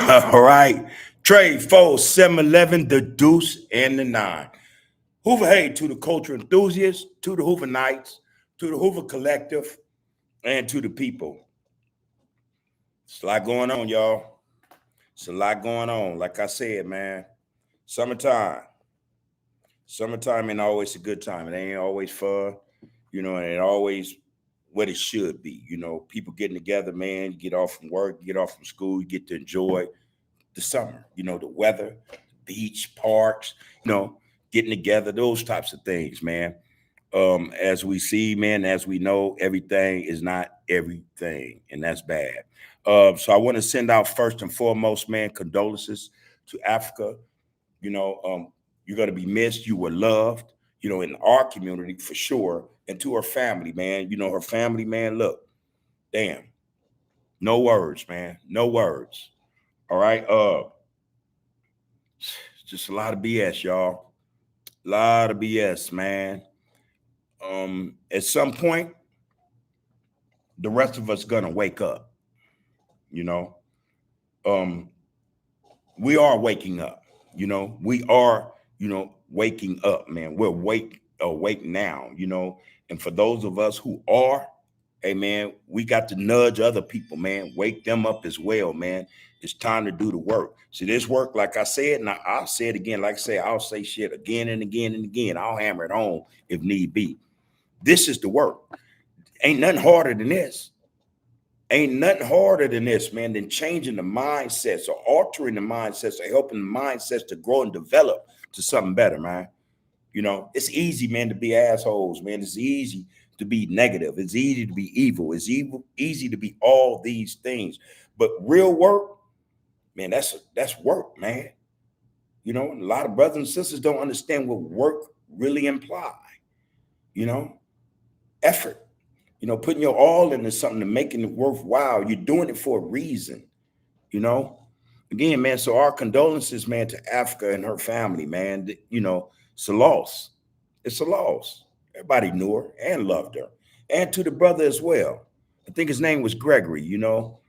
All right. Trade 4711, the deuce and the nine. Hoover hey to the culture enthusiasts, to the Hoover Knights, to the Hoover Collective, and to the people. It's a lot going on, y'all. It's a lot going on. Like I said, man, summertime. Summertime ain't always a good time. It ain't always fun, and it always what it should be. People getting together, man, you get off from work, you get off from school, you get to enjoy the summer, the weather, beach, parks, getting together, those types of things, man. As we see, man, as we know, everything is not everything, and that's bad. So I want to send out first and foremost, man, condolences to Africa. You're going to be missed. You were loved, in our community for sure, and to her family, man. Her family, man, look, damn, no words, man, no words. All right. Just a lot of BS, y'all. A lot of BS, man. At some point, the rest of us gonna wake up. You know, um, we are waking up. We are, waking up, man. We're awake now. And for those of us who are, hey, man, we got to nudge other people, man. Wake them up as well, man. It's time to do the work. See, this work, like I said, and I'll say it again. Like I say, I'll say shit again and again and again. I'll hammer it home if need be. This is the work. Ain't nothing harder than this. Ain't nothing harder than this, man, than changing the mindsets or altering the mindsets or helping the mindsets to grow and develop to something better, man. It's easy, man, to be assholes, man. It's easy to be negative. It's easy to be evil. It's easy to be all these things. But real work, man, that's work, man. And a lot of brothers and sisters don't understand what work really imply. Effort. Putting your all into something and making it worthwhile. You're doing it for a reason. Again, man. So our condolences, man, to Africa and her family, man. It's a loss. It's a loss. Everybody knew her and loved her, and to the brother as well. I think his name was Gregory. And all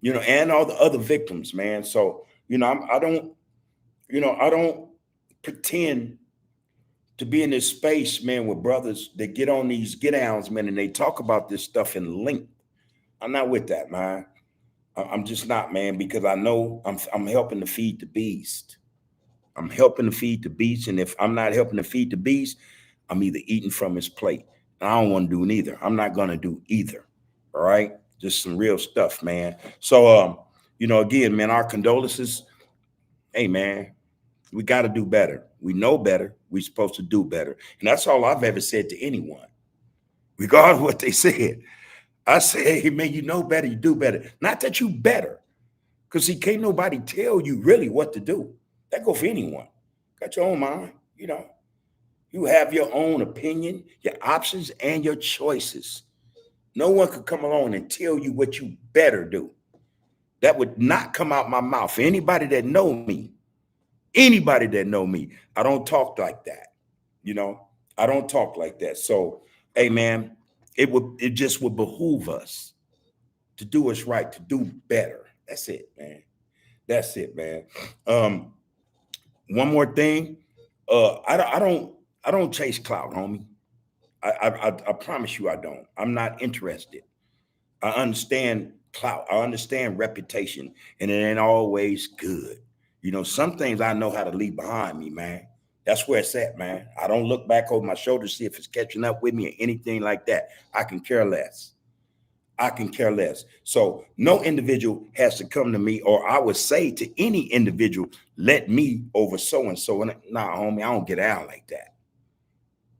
the other victims, man. So I don't pretend to be in this space, man, with brothers that get on these get downs, man, and they talk about this stuff in length. I'm not with that, man. I'm just not, man, because I know I'm helping to feed the beast. I'm helping to feed the beast, and if I'm not helping to feed the beast, I'm either eating from his plate. And I don't want to do neither. I'm not going to do either. All right, just some real stuff, man. So, again, man, our condolences. Hey, man, we got to do better. We know better. We're supposed to do better. And that's all I've ever said to anyone, regardless of what they said. I say, hey, man, you know better, you do better. Not that you better, because see, can't nobody tell you really what to do. That go for anyone. Got your own mind, You have your own opinion, your options, and your choices. No one could come along and tell you what you better do. That would not come out my mouth. For anybody that know me, I don't talk like that. I don't talk like that. So, hey, man, it just would behoove us to do us right, to do better. That's it, man. That's it, man. One more thing. I don't chase clout, homie. I promise you I don't. I'm not interested. I understand clout. I understand reputation, and it ain't always good. Some things I know how to leave behind me, man. That's where it's at, man. I don't look back over my shoulder to see if it's catching up with me or anything like that. I can care less. I can care less. So no individual has to come to me, or I would say to any individual, let me over so-and-so. And nah, homie, I don't get out like that.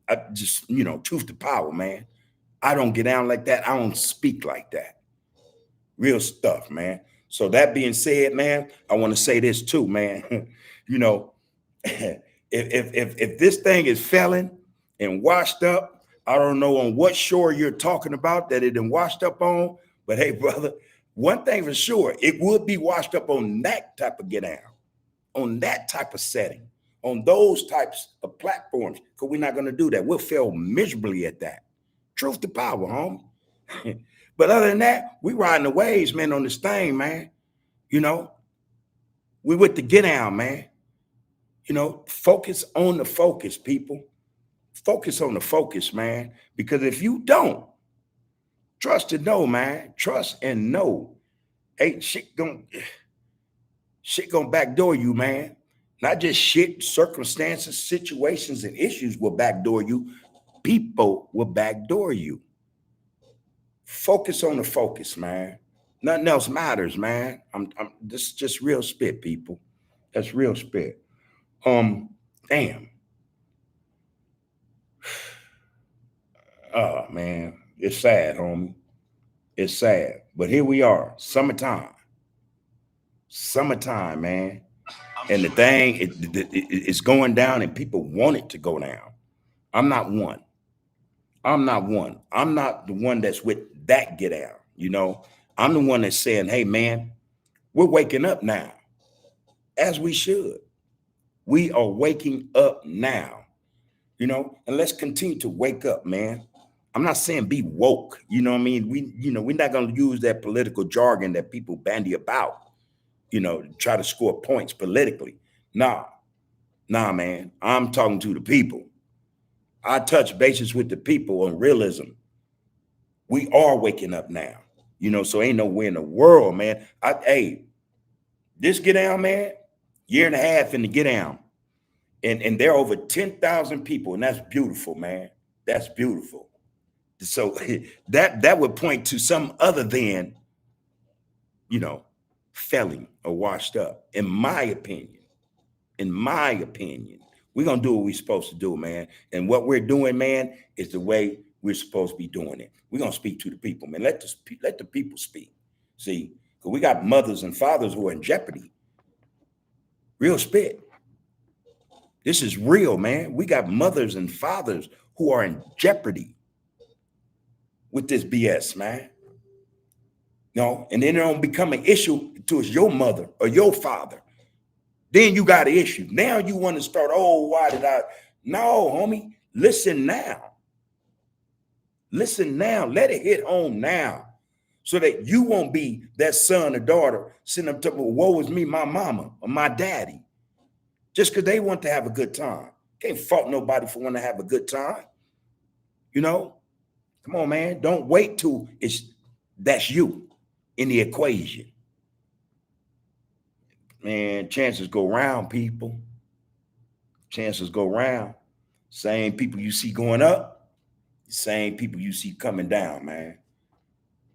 I just, truth to power, man. I don't get down like that. I don't speak like that. Real stuff, man. So that being said, man, I want to say this too, man. if this thing is failing and washed up, I don't know on what shore you're talking about that it done washed up on, but hey, brother, one thing for sure, it would be washed up on that type of get down, on that type of setting, on those types of platforms, because we're not going to do that. We'll fail miserably at that. Truth to power, home. But other than that, we riding the waves, man, on this thing, man. We with the get down, man. You know, focus on the focus, people. Focus on the focus, man. Because if you don't, trust and know, man. Trust and know. Ain't shit gonna backdoor you, man. Not just shit, circumstances, situations, and issues will backdoor you. People will backdoor you. Focus on the focus, man. Nothing else matters, man. This is just real spit, people. That's real spit. Damn. Oh man, it's sad, homie. It's sad. But here we are, summertime. Summertime, man. And the thing, it's going down and people want it to go down. I'm not one. I'm not one. I'm not the one that's with that get out. You know, I'm the one that's saying, hey, man, we're waking up now, as we should. We are waking up now, you know, and let's continue to wake up, man. I'm not saying be woke. You know what I mean? We're not going to use that political jargon that people bandy about, you know, to try to score points politically. Nah, man. I'm talking to the people. I touch bases with the people on realism. We are waking up now, you know, so ain't nowhere in the world, man. Hey, this get down, man, year and a half in the get down. And there are over 10,000 people, and that's beautiful, man. That's beautiful. So that would point to some other than, you know, failing or washed up, in my opinion. In my opinion, we're going to do what we're supposed to do, man. And what we're doing, man, is the way we're supposed to be doing it. We're going to speak to the people, man. Let the people speak. See, because we got mothers and fathers who are in jeopardy. Real spit. This is real, man. We got mothers and fathers who are in jeopardy with this BS, man. You know, and then it don't become an issue to it's your mother or your father. Then you got an issue. Now you want to start, oh, why did I? No, homie, listen now. Listen now. Let it hit home now so that you won't be that son or daughter sitting up talking, woe is me, my mama or my daddy, just because they want to have a good time. Can't fault nobody for wanting to have a good time. You know, come on, man. Don't wait till that's you in the equation. Man, chances go round, people. Chances go round. Same people you see going up, same people you see coming down, man.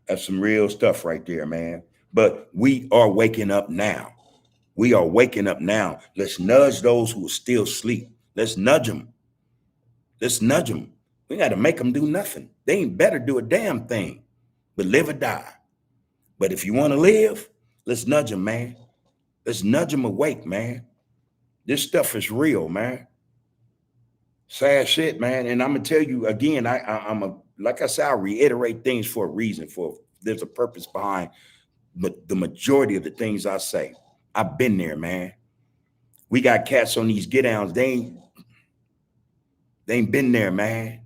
That's some real stuff right there, man. But we are waking up now. We are waking up now. Let's nudge those who are still asleep. Let's nudge them. Let's nudge them. We got to make them do nothing. They ain't better do a damn thing, but live or die. But if you want to live, let's nudge them, man. Let's nudge them awake, man. This stuff is real, man. Sad shit, man. And I'm gonna tell you again, like I said, I reiterate things for a reason. There's a purpose behind the majority of the things I say. I've been there, man. We got cats on these get downs. They ain't been there, man.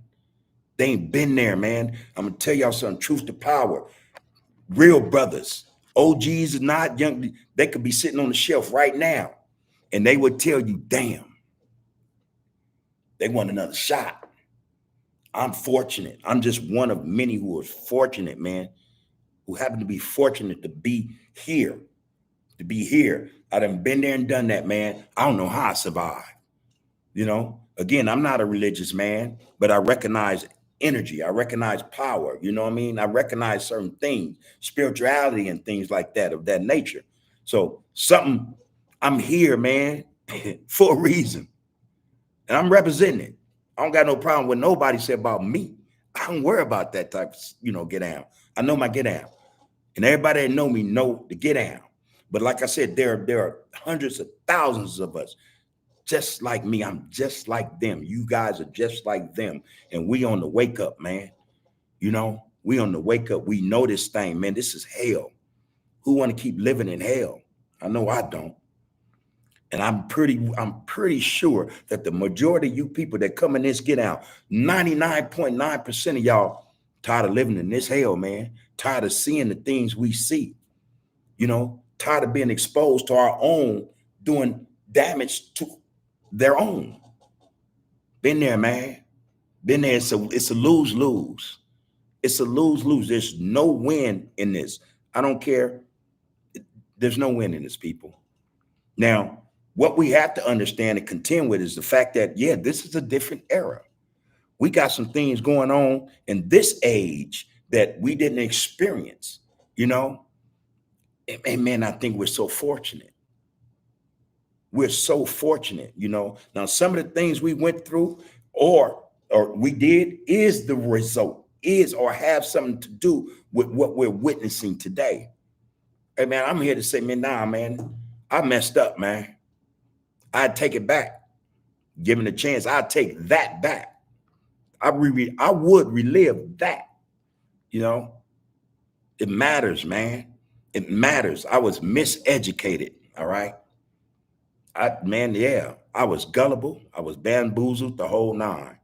They ain't been there, man. I'm gonna tell y'all something. Truth to power. Real brothers, OGs are not young. They could be sitting on the shelf right now, and they would tell you, damn, they want another shot. I'm fortunate. I'm just one of many who are fortunate, man, who happen to be fortunate to be here. I done been there and done that, man. I don't know how I survived. You know, again, I'm not a religious man, but I recognize energy. I recognize power. You know what I mean? I recognize certain things, spirituality and things like that of that nature. So I'm here, man, for a reason. And I'm representing it. I don't got no problem with nobody said about me. I don't worry about that type of, get down. I know my get down. And everybody that know me know the get down. But like I said, there are hundreds of thousands of us just like me. I'm just like them. You guys are just like them. And we on the wake up, man. You know, we on the wake up. We know this thing, man. This is hell. Who want to keep living in hell? I know I don't. And I'm pretty sure that the majority of you people that come in this get out, 99.9% of y'all tired of living in this hell, man. Tired of seeing the things we see. You know, tired of being exposed to our own doing damage to their own. Been there, man. Been there. It's a lose-lose. It's a lose-lose. There's no win in this. I don't care. There's no win in this, people. Now, what we have to understand and contend with is the fact that, yeah, this is a different era. We got some things going on in this age that we didn't experience, you know? And man, I think we're so fortunate. We're so fortunate, you know. Now, some of the things we went through or we did is the result, is or have something to do with what we're witnessing today. Hey man, I'm here to say, man, nah, man, I messed up, man. I'd take it back. Given a chance, I'd take that back. I would relive that. You know, it matters, man. It matters. I was miseducated. All right. Yeah, I was gullible. I was bamboozled, the whole nine,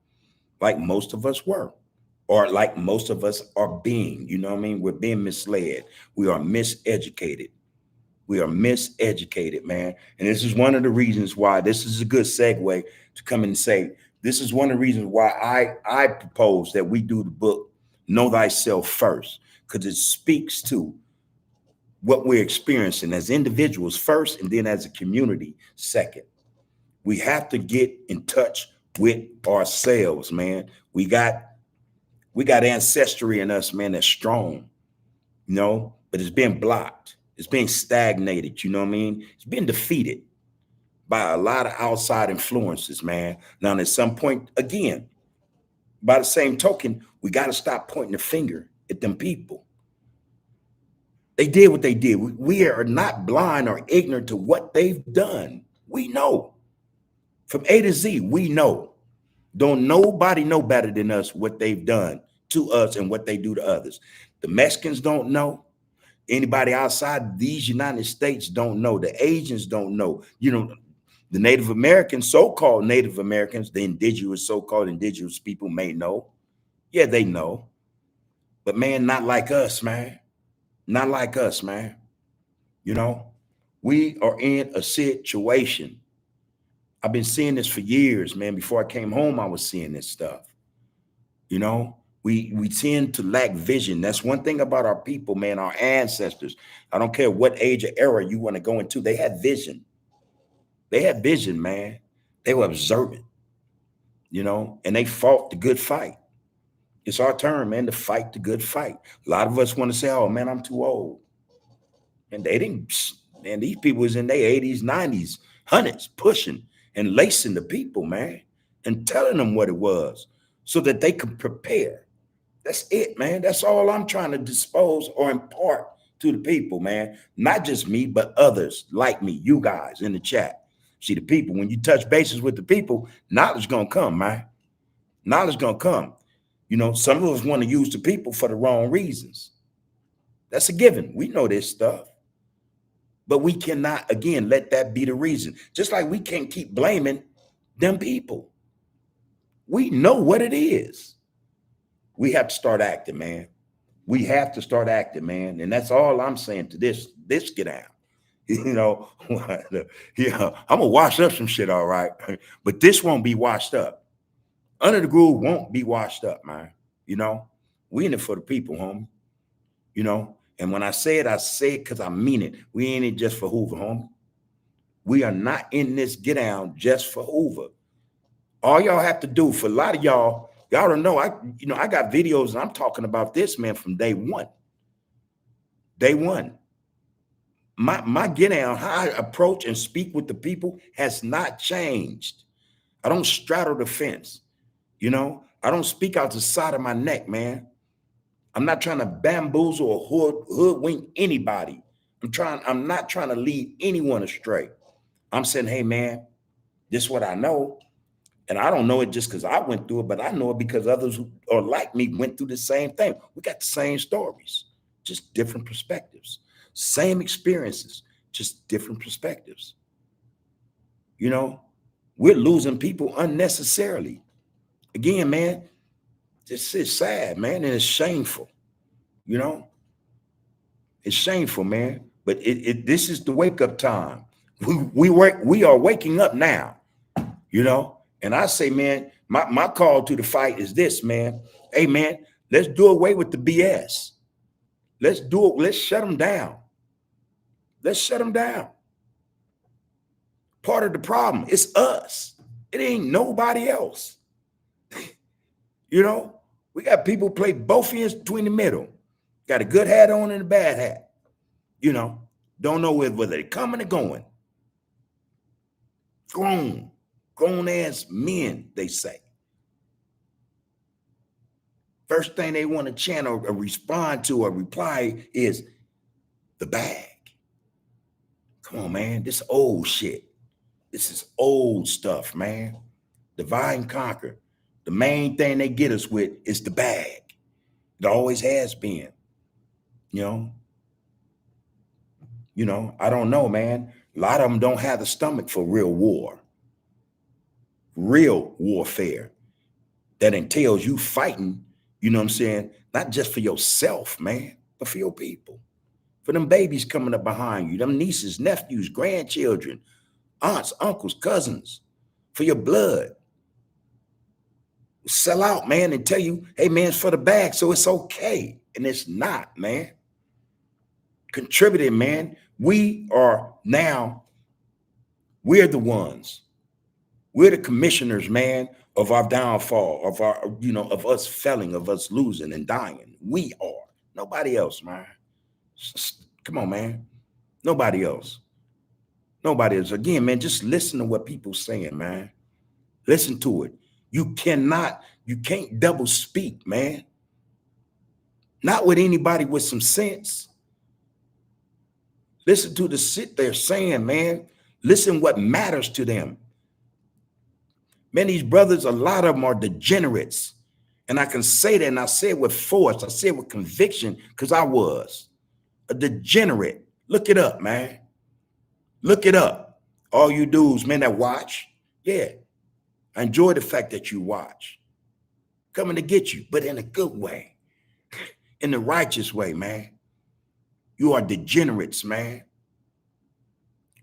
like most of us were, or like most of us are being. You know what I mean? We're being misled. We are miseducated. We are miseducated, man. And this is one of the reasons why this is a good segue to come and say, this is one of the reasons why I propose that we do the book, Know Thyself First, because it speaks to what we're experiencing as individuals first, and then as a community second. We have to get in touch with ourselves, man. We got ancestry in us, man, that's strong, you know, but it's been blocked. It's being stagnated, you know what I mean? It's been defeated by a lot of outside influences, man. Now, at some point, again, by the same token, we got to stop pointing the finger at them people. They did what they did. We are not blind or ignorant to what they've done. We know. From A to Z, we know. Don't nobody know better than us what they've done to us and what they do to others. The Mexicans don't know. Anybody outside these United States don't know. The Asians don't know. You know, the Native Americans, so-called Native Americans, the indigenous, so-called indigenous people may know. Yeah, they know. But man, not like us, man. Not like us, man. You know, we are in a situation. I've been seeing this for years, man. Before I came home, I was seeing this stuff. You know, we tend to lack vision. That's one thing about our people, man, our ancestors. I don't care what age or era you want to go into. They had vision. They had vision, man. They were observant, you know, and they fought the good fight. It's our turn, man, to fight the good fight. A lot of us want to say, oh, man, I'm too old. And they didn't, man, these people was in their 80s, 90s, hundreds, pushing and lacing the people, man, and telling them what it was so that they could prepare. That's it, man. That's all I'm trying to dispose or impart to the people, man. Not just me, but others like me, you guys in the chat. See, the people, when you touch bases with the people, knowledge gonna come, man. Knowledge gonna come. You know, some of us want to use the people for the wrong reasons. That's a given. We know this stuff. But we cannot, again, let that be the reason. Just like we can't keep blaming them people. We know what it is. We have to start acting, man. We have to start acting, man. And that's all I'm saying to this get out. You know, yeah, I'm gonna wash up some shit, all right. But this won't be washed up. Under the Groove won't be washed up, man. You know, we in it for the people, homie. You know, and when I say it because I mean it. We ain't it just for Hoover, homie. We are not in this get down just for Hoover. All y'all have to do, for a lot of y'all don't know. I got videos and I'm talking about this, man, from day one. Day one. My get down, how I approach and speak with the people has not changed. I don't straddle the fence. You know, I don't speak out the side of my neck, man. I'm not trying to bamboozle or hoodwink anybody. I'm not trying to lead anyone astray. I'm saying, hey, man, this is what I know. And I don't know it just because I went through it, but I know it because others who are like me went through the same thing. We got the same stories, just different perspectives. Same experiences, just different perspectives. You know, we're losing people unnecessarily. Again, man, this is sad, man, and it's shameful. You know, it's shameful, man. But this is the wake up time. We are waking up now, you know. And I say, man, my call to the fight is this, man. Hey, man, let's do away with the BS. Let's do it. Let's shut them down. Let's shut them down. Part of the problem is us. It ain't nobody else. You know, we got people play both ends between the middle. Got a good hat on and a bad hat. You know, don't know whether they're coming or going. Grown ass men, they say. First thing they want to chant or respond to or reply is the bag. Come on, man. This old shit. This is old stuff, man. Divide and conquer. The main thing they get us with is the bag. It always has been. You know, I don't know, man. A lot of them don't have the stomach for real war. Real warfare that entails you fighting, you know what I'm saying? Not just for yourself, man, but for your people. For them babies coming up behind you, them nieces, nephews, grandchildren, aunts, uncles, cousins, for your blood. Sell out, man, and tell you, hey, man, it's for the bag, so it's okay. And it's not, man. Contributing, man. We're the ones. We're the commissioners, man, of our downfall, of our, you know, of us failing, of us losing and dying. We are. Nobody else, man. Come on, man. Nobody else. Nobody else. Again, man, just listen to what people saying, man. Listen to it. You can't double speak, man. Not with anybody with some sense. Listen to the shit they're saying, man. Listen what matters to them. Man, these brothers, a lot of them are degenerates. And I can say that, and I say it with force. I say it with conviction because I was a degenerate. Look it up, man. Look it up. All you dudes, man, that watch. Yeah. I enjoy the fact that you watch. Coming to get you, but in a good way. In the righteous way, man. You are degenerates, man.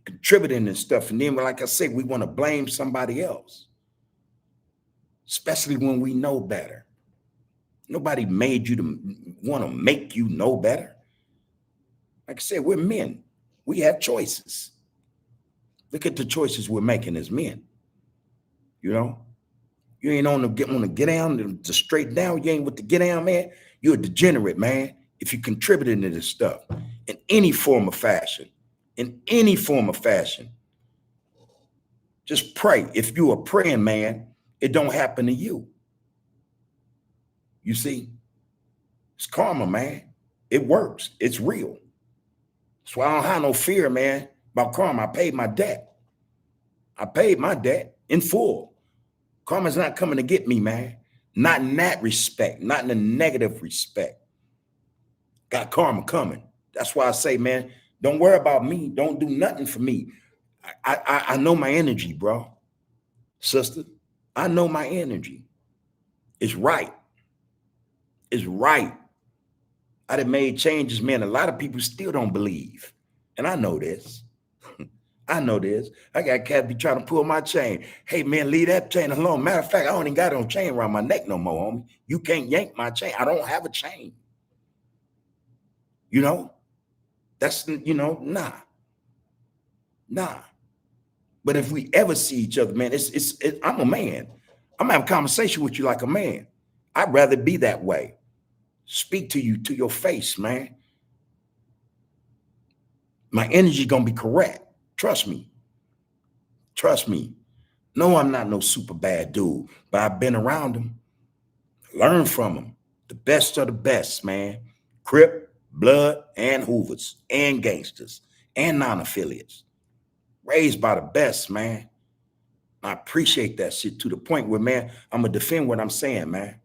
Contributing and stuff. And then, like I said, we want to blame somebody else. Especially when we know better. Nobody made you to want to make you know better. Like I said, we're men. We have choices. Look at the choices we're making as men. You know, you ain't on the get down, to straight down. You ain't with the get down, man. You're a degenerate, man. If you're contributing to this stuff in any form of fashion, just pray. If you are praying, man, it don't happen to you. You see, it's karma, man. It works. It's real. That's why I don't have no fear, man, about karma. I paid my debt. I paid my debt in full. Karma's not coming to get me, man. Not in that respect, not in a negative respect. Got karma coming. That's why I say, man, don't worry about me. Don't do nothing for me. I know my energy, bro. Sister, I know my energy. It's right. It's right. I done made changes, man. A lot of people still don't believe. And I know this. I know this. I got cats be trying to pull my chain. Hey, man, leave that chain alone. Matter of fact, I don't even got no chain around my neck no more, homie. You can't yank my chain. I don't have a chain. You know? That's, you know, nah. But if we ever see each other, man, I'm a man. I'm having a conversation with you like a man. I'd rather be that way. Speak to you to your face, man. My energy gonna be correct. Trust me. Trust me. No, I'm not no super bad dude, but I've been around them. Learn from them. The best of the best, man. Crip, Blood, and Hoovers, and gangsters, and non-affiliates. Raised by the best, man. I appreciate that shit to the point where, man, I'm going to defend what I'm saying, man.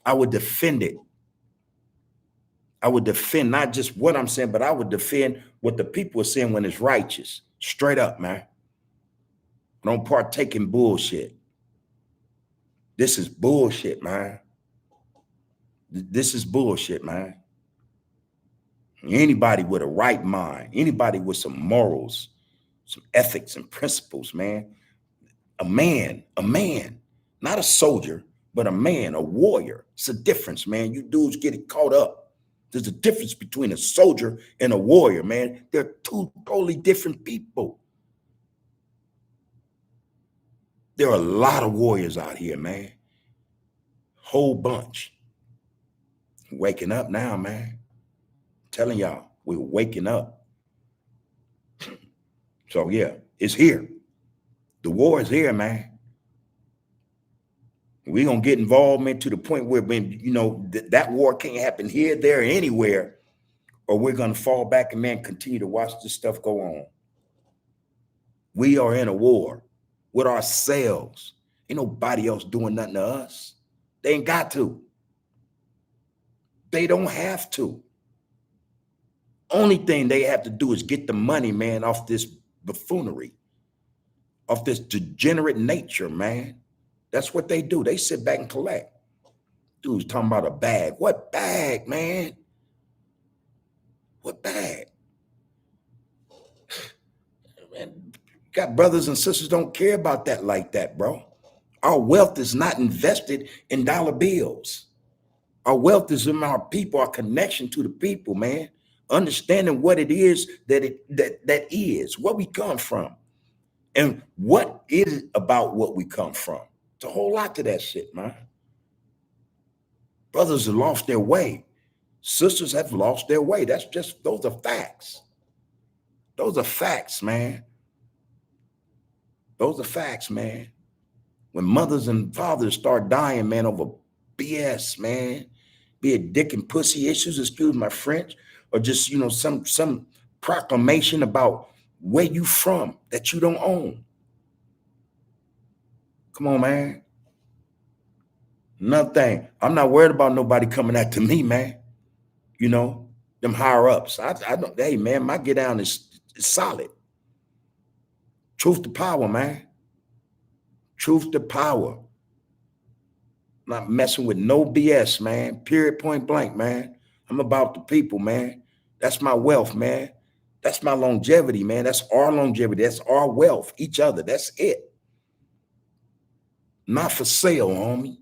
I would defend it. I would defend not just what I'm saying, but I would defend what the people are saying when it's righteous. Straight up, man. I don't partake in bullshit. This is bullshit, man. This is bullshit, man. Anybody with a right mind, anybody with some morals, some ethics and principles, man. A man, not a soldier, but a man, a warrior. It's a difference, man. You dudes get it caught up. There's a difference between a soldier and a warrior, man. They're two totally different people. There are a lot of warriors out here, man. Whole bunch. Waking up now, man. I'm telling y'all, we're waking up. So yeah, it's here. The war is here, man. We're gonna get involved, man, to the point where when that war can't happen here, there, or anywhere, or we're gonna fall back and man continue to watch this stuff go on. We are in a war with ourselves. Ain't nobody else doing nothing to us. They ain't got to. They don't have to. Only thing they have to do is get the money, man, off this buffoonery, off this degenerate nature, man. That's what they do. They sit back and collect. Dude's talking about a bag. What bag, man? What bag? Man, got brothers and sisters don't care about that like that, bro. Our wealth is not invested in dollar bills. Our wealth is in our people, our connection to the people, man. Understanding what it is that is, where we come from, and what is about what we come from. It's a whole lot to that shit, man. Brothers have lost their way. Sisters have lost their way. Those are facts. Those are facts, man. Those are facts, man. When mothers and fathers start dying, man, over BS, man, be it dick and pussy issues, excuse my French, or just, some proclamation about where you from that you don't own. Come on, man. Another thing, I'm not worried about nobody coming after me, man. Them higher ups. I don't, hey, man, my get down is solid. Truth to power, man. Truth to power. Not messing with no BS, man. Period, point blank, man. I'm about the people, man. That's my wealth, man. That's my longevity, man. That's our longevity. That's our wealth, each other. That's it. Not for sale, homie.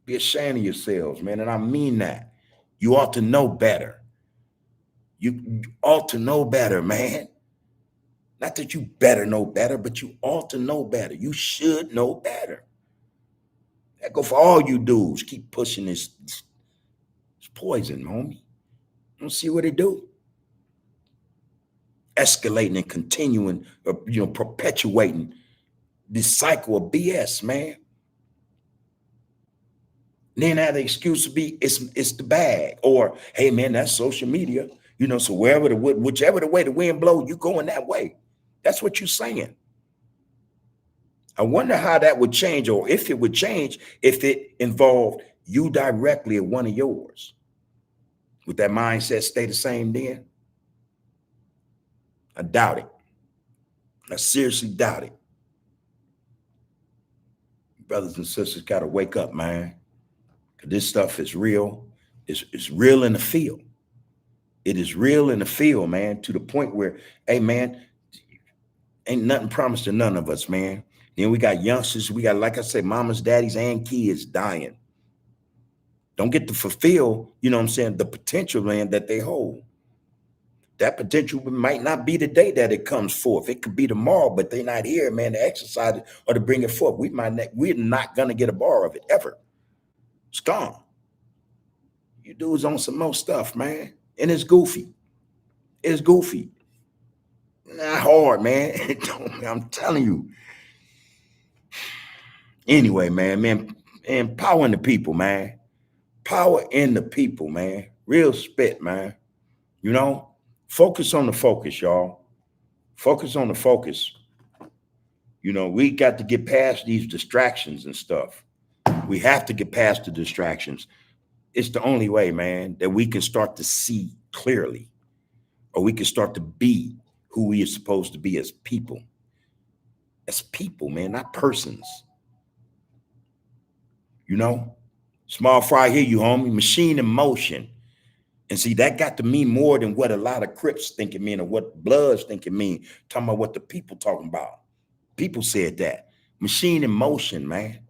Be ashamed of yourselves, man. And I mean that. You ought to know better. You ought to know better, man. Not that you better know better, but you ought to know better. You should know better. That go for all you dudes. Keep pushing this poison, homie. Don't see what it do. Escalating and continuing, perpetuating this cycle of BS, man. And then have the excuse to be it's the bag, or hey, man, that's social media. So whichever the way the wind blows, you going that way. That's what you're saying. I wonder how that would change, or if it would change, if it involved you directly or one of yours. Would that mindset stay the same then? I doubt it. I seriously doubt it. Brothers and sisters got to wake up, man. Because this stuff is real. It's real in the field. It is real in the field, man, to the point where, hey, man, ain't nothing promised to none of us, man. Then we got youngsters. We got, like I said, mamas, daddies, and kids dying. Don't get to fulfill, the potential, man, that they hold. That potential might not be the day that it comes forth. It could be tomorrow, but they're not here, man, to exercise it or to bring it forth. We're not going to get a bar of it ever. It's gone. You dudes on some more stuff, man. And it's goofy. It's goofy. Not hard, man. I'm telling you. Anyway, man, and power in the people, man. Power in the people, man. Real spit, man. Focus on the focus, y'all. Focus on the focus. We got to get past these distractions and stuff. We have to get past the distractions. It's the only way, man, that we can start to see clearly, or we can start to be who we are supposed to be as people. As people, man, not persons. Small fry, hear you, homie. Machine in motion. And see, that got to mean more than what a lot of Crips think it mean or what Bloods think it mean. Talking about what the people talking about. People said that. Machine in motion, man.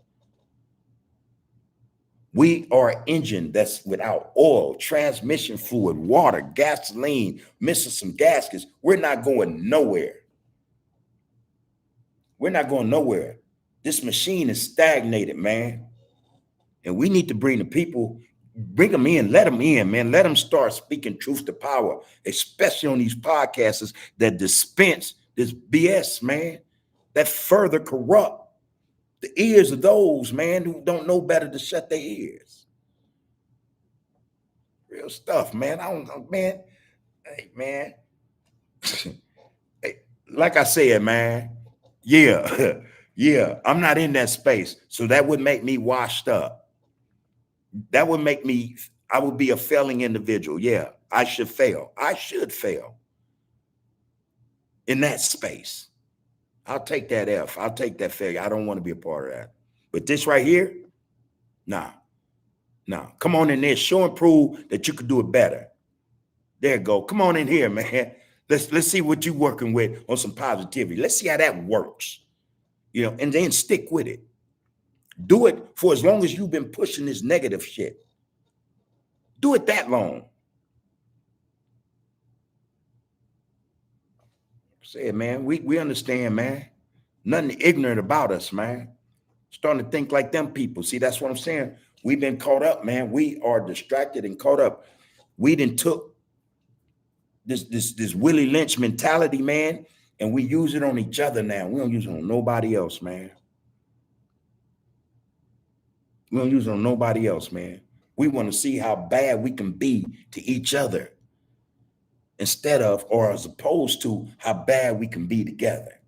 We are an engine that's without oil, transmission fluid, water, gasoline, missing some gaskets. We're not going nowhere. We're not going nowhere. This machine is stagnated, man. And we need to bring the people, bring them in, let them in, man. Let them start speaking truth to power, especially on these podcasts that dispense this BS, man, that further corrupt the ears of those, man, who don't know better to shut their ears. Real stuff, man. I don't know, man. Hey, man. Hey, like I said, man, yeah, yeah, I'm not in that space. So that would make me washed up. That would make me, I would be a failing individual. Yeah, I should fail. I should fail in that space. I'll take that F. I'll take that failure. I don't want to be a part of that. But this right here, nah. Come on in there. Show and prove that you could do it better. There you go. Come on in here, man. Let's see what you're working with on some positivity. Let's see how that works. And then stick with it. Do it for as long as you've been pushing this negative shit. Do it that long. Say it, man. We understand, man. Nothing ignorant about us, man. Starting to think like them people. See, that's what I'm saying. We've been caught up, man. We are distracted and caught up. We done took this Willie Lynch mentality, man, and we use it on each other now. We don't use it on nobody else, man. We don't use it on nobody else, man. We want to see how bad we can be to each other instead of, or as opposed to, how bad we can be together.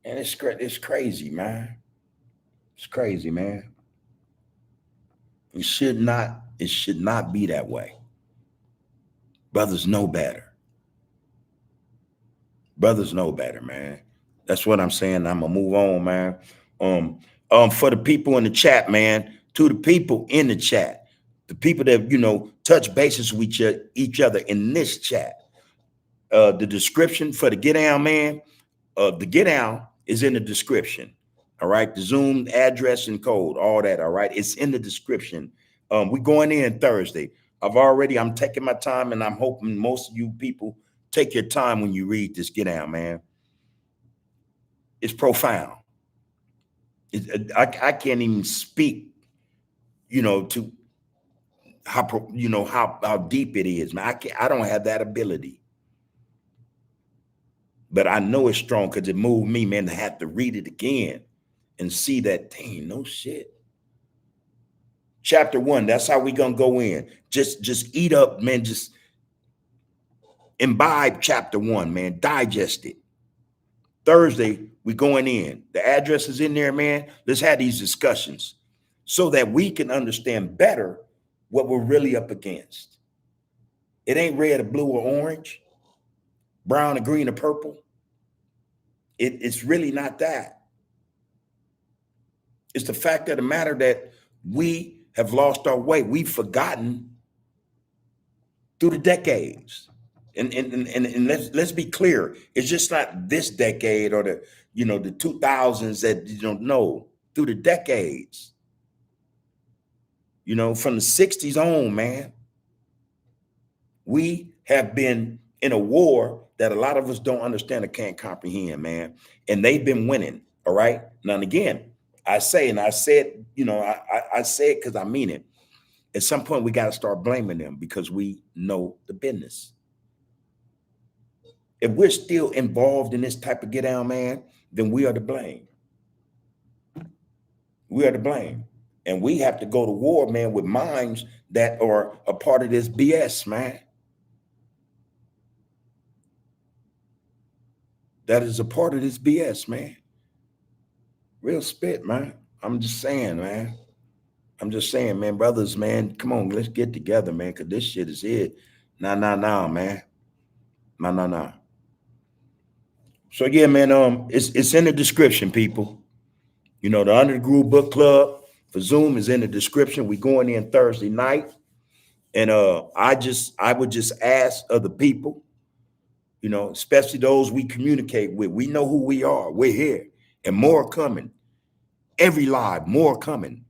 And it's crazy, man. It's crazy, man. It should not be that way. Brothers know better. Brothers know better, man. That's what I'm saying. I'm gonna move on, man. For the people in the chat, man, to the people in the chat, the people that touch bases with each other in this chat. The description for the Get Down, man. The Get Down is in the description. All right, the Zoom address and code, all that. All right, it's in the description. We're going in Thursday. I'm taking my time, and I'm hoping most of you people take your time when you read this Get Down, man. It's profound. I can't even speak, to how deep it is, man. I don't have that ability, but I know it's strong because it moved me, man, to have to read it again and see that, dang, no shit. Chapter 1, that's how we gonna go in. Just eat up, man. Just imbibe chapter 1, man. Digest it. Thursday, we going in. The address is in there, man. Let's have these discussions so that we can understand better what we're really up against. It ain't red or blue or orange, brown or green or purple. It's really not that. It's the fact of the matter that we have lost our way. We've forgotten through the decades. And let's be clear. It's just not this decade or the 2000s that you don't know. Through the decades. From the 60s on, man. We have been in a war that a lot of us don't understand or can't comprehend, man. And they've been winning. All right. Now and again, I say it because I mean it. At some point, we got to start blaming them because we know the business. If we're still involved in this type of get down, man, then we are to blame. We are to blame. And we have to go to war, man, with minds that are a part of this BS, man. That is a part of this BS, man. Real spit, man. I'm just saying, man. Man, brothers, man, come on, let's get together, man, because this shit is it. Nah, man. Nah. So, yeah, man, it's in the description, people. The Under the Groove Book Club for Zoom is in the description. We're going in Thursday night. And I would just ask other people, especially those we communicate with. We know who we are. We're here, and more coming. Every live, more coming.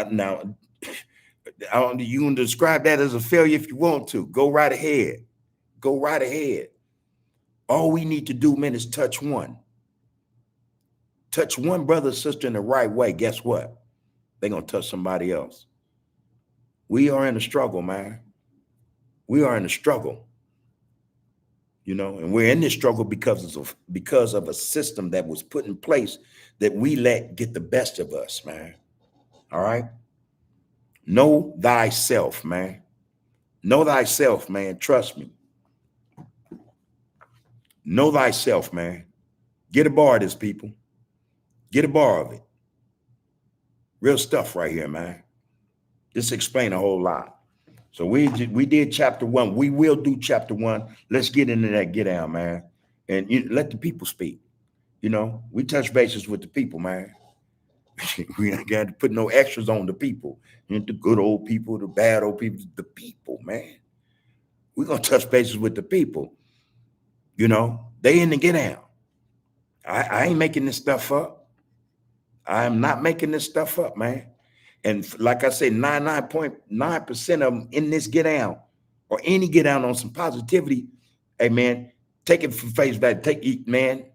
Now, you can describe that as a failure if you want to. Go right ahead. Go right ahead. All we need to do, man, is touch one. Touch one brother or sister in the right way. Guess what? They're going to touch somebody else. We are in a struggle, man. We are in a struggle. And we're in this struggle because of a system that was put in place that we let get the best of us, man. All right? Know thyself, man. Know thyself, man. Trust me. Know thyself, man. Get a bar of this, people. Get a bar of it. Real stuff right here, man. This explain a whole lot. So we did chapter 1. We will do chapter 1. Let's get into that get down, man. And let the people speak. We touch bases with the people, man. We ain't got to put no extras on the people. The good old people, the bad old people, the people, man. We're going to touch bases with the people. They in the get down. I ain't making this stuff up. I am not making this stuff up, man. And like I said, 99.9% of them in this get down or any get down on some positivity, hey, man, take it for face value. Take it, man.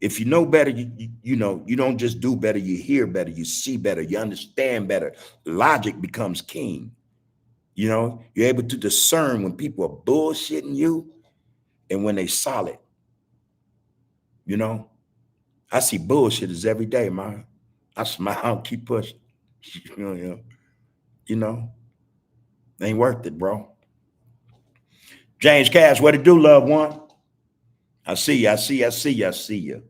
If you know better, you don't just do better, you hear better, you see better, you understand better. Logic becomes king. You're able to discern when people are bullshitting you and when they solid. I see bullshitters every day, man. I smile, keep pushing. Ain't worth it, bro. James Cash, what it do, loved one? I see you. I see you.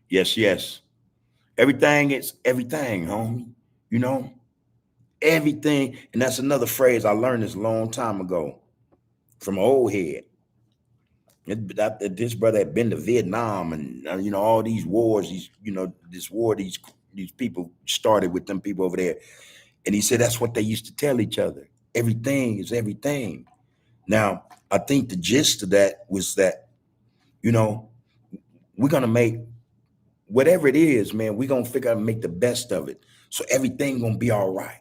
Yes. Everything is everything, homie. Everything. And that's another phrase I learned this a long time ago from an old head. This brother had been to Vietnam and, all these wars, this war, these people started with them people over there. And he said, that's what they used to tell each other. Everything is everything. Now, I think the gist of that was that, we're going to make whatever it is, man, we're going to figure out and make the best of it. So everything going to be all right.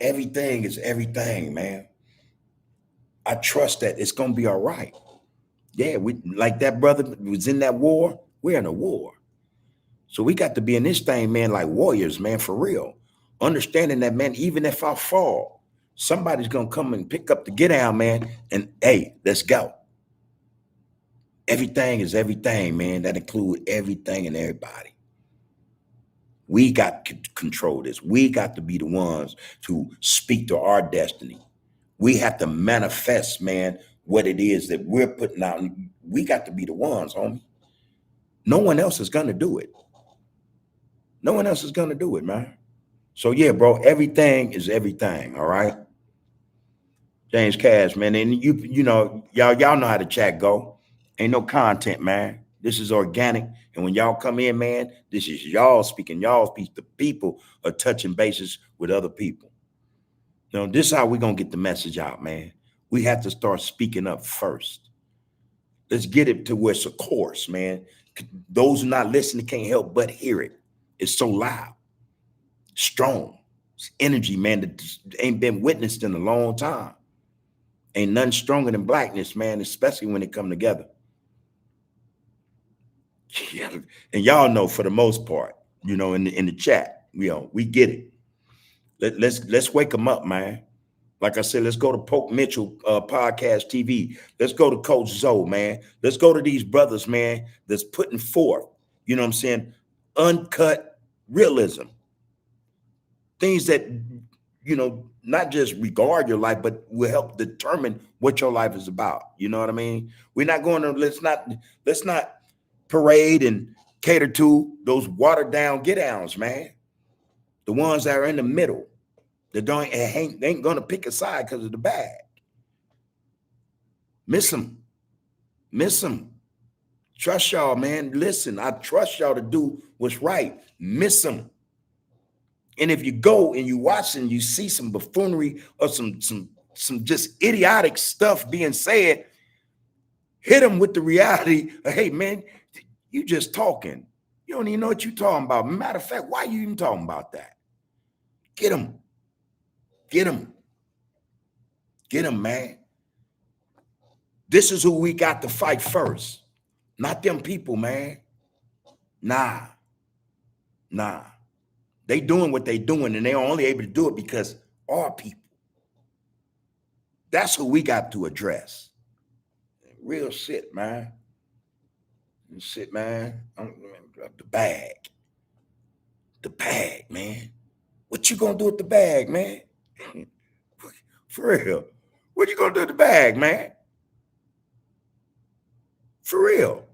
Everything is everything, man. I trust that it's going to be all right. Yeah, we like that brother was in that war. We're in a war. So we got to be in this thing, man, like warriors, man, for real. Understanding that, man, even if I fall, somebody's going to come and pick up the get down, man. And hey, let's go. Everything is everything, man. That includes everything and everybody. We got to control this. We got to be the ones to speak to our destiny. We have to manifest, man, what it is that we're putting out. We got to be the ones, homie. No one else is going to do it. No one else is going to do it, man. So, yeah, bro, everything is everything, all right? James Cash, man. And y'all know how the chat go. Ain't no content, man. This is organic. And when y'all come in, man, this is y'all speaking y'all's piece. The people are touching bases with other people. This is how we're going to get the message out, man. We have to start speaking up first. Let's get it to where it's a course, man. Those who not listening can't help but hear it. It's so loud, strong. It's energy, man, that ain't been witnessed in a long time. Ain't nothing stronger than blackness, man, especially when it come together. Yeah. And y'all know for the most part, in the chat, we get it. Let's wake them up, man. Like I said, let's go to Pope Mitchell Podcast TV. Let's go to Coach Zoe, man. Let's go to these brothers, man, that's putting forth, uncut realism. Things that, not just regard your life, but will help determine what your life is about. You know what I mean? We're not going to, let's not parade and cater to those watered down get downs, man. The ones that are in the middle. They ain't gonna pick a side because of the bad. Miss them. Trust y'all, man. Listen, I trust y'all to do what's right. Miss them. And if you go and you watch and you see some buffoonery or some just idiotic stuff being said, hit them with the reality of, hey, man, you just talking. You don't even know what you're talking about. Matter of fact, why are you even talking about that? Get them. Get them. Get them, man. This is who we got to fight first. Not them people, man. Nah. They doing what they doing, and they're only able to do it because our people. That's who we got to address. Real shit, man. Shit, man. The bag. The bag, man. What you gonna do with the bag, man? For real. What you gonna do with the bag, man? For real.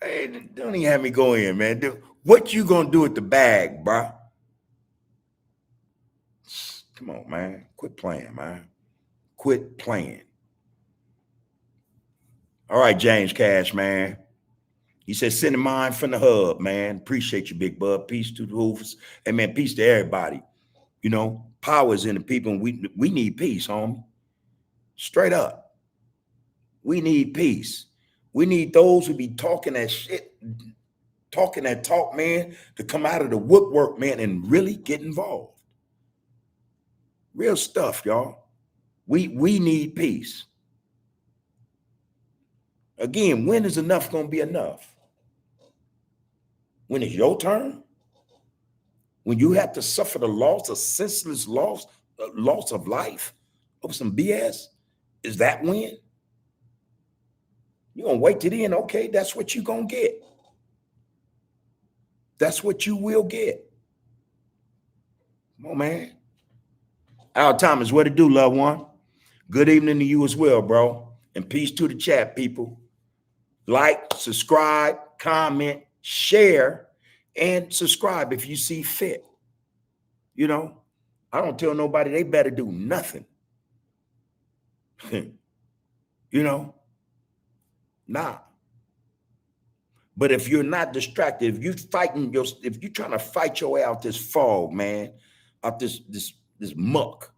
Hey, don't even have me go in, man. What you gonna do with the bag, bro? Come on, man. Quit playing, man. Quit playing. All right, James Cash, man. He said, sending mine from the hub, man. Appreciate you, Big Bub. Peace to the hoofers. And man, peace to everybody. You know, power is in the people, and we need peace, homie. Straight up. We need peace. We need those who be talking that shit, talking that talk, man, to come out of the woodwork, man, and really get involved. Real stuff, y'all. We need peace. Again, when is enough going to be enough? When it's your turn? When you have to suffer the loss, a senseless loss of life over some BS? Is that when? You're going to wait till the end? Okay, that's what you're going to get. That's what you will get. Come on, man. Our time is what to do, loved one. Good evening to you as well, bro. And peace to the chat, people. Like, subscribe, comment, share, and subscribe if you see fit. You know, I don't tell nobody they better do nothing. You know, nah. But if you're not distracted, if you're trying to fight your way out this fog, man, out this muck,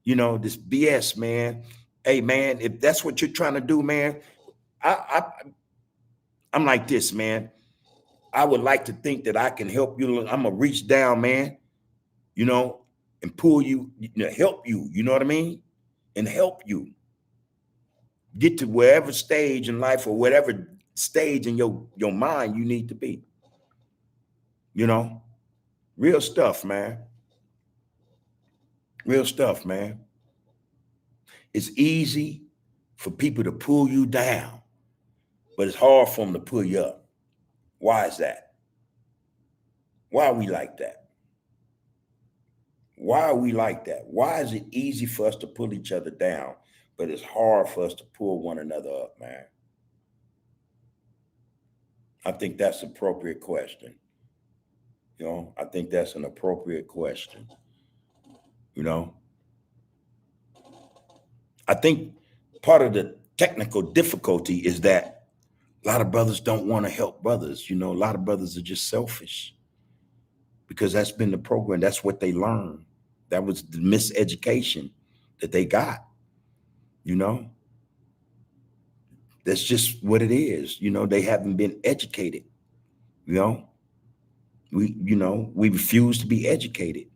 you know, this BS, man. Hey, man, if that's what you're trying to do, man, I'm like this, man. I would like to think that I can help you. I'm gonna reach down, man, you know, and pull you, help you, you know what I mean? And help you get to wherever stage in life or whatever stage in your mind you need to be. You know, real stuff, man. Real stuff, man. It's easy for people to pull you down, but it's hard for them to pull you up. Why is that? Why are we like that? Why are we like that? Why is it easy for us to pull each other down, but it's hard for us to pull one another up, man? I think that's an appropriate question. You know, I think that's an appropriate question. You know, I think part of the technical difficulty is that a lot of brothers don't want to help brothers. You know, a lot of brothers are just selfish because that's been the program. That's what they learned. That was the miseducation that they got. You know, that's just what it is. You know, they haven't been educated. You know, we refuse to be educated.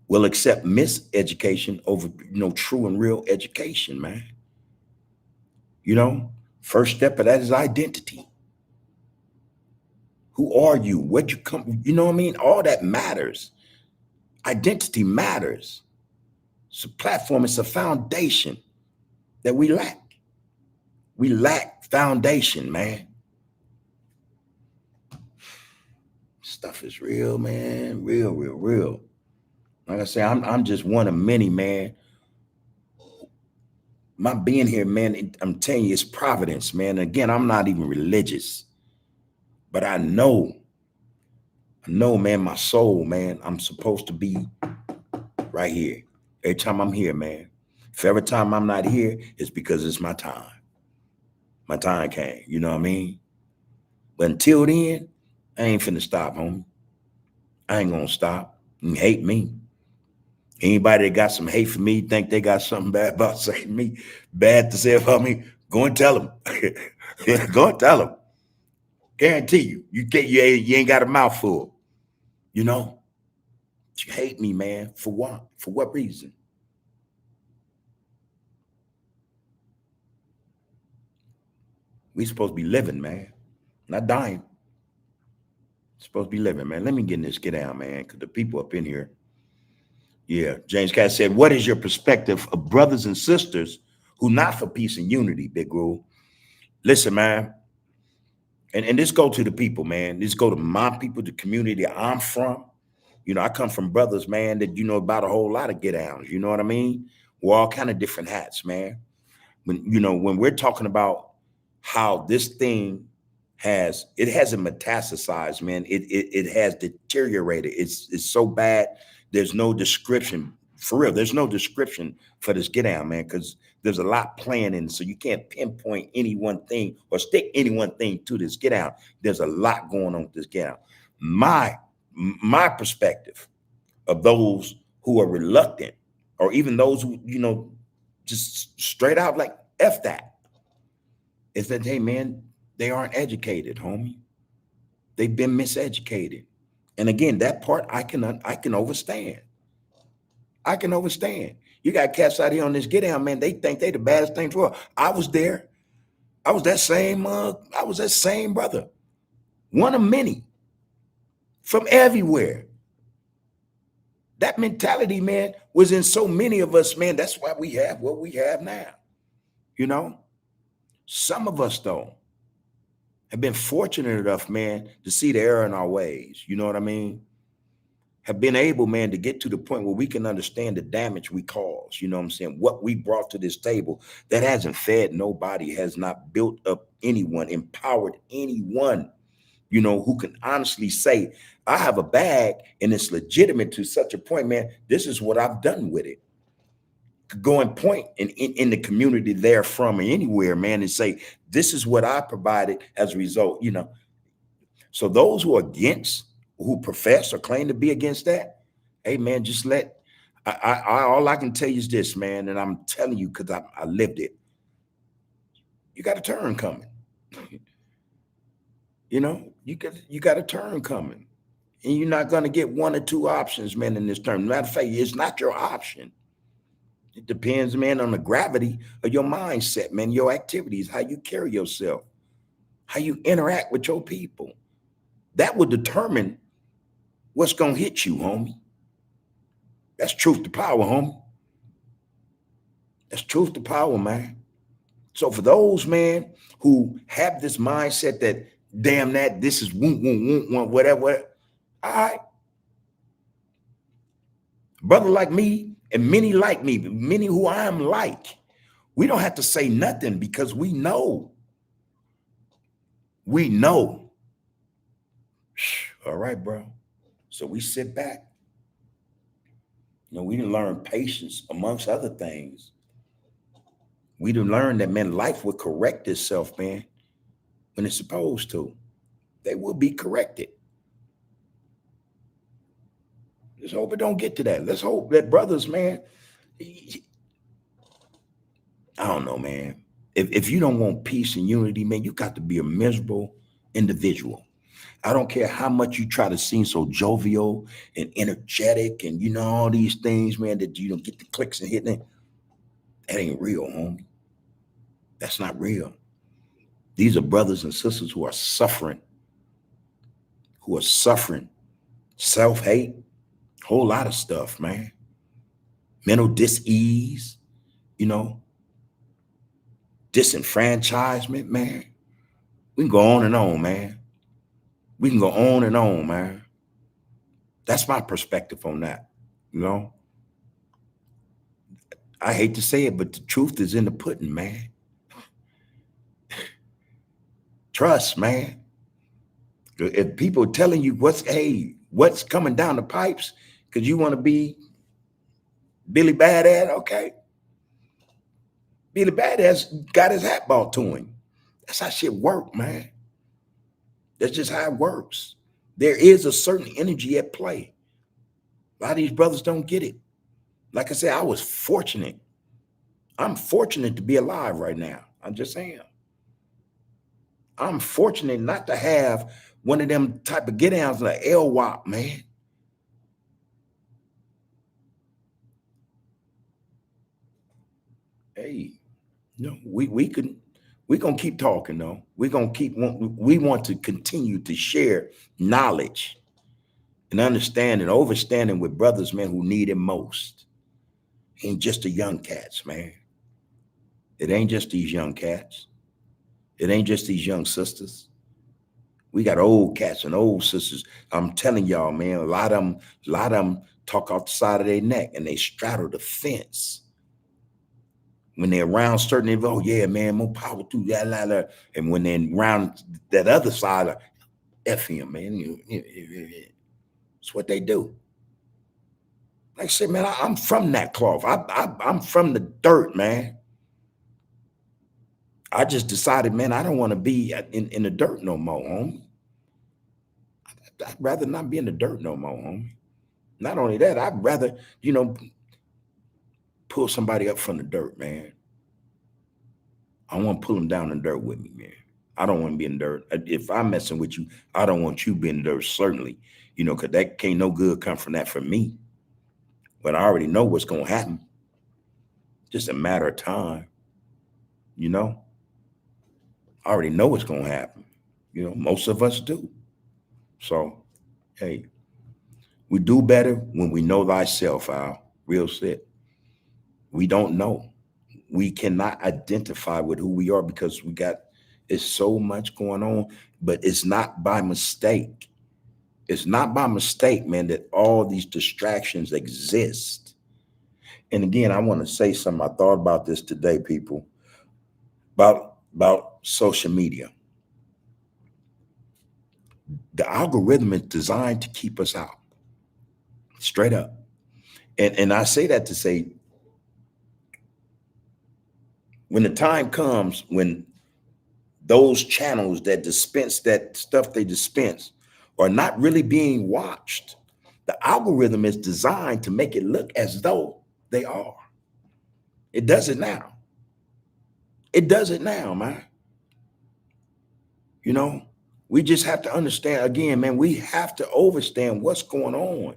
We'll accept miseducation over, true and real education, man. You know, first step of that is identity. Who are you? Where'd you come? You know what I mean? All that matters. Identity matters. It's a platform. It's a foundation that we lack. We lack foundation, man. Stuff is real, man. Real, real, real. Like I say, I'm just one of many, man. My being here, man, I'm telling you, it's providence, man. Again, I'm not even religious, but I know, man, my soul, man, I'm supposed to be right here. Every time I'm here, man. If every time I'm not here, it's because it's my time. My time came, you know what I mean? But until then, I ain't finna stop, homie. I ain't gonna stop. and hate me. Anybody that got some hate for me, think they got something bad about saying me, bad to say about me, go and tell them. Go and tell them. Guarantee you, you ain't got a mouthful. You know, you hate me, man. For what? For what reason? We supposed to be living, man, not dying. Supposed to be living, man. Let me get down, man, because the people up in here. Yeah, James Cass said, "What is your perspective of brothers and sisters who not for peace and unity?" Big Rule. Listen, man, and this go to the people, man. This go to my people, the community I'm from. You know, I come from brothers, man, that about a whole lot of get downs. You know what I mean? We're all kind of different hats, man. When we're talking about how this thing hasn't metastasized, man. It has deteriorated. It's so bad. There's no description for real. There's no description for this get down, man, because there's a lot playing in, so you can't pinpoint any one thing or stick any one thing to this get down. There's a lot going on with this get down. My perspective of those who are reluctant, or even those who just straight out like F that, is that, hey, man, they aren't educated, homie. They've been miseducated. And again, that part I can understand. I can understand. You got cats out here on this get down, man. They think they the baddest thing in the world. I was there. I was that same brother. One of many from everywhere. That mentality, man, was in so many of us, man. That's why we have what we have now. Some of us, though, have been fortunate enough, man, to see the error in our ways. You know what I mean? Have been able, man, to get to the point where we can understand the damage we cause. You know what I'm saying? What we brought to this table that hasn't fed nobody, has not built up anyone, empowered anyone, who can honestly say, I have a bag and it's legitimate to such a point, man. This is what I've done with it. Go and point in the community there from or anywhere, man, and say, this is what I provided as a result, So those who are against, who profess or claim to be against that, hey, man, just all I can tell you is this, man, and I'm telling you because I lived it. You got a turn coming. You got a turn coming. And you're not going to get one or two options, man, in this term. Matter of fact, it's not your option. It depends, man, on the gravity of your mindset, man, your activities, how you carry yourself, how you interact with your people. That will determine what's going to hit you, homie. That's truth to power, homie. That's truth to power, man. So for those, man, who have this mindset that, damn that, this is whatever, all right. Brother like me and many like me, many who I am like, we don't have to say nothing because we know. We know. All right, bro. So we sit back. We didn't learn patience amongst other things. We didn't learn that, man, life will correct itself, man, when it's supposed to. They will be corrected. Let's hope it don't get to that. Let's hope that brothers, man, I don't know, man. If you don't want peace and unity, man, you got to be a miserable individual. I don't care how much you try to seem so jovial and energetic and, all these things, man, that you don't get the clicks and hitting it. That ain't real, homie. That's not real. These are brothers and sisters who are suffering, self-hate, whole lot of stuff, man. Mental dis-ease, disenfranchisement, man. We can go on and on, man. We can go on and on, man. That's my perspective on that, I hate to say it, but the truth is in the pudding, man. Trust, man. If people are telling you what's coming down the pipes because you want to be Billy Badass, okay. Billy Badass got his hat bought to him. That's how shit work, man. That's just how it works. There is a certain energy at play. A lot of these brothers don't get it. Like I said, I was fortunate. I'm fortunate to be alive right now. I just am. I'm fortunate not to have one of them type of get downs like LWAP, man. Hey, we're gonna keep talking though. We want to continue to share knowledge and understanding, overstanding with brothers, man, who need it most. Ain't just the young cats, man. It ain't just these young cats. It ain't just these young sisters. We got old cats and old sisters. I'm telling y'all, man, a lot of them talk off the side of their neck and they straddle the fence. When they're around certain, oh yeah, man, more power to that, and when they're around that other side, F him, man. It's what they do. Like I said, man, I'm from that cloth. I'm from the dirt, man. I just decided, man, I don't want to be in the dirt no more, homie. I'd rather not be in the dirt no more, homie. Not only that, I'd rather, pull somebody up from the dirt, man. I want to pull them down in the dirt with me, man. I don't want to be in the dirt. If I'm messing with you, I don't want you being in the dirt, certainly. Because that can't no good come from that for me. But I already know what's going to happen. Just a matter of time, I already know what's going to happen. Most of us do. So, hey, we do better when we know thyself, Al. Real shit. We don't know. We cannot identify with who we are because it's so much going on, but it's not by mistake. It's not by mistake, man, that all these distractions exist. And again, I want to say something. I thought about this today, people, about social media. The algorithm is designed to keep us out, straight up. And I say that to say, when the time comes when those channels that dispense that stuff they dispense are not really being watched, the algorithm is designed to make it look as though they are. It does it now. It does it now, man. We just have to understand, again, man, we have to understand what's going on.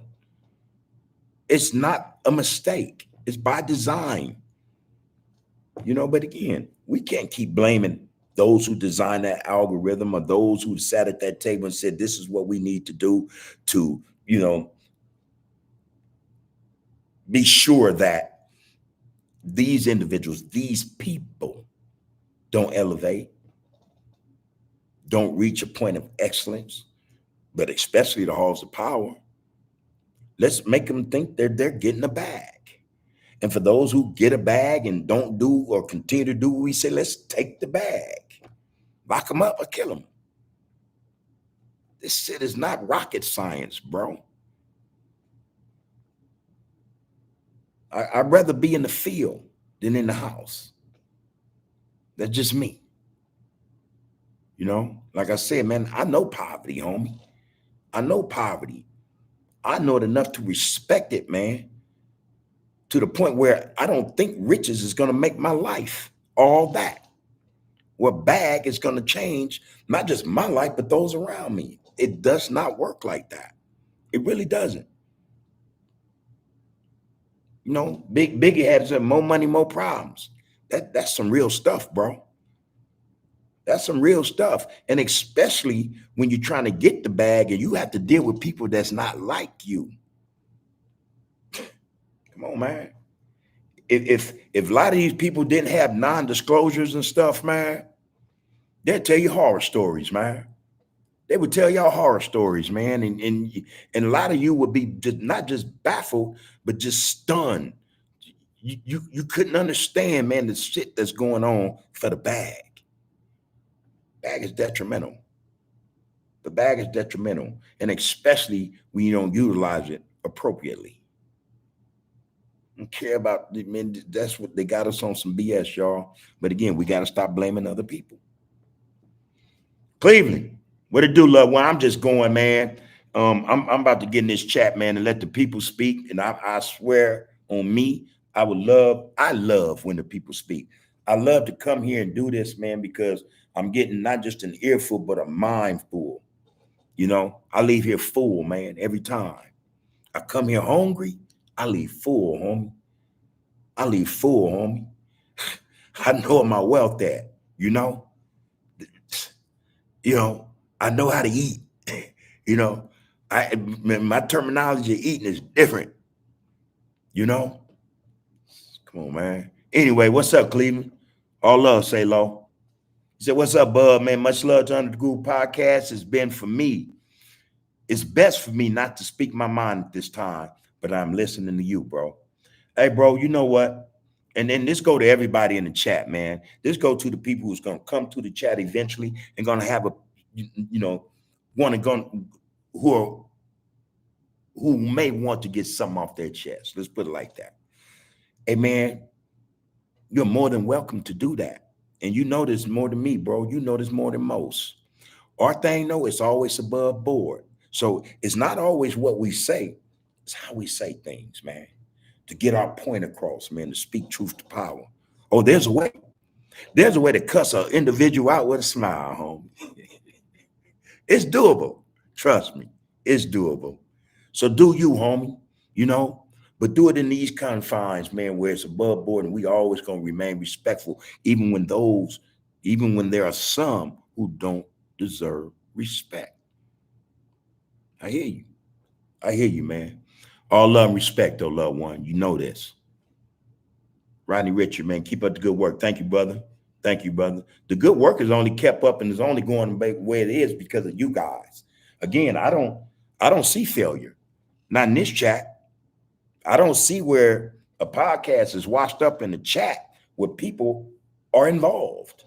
It's not a mistake. It's by design. But again, we can't keep blaming those who designed that algorithm or those who sat at that table and said, this is what we need to do to, be sure that these individuals, these people don't elevate, don't reach a point of excellence, but especially the halls of power. Let's make them think they're getting a bag. And for those who get a bag and don't do or continue to do what we say, let's take the bag. Lock them up or kill them. This shit is not rocket science, bro. I'd rather be in the field than in the house. That's just me. Like I said, man, I know poverty, homie. I know poverty. I know it enough to respect it, man, to the point where I don't think riches is going to make my life all that. Or bag is going to change not just my life, but those around me. It does not work like that. It really doesn't. Biggie had said, more money, more problems. That's some real stuff, bro. That's some real stuff. And especially when you're trying to get the bag and you have to deal with people that's not like you. Come on, man. If a lot of these people didn't have non-disclosures and stuff, man, they'd tell you horror stories, man. They would tell y'all horror stories, man. And a lot of you would be not just baffled, but just stunned. You couldn't understand, man, the shit that's going on for the bag. Bag is detrimental. The bag is detrimental, and especially when you don't utilize it appropriately. I don't care about, man, that's what they got us on, some BS, y'all. But again, we got to stop blaming other people. Cleveland, what it do, love? Well, I'm just going, man. I'm about to get in this chat, man, and let the people speak. And I swear on me, I love when the people speak. I love to come here and do this, man, because I'm getting not just an earful, but a mind full. You know, I leave here full, man, every time. I come here hungry, I leave full, homie. I leave full, homie. I know where my wealth at, you know. You know, I know how to eat. You know, my terminology of eating is different, you know. Come on, man. Anyway, what's up, Cleveland? All love, say low. He said, what's up, bud, man? Much love to Under the Groove Podcast. It's been for me. It's best for me not to speak my mind at this time, but I'm listening to you, bro. Hey, bro, you know what? And then this go to everybody in the chat, man. This go to the people who's gonna come to the chat eventually and gonna have a, you know, want to go who may want to get something off their chest. Let's put it like that. Hey, man, you're more than welcome to do that. And you know this more than me, bro. You know this more than most. Our thing, though, it's always above board. So it's not always what we say, it's how we say things, man, to get our point across, man, to speak truth to power. Oh, there's a way. There's a way to cuss an individual out with a smile, homie. It's doable. Trust me, it's doable. So do you, homie, you know, but do it in these confines, man, where it's above board and we always going to remain respectful, even when there are some who don't deserve respect. I hear you. I hear you, man. All love and respect, though, loved one. You know this. Rodney Richard, man, keep up the good work. Thank you, brother. Thank you, brother. The good work is only kept up and is only going the way it is because of you guys. Again, I don't see failure. Not in this chat. I don't see where a podcast is washed up in the chat where people are involved.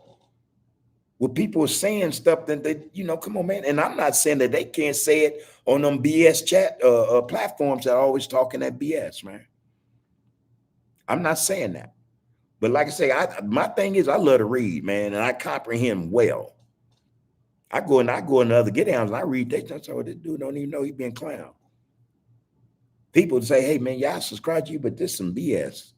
Where people are saying stuff that they, you know, come on, man. And I'm not saying that they can't say it on them BS chat platforms that are always talking that BS, man. I'm not saying that. But like I say, my thing is I love to read, man, and I comprehend well. I go in other get downs and I read that. That's how this dude don't even know he being clown. People say, hey, man, y'all subscribe to you, but this some BS.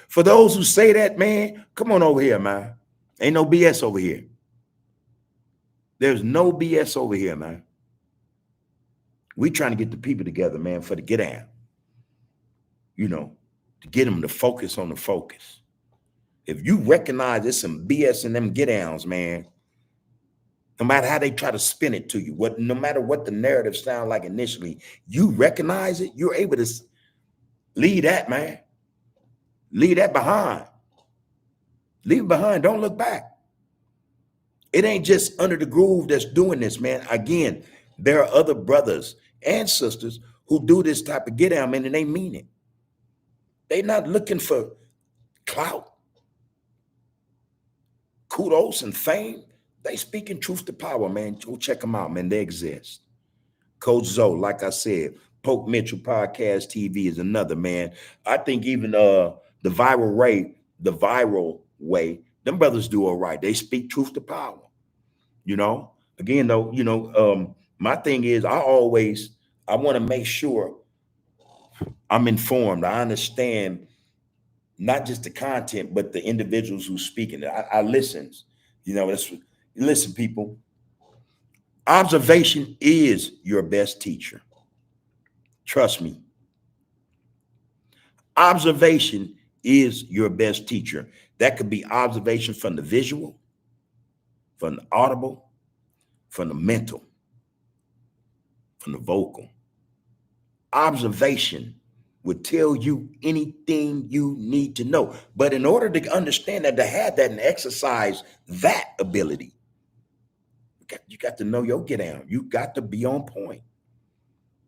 For those who say that, man, come on over here, man. Ain't no BS over here. There's no BS over here, man. We trying to get the people together, man, for the get down. You know, to get them to focus on the focus. If you recognize there's some BS in them get downs, man, no matter how they try to spin it to you, no matter what the narrative sound like initially, you recognize it, you're able to leave that, man. Leave that behind. Leave it behind. Don't look back. It ain't just Under the Groove that's doing this, man. Again, there are other brothers and sisters who do this type of get down, man, and they mean it. They not looking for clout, kudos, and fame. They speaking truth to power, man. Go check them out, man. They exist. Coach Zoe, like I said, Poke Mitchell Podcast TV is another, man. I think even the viral way, them brothers do all right. They speak truth to power. You know, again, though, you know, my thing is I want to make sure I'm informed. I understand not just the content, but the individuals who speaking it. I listen. You know, listen, people. Observation is your best teacher. Trust me. Observation is your best teacher. That could be observation from the visual, from the audible, from the mental, from the vocal. Observation would tell you anything you need to know. But in order to understand that, to have that and exercise that ability, you got to know your get down. You got to be on point.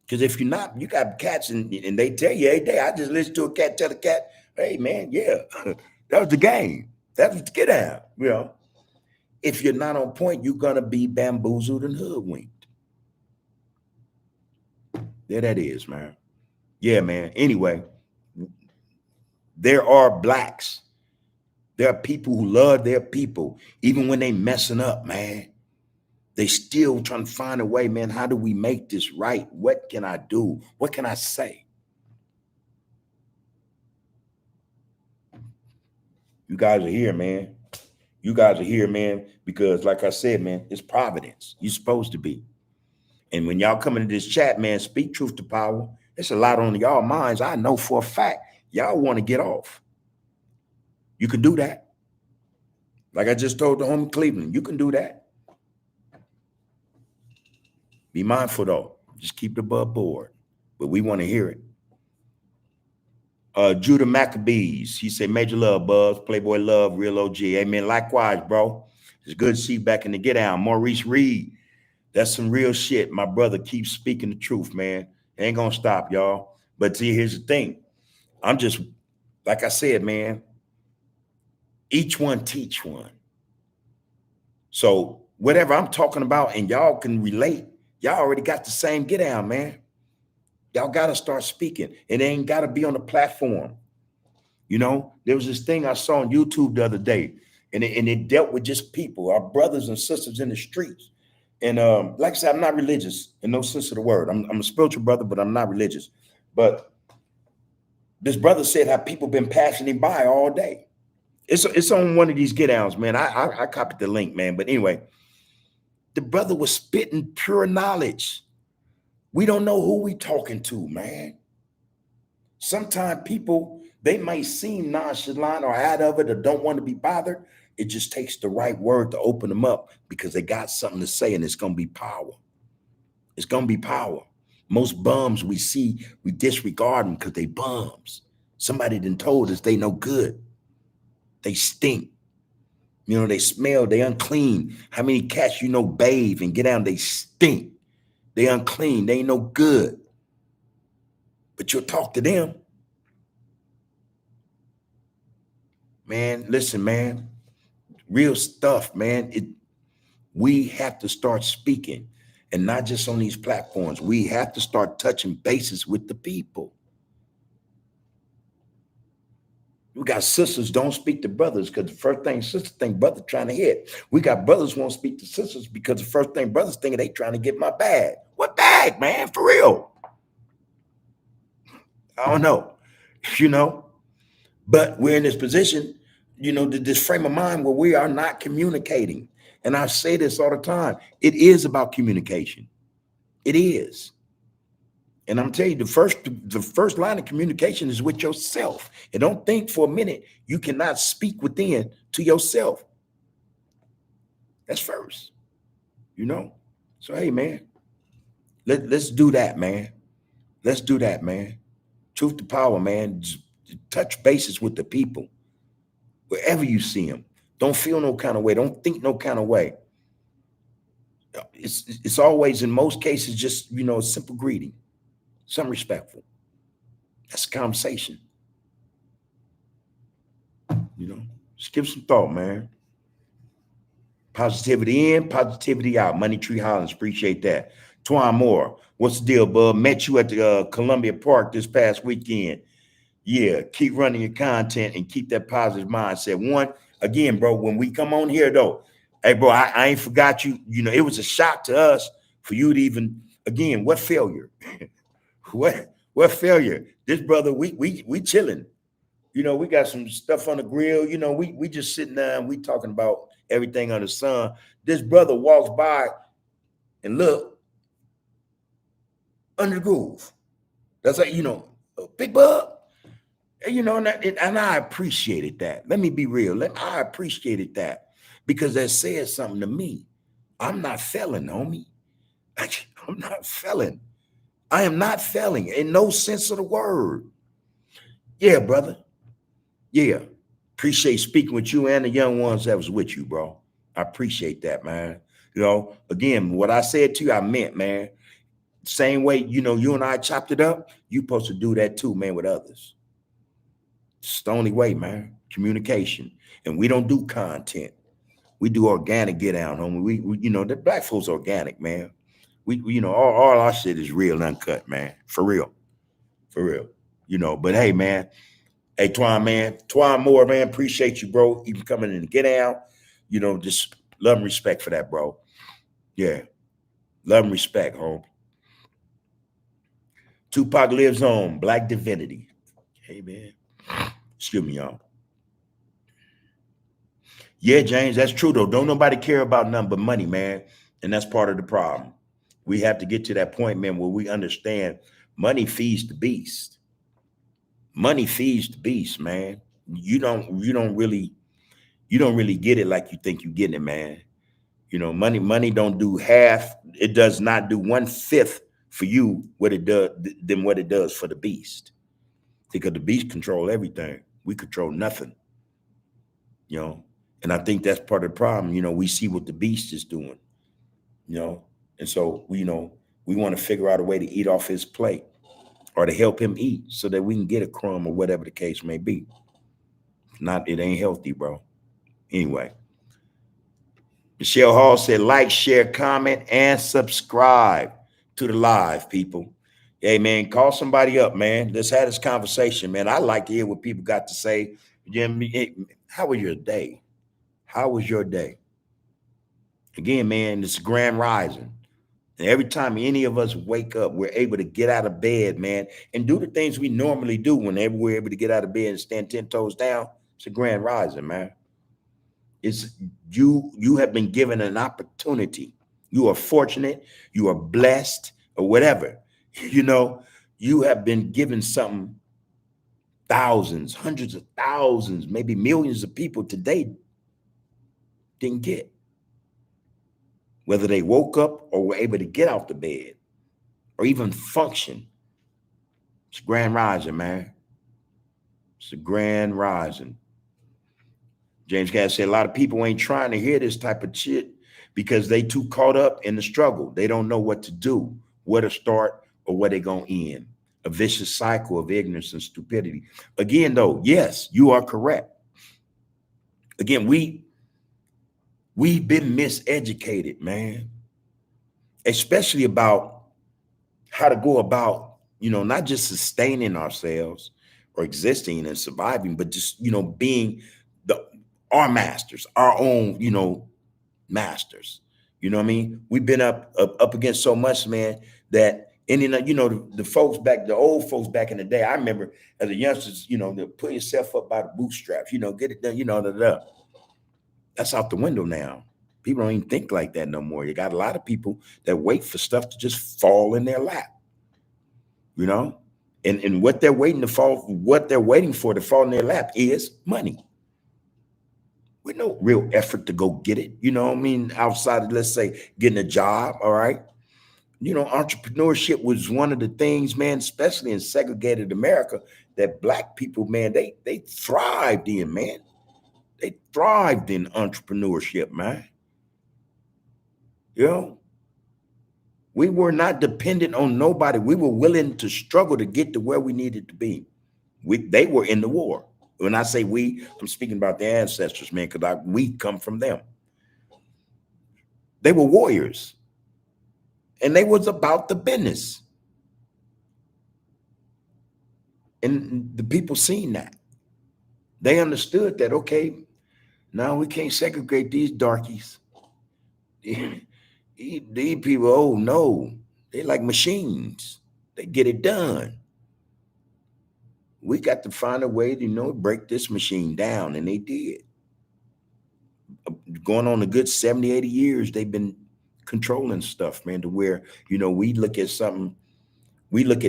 Because if you're not, you got cats and they tell you, hey, day, I just listened to a cat tell a cat, hey, man, yeah, that was the game. That was the get down. You know, if you're not on point, you're going to be bamboozled and hoodwinked. There that is, man. Yeah, man. Anyway, there are blacks. There are people who love their people, even when they messing up, man. They still trying to find a way, man. How do we make this right? What can I do? What can I say? You guys are here, man. You guys are here, man, because like I said, man, it's providence. You're supposed to be. And when y'all come into this chat, man, speak truth to power. There's a lot on y'all minds. I know for a fact y'all want to get off. You can do that. Like I just told the homie Cleveland, you can do that. Be mindful though. Just keep the bub board. But we want to hear it. Judah Maccabees, he said, major love, Buzz, Playboy love, real OG. Amen. Likewise, bro. It's good to see you back in the get down. Maurice Reed, that's some real shit. My brother keeps speaking the truth, man. It ain't gonna stop, y'all. But see, here's the thing. I'm just, like I said, man, each one teach one. So whatever I'm talking about and y'all can relate, y'all already got the same get down, man. Y'all got to start speaking. It ain't got to be on the platform. You know, there was this thing I saw on YouTube the other day, and it dealt with just people, our brothers and sisters in the streets. And like I said, I'm not religious in no sense of the word. I'm a spiritual brother, but I'm not religious. But this brother said how people been passing him by all day. It's on one of these get downs, man. I copied the link, man. But anyway, the brother was spitting pure knowledge. We don't know who we talking to, man. Sometimes people, they might seem nonchalant or out of it or don't want to be bothered. It just takes the right word to open them up because they got something to say, and it's going to be power. It's going to be power. Most bums we see, we disregard them because they bums. Somebody done told us they no good. They stink. You know, they smell, they unclean. How many cats you know bathe and get down, they stink. They unclean, they ain't no good. But you'll talk to them. Man, listen, man. Real stuff, man. We have to start speaking, and not just on these platforms. We have to start touching bases with the people. We got sisters don't speak to brothers because the first thing sisters think brother trying to hit. We got brothers won't speak to sisters because the first thing brothers thinking they trying to get my bag. What bag, man? For real? I don't know, you know. But we're in this position, you know, this frame of mind where we are not communicating. And I say this all the time. It is about communication. It is. And I'm telling you, the first line of communication is with yourself. And don't think for a minute you cannot speak within to yourself. That's first, you know. So hey, man, let's do that, man. Let's do that, man. Truth to power, man. Just touch bases with the people wherever you see them. Don't feel no kind of way. Don't think no kind of way. It's always, in most cases, just, you know, simple greeting. Some respectful. That's a conversation. You know, just give some thought, man. Positivity in, positivity out. Money Tree Hollins, appreciate that. Twan Moore, what's the deal, bub? Met you at the Columbia Park this past weekend. Yeah, keep running your content and keep that positive mindset. One, again, bro, when we come on here, though, hey, bro, I ain't forgot you. You know, it was a shock to us for you to even, again, what failure? What failure? This brother, we chilling. You know, we got some stuff on the grill. You know, we just sitting there and we talking about everything under the sun. This brother walks by and look under the groove. That's like, you know, big bub. You know, and I appreciated that. Let me be real. I appreciated that because that says something to me. I'm not failing, homie. I'm not failing. I am not failing in no sense of the word. Yeah, brother. Yeah. Appreciate speaking with you and the young ones that was with you, bro. I appreciate that, man. You know, again, what I said to you, I meant, man. Same way, you know, you and I chopped it up. You supposed to do that too, man, with others. It's the only way, man. Communication. And we don't do content. We do organic get down, homie. We you know, the black folks organic, man. We you know, all our shit is real and uncut, man. For real. For real. You know, but hey, man. Hey, Twan, man. Twan Moore, man. Appreciate you, bro. Even coming in to get down. You know, just love and respect for that, bro. Yeah. Love and respect, home. Tupac lives on. Black divinity. Hey, man. Excuse me, y'all. Yeah, James, that's true, though. Don't nobody care about nothing but money, man. And that's part of the problem. We have to get to that point, man, where we understand money feeds the beast. Money feeds the beast, man. You don't really get it like you think you getting it, man. Money don't do half. It does not do 1/5 for you what it does than what it does for the beast. Because the beast control everything. We control nothing. you know. And I think that's part of the problem. We see what the beast is doing, and so we want to figure out a way to eat off his plate or to help him eat so that we can get a crumb or whatever the case may be. If not, it ain't healthy, bro. Anyway, Michelle Hall said, like, share, comment, and subscribe to the live, people. Hey, man, call somebody up, man. Let's have this conversation, man. I like to hear what people got to say. How was your day? How was your day? Again, man, it's grand rising. And every time any of us wake up, we're able to get out of bed, man, and do the things we normally do whenever we're able to get out of bed and stand 10 toes down. It's a grand rising, man. It's you have been given an opportunity. You are fortunate, you are blessed, or whatever. You have been given something thousands, hundreds of thousands, maybe millions of people today didn't get. Whether they woke up or were able to get out the bed or even function. It's a grand rising, man. It's a grand rising. James Cass said a lot of people ain't trying to hear this type of shit because they too caught up in the struggle. They don't know what to do, where to start, or where they're going to end. A vicious cycle of ignorance and stupidity. Again, though, yes, you are correct. Again, we've been miseducated, man, especially about how to go about, not just sustaining ourselves or existing and surviving, but just, being our masters, our own, masters. You know what I mean? We've been up against so much, man, that the old folks back in the day, I remember as a youngster, to put yourself up by the bootstraps, get it done, That's out the window now. People don't even think like that no more. You got a lot of people that wait for stuff to just fall in their lap, and what they're waiting for to fall in their lap is money. With no real effort to go get it, outside of, let's say, getting a job, all right? Entrepreneurship was one of the things, man, especially in segregated America, that Black people, man, they thrived in, man. They thrived in entrepreneurship, man. We were not dependent on nobody. We were willing to struggle to get to where we needed to be. They were in the war. When I say we, I'm speaking about the ancestors, man, because we come from them. They were warriors. And they was about the business. And the people seen that. They understood that, okay, now we can't segregate these darkies. These people, oh no, they like machines. They get it done. We got to find a way to, break this machine down. And they did. Going on a good 70, 80 years, they've been controlling stuff, man, to where, we look at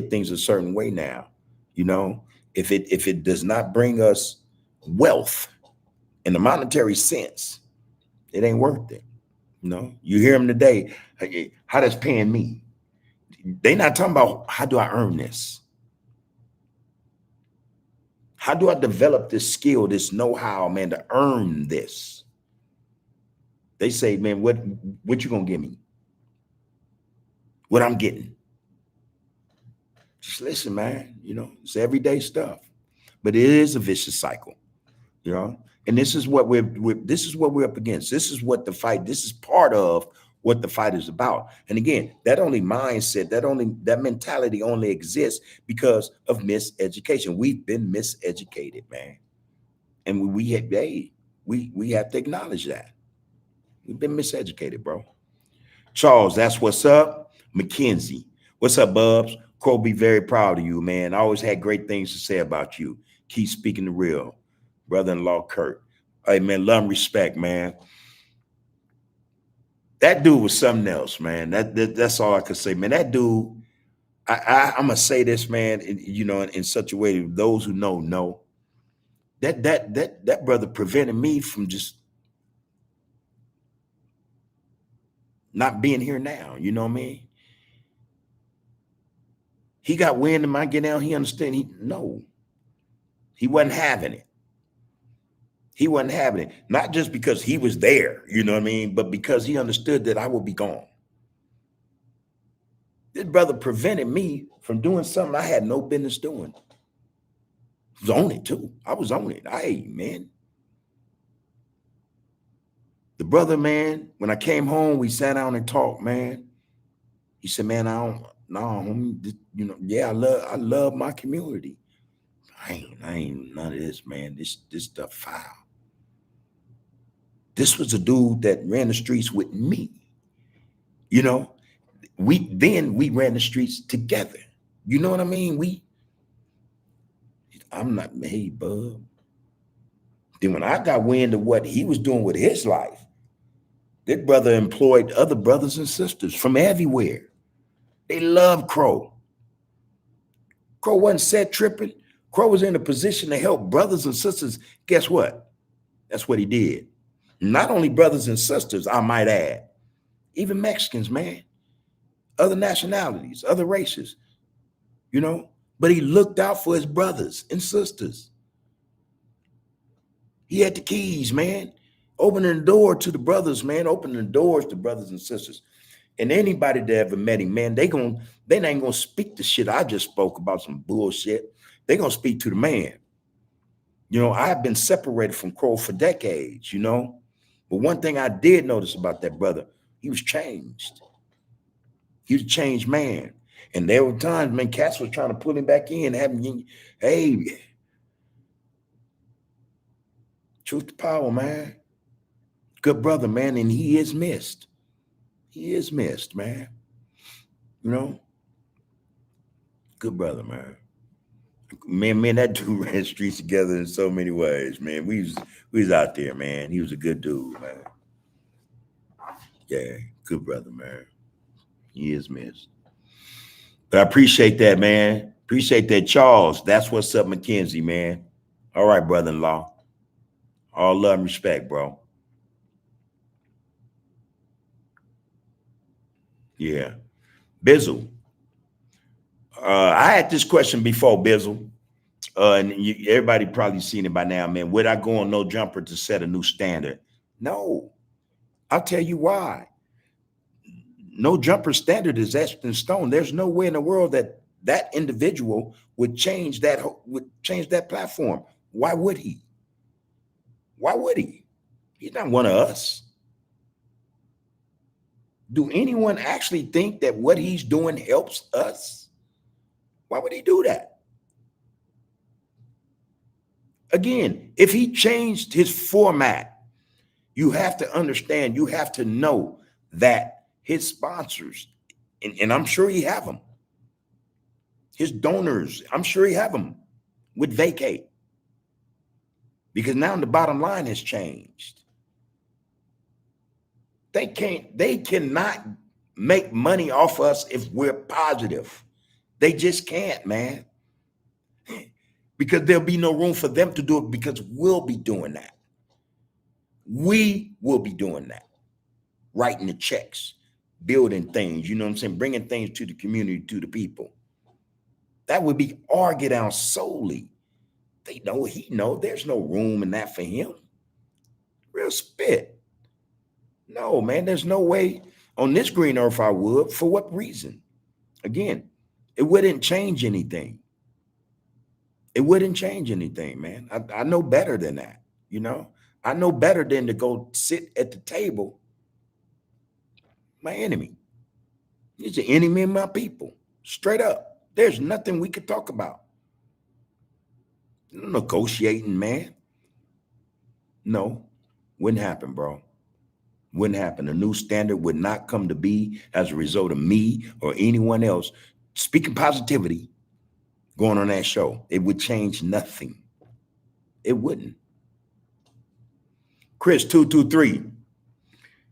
things a certain way now. If it does not bring us wealth in the monetary sense, it ain't worth it. You hear them today, hey, how does paying me? They not talking about how do I earn this? How do I develop this skill, this know-how, man, to earn this? They say, man, what you gonna give me? What I'm getting? Just listen, man. It's everyday stuff, but it is a vicious cycle. And this is what we're up against. This is what the fight. This is part of what the fight is about. And again, that mentality only exists because of miseducation. We've been miseducated, man, and we have to acknowledge that we've been miseducated, bro. Charles, that's what's up. Mackenzie, what's up, Bubs? Crow, be very proud of you, man. I always had great things to say about you. Keep speaking the real. Brother-in-law Kurt. Hey, man, love and respect, man. That dude was something else, man. That's all I could say, man. That dude, I'm gonna say this, man, in such a way that those who know. That brother prevented me from just not being here now. You know what I mean? He got wind of my get down. He understand. He wasn't having it. He wasn't having it. Not just because he was there, you know what I mean, but because he understood that I would be gone. This brother prevented me from doing something I had no business doing. I was on it too. I was on it. Hey, man. The brother, man, when I came home, we sat down and talked, man. He said, man, I don't, no, homie, yeah, I love my community. I ain't none of this, man. This stuff foul. This was a dude that ran the streets with me. You know, we ran the streets together. You know what I mean? I'm not, hey, bub. Then when I got wind of what he was doing with his life, that brother employed other brothers and sisters from everywhere. They love Crow. Crow wasn't set tripping. Crow was in a position to help brothers and sisters. Guess what? That's what he did. Not only brothers and sisters, I might add, even Mexicans, man, other nationalities, other races, but he looked out for his brothers and sisters. He had the keys, man, opening the door to the brothers, man, opening the doors to brothers and sisters. And anybody that ever met him, man, they ain't gonna speak the shit I just spoke about, some bullshit. They gonna speak to the man. I've been separated from Crow for decades, but one thing I did notice about that brother, he was changed. He was a changed man. And there were times, man, cats was trying to pull him back in, hey, truth to power, man. Good brother, man, and he is missed. He is missed, man. Good brother, man. Man, that dude ran the streets together in so many ways, man. We was out there, man. He was a good dude, man. Yeah, good brother, man. He is missed. But I appreciate that, man. Appreciate that, Charles. That's what's up, Mackenzie, man. All right, brother-in-law. All love and respect, bro. Yeah. Bizzle. I had this question before, Bizzle. And everybody probably seen it by now, man. Would I go on no jumper to set a new standard? No. I'll tell you why. No jumper standard is etched in stone. There's no way in the world that individual would change that platform. Why would he? Why would he? He's not one of us. Do anyone actually think that what he's doing helps us? Why would he do that? Again, if he changed his format, you have to understand, you have to know that his sponsors, and I'm sure he have them, his donors, I'm sure he have them, would vacate. Because now the bottom line has changed. They cannot make money off us if we're positive. They just can't, man. Because there'll be no room for them to do it, because we'll be doing that. We will be doing that. Writing the checks, building things, you know what I'm saying? Bringing things to the community, to the people. That would be our get down solely. They know, he know there's no room in that for him. Real spit. No, man, there's no way on this green earth I would. For what reason? Again, it wouldn't change anything. It wouldn't change anything, man. I know better than that, I know better than to go sit at the table. My enemy. He's the enemy of my people. Straight up. There's nothing we could talk about. Negotiating, man. No, wouldn't happen, bro. Wouldn't happen. A new standard would not come to be as a result of me or anyone else speaking positivity going on that show. It would change nothing. It wouldn't. Chris 223.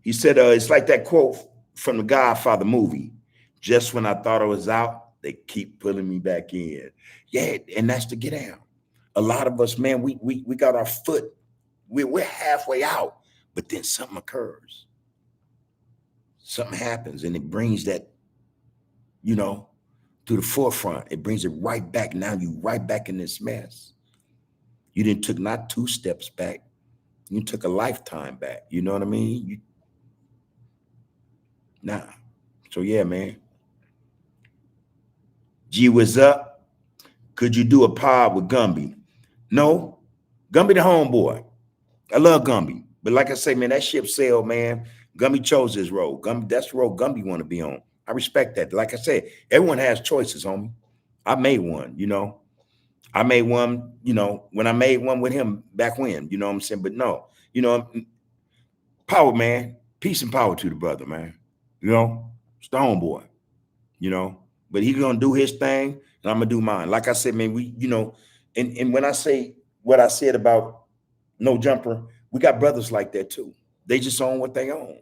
He said, it's like that quote from the Godfather movie. Just when I thought I was out, they keep pulling me back in. Yeah, and that's to get out. A lot of us, man, we got our foot, we're halfway out, but then something occurs. Something happens and it brings that, you know, to the forefront. It brings it right back. Now you right back in this mess. You didn't took not 2 steps back. You took a lifetime back. You know what I mean? Nah. So yeah, man. G was up. Could you do a pod with Gumby? No. Gumby the homeboy. I love Gumby. But like I say, man, that ship sailed, man. Gumby chose his role. Gumby, that's the role Gumby want to be on. I respect that. Like I said, everyone has choices, homie. I made one, you know. I made one, you know, when I made one with him back when, you know what I'm saying? But no, you know, power, man. Peace and power to the brother, man. You know, it's the homeboy, you know. But he's gonna do his thing, and I'm gonna do mine. Like I said, man, we, you know, and when I say what I said about no jumper, we got brothers like that too. They just own what they own.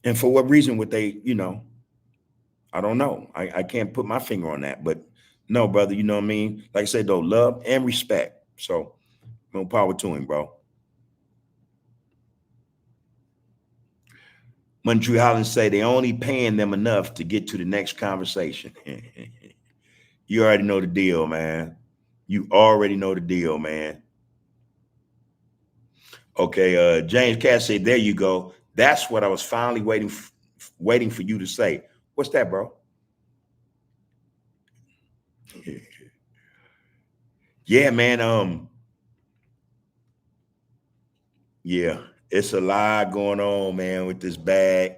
And for what reason would they, you know, I don't know. I can't put my finger on that, but no, brother, you know what I mean? Like I said, though, love and respect. So no power to him, bro. Montreal Holland say they only paying them enough to get to the next conversation. You already know the deal, man. You already know the deal, man. Okay, James Cass said, there you go. That's what I was finally waiting for you to say. What's that, bro? Yeah, man. Yeah, it's a lot going on, man, with this bag.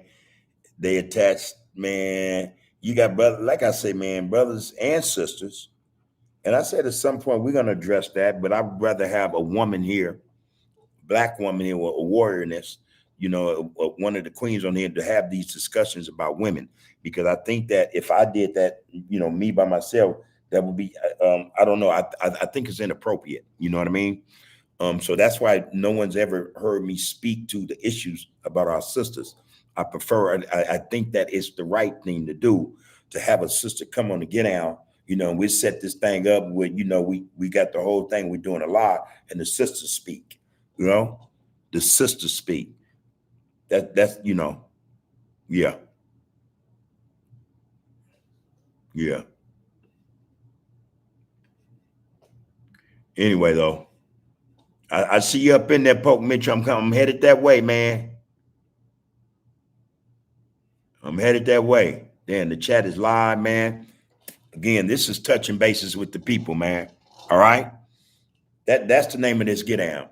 They attached, man. You got brother, like I say, man, brothers and sisters. And I said at some point we're gonna address that, but I'd rather have a woman here, black woman here, a warrior in this, you know, one of the queens on here to have these discussions about women. Because I think that if I did that, you know, me by myself, that would be, I don't know, I think it's inappropriate. You know what I mean? So that's why no one's ever heard me speak to the issues about our sisters. I prefer, I think that it's the right thing to do to have a sister come on to get out. You know, we set this thing up with, you know, we got the whole thing, we're doing a lot, and the sisters speak, you know, the sisters speak. That's, you know, yeah, yeah. Anyway, though, I see you up in there, Poke Mitchell. I'm headed that way, man. I'm headed that way. Then the chat is live, man. Again, this is touching bases with the people, man. All right. That's the name of this get down.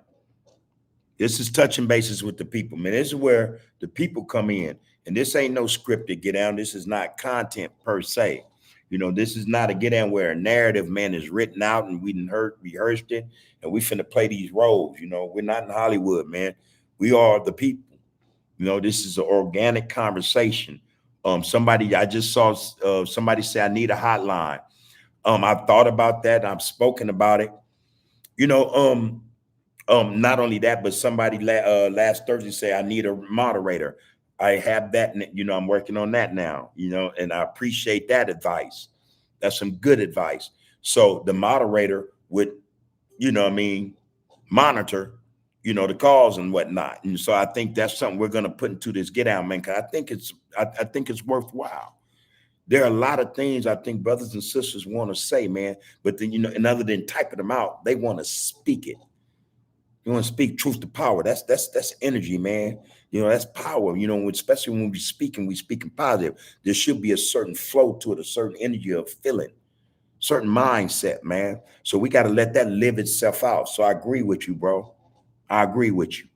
This is touching bases with the people, man. This is where the people come in. And this ain't no scripted get down. This is not content per se. You know, this is not a get down where a narrative, man, is written out and we didn't rehearsed it and we finna play these roles. You know, we're not in Hollywood, man. We are the people. You know, this is an organic conversation. Somebody I just saw somebody say I need a hotline. I've thought about that. I've spoken about it. You know, not only that, but somebody last Thursday say I need a moderator. I have that, you know, I'm working on that now, you know, and I appreciate that advice. That's some good advice. So the moderator would, you know what I mean, monitor, you know, the calls and whatnot. And so I think that's something we're going to put into this get out, man. Cause I think it's worthwhile. There are a lot of things I think brothers and sisters want to say, man, but then, you know, and other than typing them out, they want to speak it. You want to speak truth to power. That's energy, man. You know, that's power. You know, especially when we speaking positive. There should be a certain flow to it, a certain energy of feeling, certain mindset, man. So we got to let that live itself out. So I agree with you, bro. I agree with you.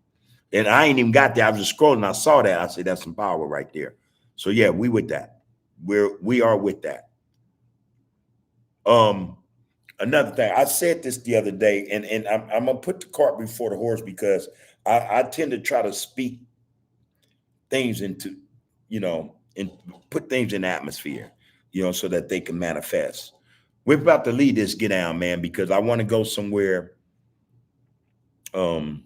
And I ain't even got there. I was just scrolling. I saw that. I said, that's some power right there. So yeah, we with that. We are with that. Um, Another thing, I said this the other day, and I'm gonna put the cart before the horse because I tend to try to speak things into, and put things in the atmosphere, so that they can manifest. We're about to lead this get down, man, because I want to go somewhere um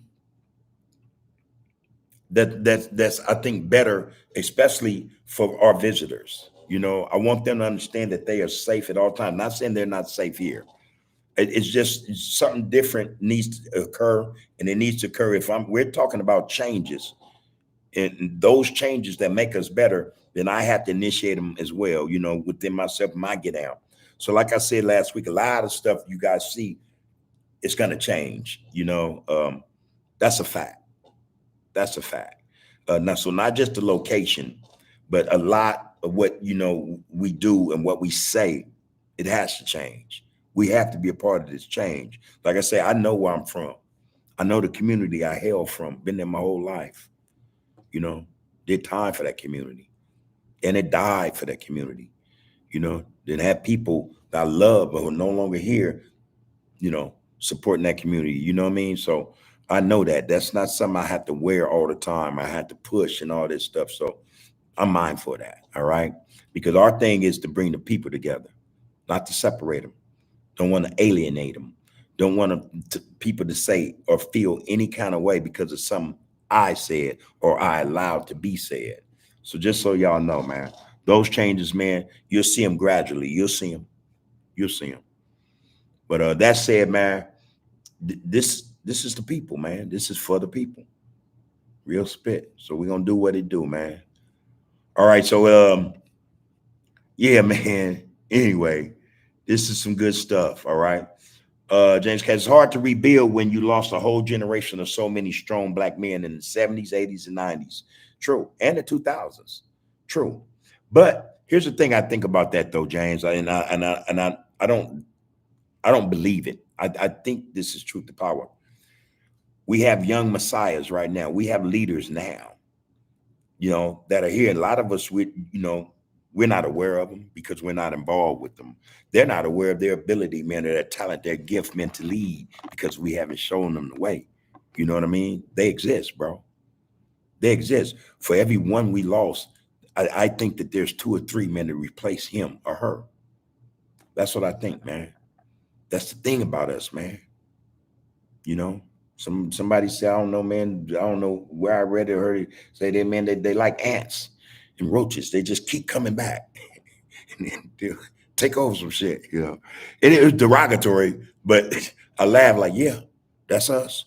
that's I think better, especially for our visitors. I want them to understand that they are safe at all times. Not saying they're not safe here. It's just something different needs to occur, and it needs to occur. If we're talking about changes, and those changes that make us better, then I have to initiate them as well, within myself, my get out. So like I said last week, a lot of stuff you guys see, it's going to change. That's a fact. That's a fact. So not just the location, but a lot of what we do and what we say, it has to change. We have to be a part of this change. Like I say, I know where I'm from. I know the community I hail from. Been there my whole life. Did time for that community, and it died for that community. Then have people that I love but who are no longer here, supporting that community. You know what I mean? So I know that that's not something I have to wear all the time. I had to push and all this stuff. So I'm mindful of that. All right. Because our thing is to bring the people together, not to separate them. Don't want to alienate them. Don't want people to say or feel any kind of way because of something I said or I allowed to be said. So just so y'all know, man, those changes, man, you'll see them gradually. You'll see them. You'll see them. But that said, man, this is the people, man. This is for the people. Real spit. So we're gonna do what it do, man. All right. So yeah, man. Anyway, this is some good stuff. All right. James Cass, it's hard to rebuild when you lost a whole generation of so many strong black men in the 70s, 80s, and 90s. True. And the 2000s. True. But here's the thing I think about that though, James, I don't believe it. I think this is truth to power. We have young messiahs right now. We have leaders now, that are here. A lot of us, we're not aware of them because we're not involved with them. They're not aware of their ability, man, or their talent, their gift meant to lead because we haven't shown them the way. You know what I mean? They exist, bro. They exist. For every one we lost, I think that there's 2 or 3 men to replace him or her. That's what I think, man. That's the thing about us, man. Somebody say, I don't know, man. I don't know where I read it or heard it say that, man, they like ants and roaches. They just keep coming back and then take over some shit, And it was derogatory, but I laugh like, yeah, that's us.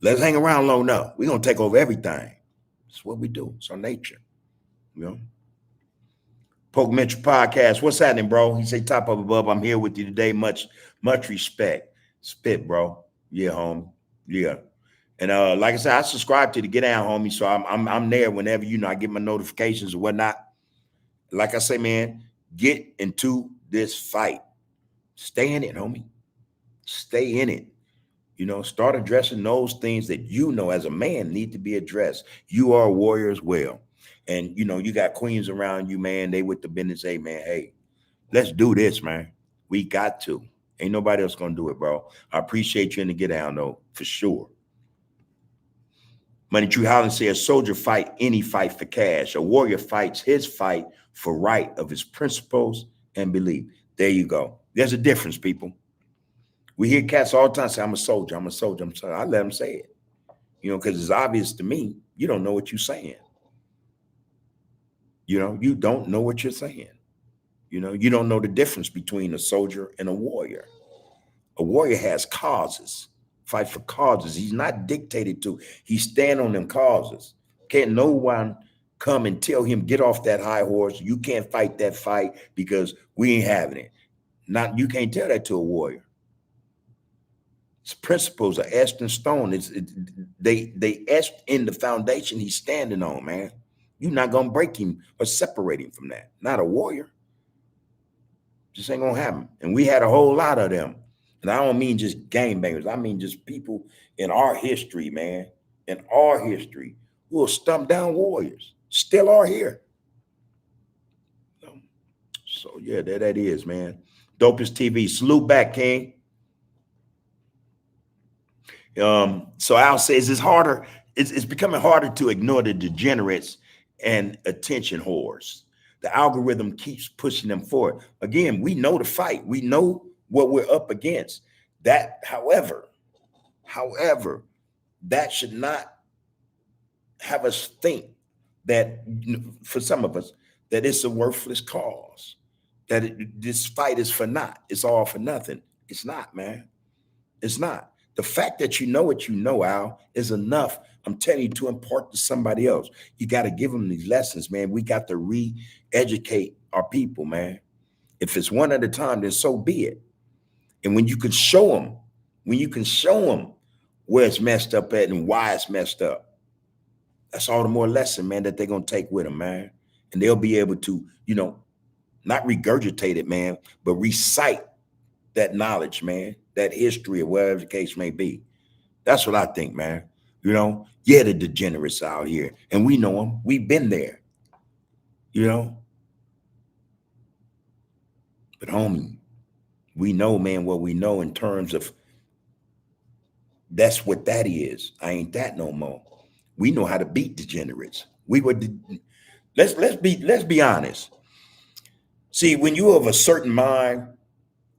Let's hang around long enough. We're going to take over everything. That's what we do. It's our nature, Poke Mitchell Podcast. What's happening, bro? He say, top of above. I'm here with you today. Much respect. Spit, bro. Yeah, home. Yeah. And like I said, I subscribe to the Get Down, homie. So I'm there whenever, I get my notifications or whatnot. Like I say, man, get into this fight. Stay in it, homie. Stay in it. Start addressing those things that as a man need to be addressed. You are a warrior as well. And you got queens around you, man. They with the business. Hey, man, hey, let's do this, man. We got to. Ain't nobody else gonna do it, bro. I appreciate you in the Get Down, though, for sure. Money True Holland says, soldier fight any fight for cash. A warrior fights his fight for right of his principles and belief. There you go. There's a difference, people. We hear cats all the time say, I'm a soldier, I'm a soldier, I'm a soldier. I let them say it, because it's obvious to me, you don't know what you're saying. You don't know what you're saying. You don't know the difference between a soldier and a warrior. A warrior has causes, fight for causes. He's not dictated to. He stand on them causes. Can't no one come and tell him, get off that high horse. You can't fight that fight because we ain't having it. You can't tell that to a warrior. His principles are etched in stone. They etched in the foundation he's standing on, man. You're not gonna break him or separate him from that. Not a warrior. Just ain't gonna happen. And we had a whole lot of them. And I don't mean just gangbangers. I mean just people in our history, man. In our history, who will stump down warriors. Still are here. So yeah, there that is, man. Dopest TV. Salute back, King. So Al says it's harder. it's becoming harder to ignore the degenerates and attention whores. The algorithm keeps pushing them forward. Again, we know the fight. We know what we're up against. That, however, that should not have us think that, for some of us, that it's a worthless cause, that this fight is for naught. It's all for nothing. It's not, man. It's not. The fact that you know what you know, Al, is enough. I'm telling you, to impart to somebody else. You got to give them these lessons, man. We got to re-educate our people, man. If it's one at a time, then so be it. And when you can show them, where it's messed up at and why it's messed up, that's all the more lesson, man, that they're going to take with them, man. And they'll be able to, not regurgitate it, man, but recite that knowledge, man, that history or whatever the case may be. That's what I think, man. Yeah, the degenerates out here, and we know them. We've been there, But homie, we know, man, what we know in terms of that's what that is. I ain't that no more. We know how to beat degenerates. Let's be honest. See, when you have a certain mind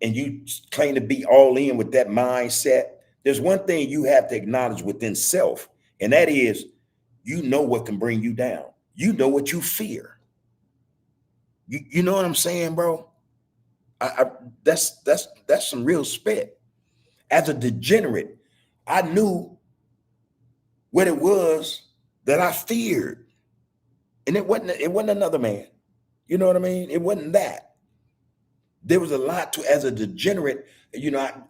and you claim to be all in with that mindset, there's one thing you have to acknowledge within self, and that is, you know what can bring you down. You know what you fear. You know what I'm saying, bro? That's some real spit. As a degenerate, I knew what it was that I feared, and it wasn't another man. You know what I mean? It wasn't that. There was a lot to, as a degenerate, I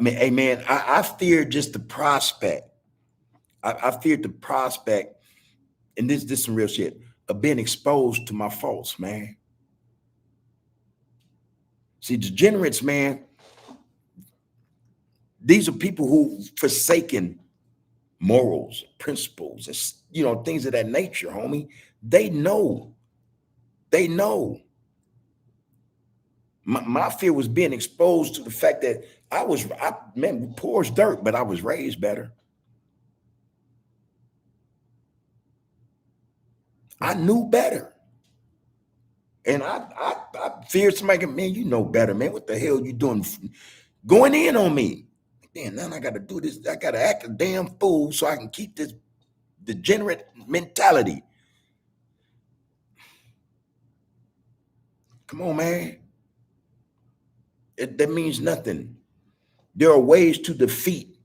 mean, hey man, I feared just the prospect. I feared the prospect, and this some real shit, of being exposed to my faults, man. See, degenerates, man, these are people who've forsaken morals, principles, and things of that nature, homie. They know. My fear was being exposed to the fact that man, poor as dirt, but I was raised better. I knew better. And I feared somebody, man, you know better, man. What the hell you doing? Going in on me. Man, now I got to do this. I got to act a damn fool so I can keep this degenerate mentality. Come on, man. That means nothing. There are ways to defeat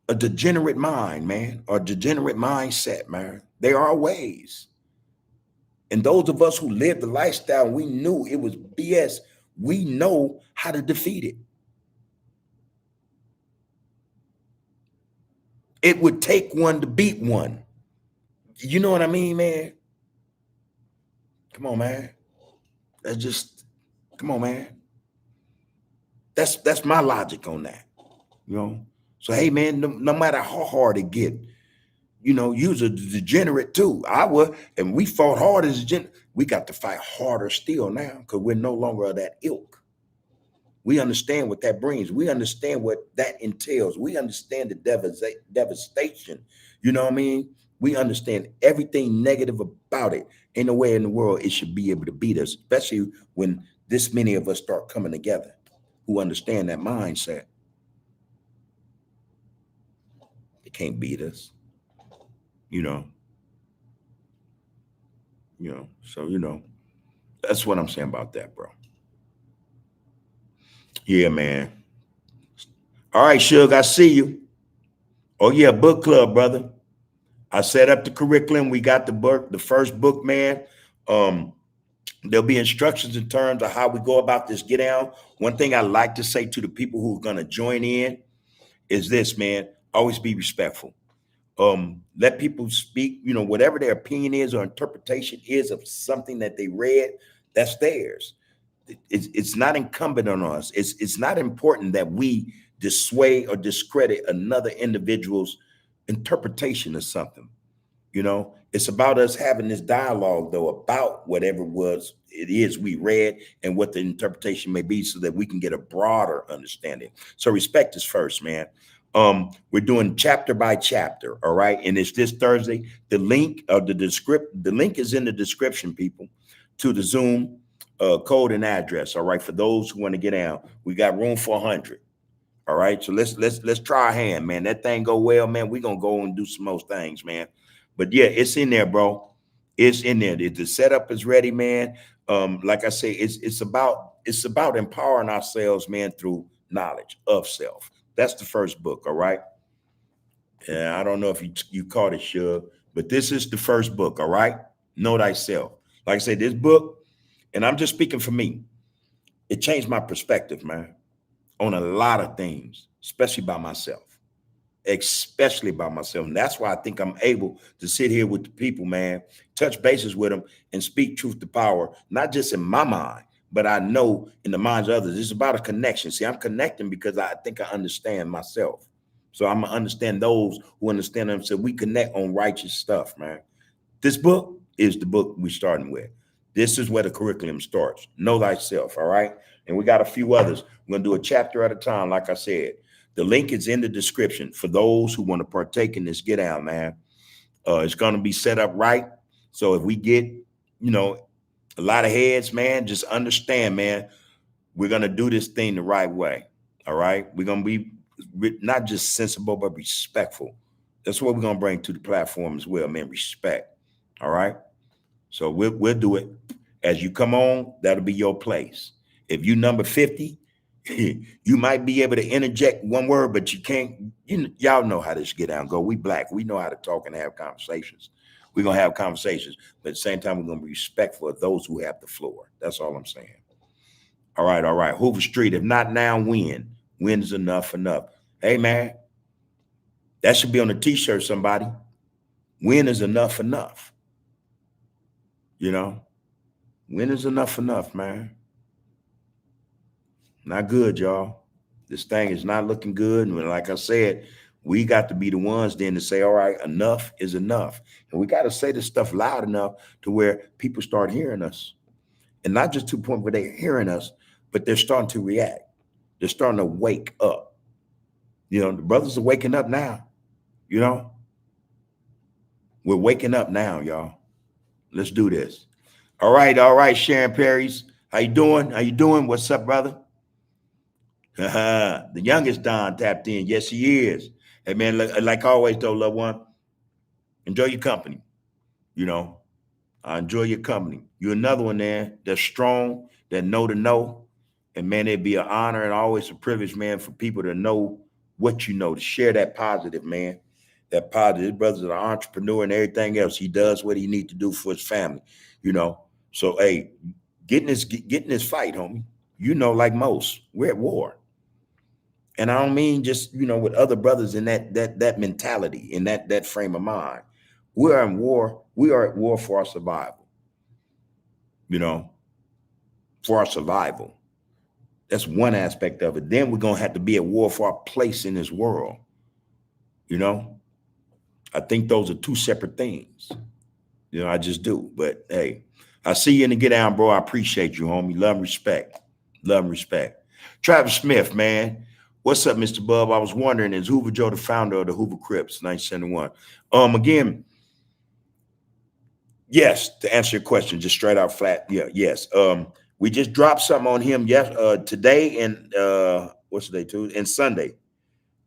a degenerate mind, man, or degenerate mindset, man. There are ways. And those of us who lived the lifestyle, we knew it was BS. We know how to defeat it. It would take one to beat one. You know what I mean, man? Come on, man. Come on, man. That's my logic on that. So hey, man, no matter how hard it get, you's a degenerate too. I was, and we fought hard as a degenerate. We got to fight harder still now because we're no longer of that ilk. We understand what that brings. We understand what that entails. We understand the devastation. You know what I mean? We understand everything negative about it. Ain't no way in the world it should be able to beat us, especially when this many of us start coming together who understand that mindset. They can't beat us. So that's what I'm saying about that, bro. Yeah, man. All right, Suge, I see you. Oh yeah, book club, brother. I set up the curriculum. We got the book, the first book, man. There'll be instructions in terms of how we go about this get down. One thing I like to say to the people who are going to join in is this, man. Always be respectful. Let people speak, whatever their opinion is or interpretation is of something that they read, that's theirs. It's not incumbent on us. It's not important that we dissuade or discredit another individual's interpretation of something. It's about us having this dialogue, though, about whatever it is we read and what the interpretation may be so that we can get a broader understanding. So respect is first, man. We're doing chapter by chapter, all right? And it's this Thursday. The link of the link is in the description, people, to the Zoom code and address, all right? For those who want to get out, we got room for 100. All right. So let's try our hand, man. That thing go well, man. We're gonna go and do some more things, man. But yeah, it's in there, bro. It's in there. The setup is ready, man. Like I say, it's about empowering ourselves, man, through knowledge of self. That's the first book, all right. Yeah, I don't know if you caught it, Shug, but this is the first book, all right. Know thyself. Like I said, this book, and I'm just speaking for me. It changed my perspective, man, on a lot of things, especially by myself. Especially by myself. And that's why I think I'm able to sit here with the people, man, touch bases with them and speak truth to power, not just in my mind, but I know in the minds of others. It's about a connection. See, I'm connecting because I think I understand myself. So I'm gonna understand those who understand them. So we connect on righteous stuff, man. This book is the book we're starting with. This is where the curriculum starts. Know thyself, all right? And we got a few others. We're going to do a chapter at a time, like I said. The link is in the description for those who want to partake in this get out, man. It's going to be set up right. So if we get, a lot of heads, man, just understand, man, we're going to do this thing the right way, all right? We're going to be not just sensible, but respectful. That's what we're going to bring to the platform as well, man, respect. All right. So we'll do it. As you come on, that'll be your place. If you number 50, you might be able to interject one word, but you can't. Y'all know how this get down go. We black. We know how to talk and have conversations. We're gonna have conversations, but at the same time, we're gonna be respectful of those who have the floor. That's all I'm saying. All right, all right. Hoover Street. If not now, when? When is enough enough? Hey man, that should be on a t-shirt, somebody. When is enough enough? When is enough, man? Not good, y'all. This thing is not looking good. And like I said, we got to be the ones then to say, all right, enough is enough. And we got to say this stuff loud enough to where people start hearing us. And not just to the point where they're hearing us, but they're starting to react. They're starting to wake up. The brothers are waking up now. We're waking up now, y'all. Let's do this. All right, Sharon Perry's. How you doing? How you doing? What's up, brother? The youngest Don tapped in. Yes, he is. Hey, man, like always, though, loved one, enjoy your company. I enjoy your company. You're another one there that's strong, that know to know. And, man, it'd be an honor and always a privilege, man, for people to know what you know, to share that positive, man. That positive. His brother's an entrepreneur and everything else. He does what he needs to do for his family, So, hey, getting this fight, homie. Like most, we're at war. And I don't mean just, with other brothers in that mentality, in that frame of mind. We are in war. We are at war for our survival. For our survival. That's one aspect of it. Then we're going to have to be at war for our place in this world. I think those are two separate things. I just do. But hey, I see you in the get down, bro. I appreciate you, homie. Love and respect. Love and respect. Travis Smith, man. What's up, Mr. BUBB? I was wondering, is Hoover Joe the founder of the Hoover Crips, 1971? Again, yes, to answer your question, just straight out flat. Yeah, yes. We just dropped something on him today and what's today, Tuesday and Sunday.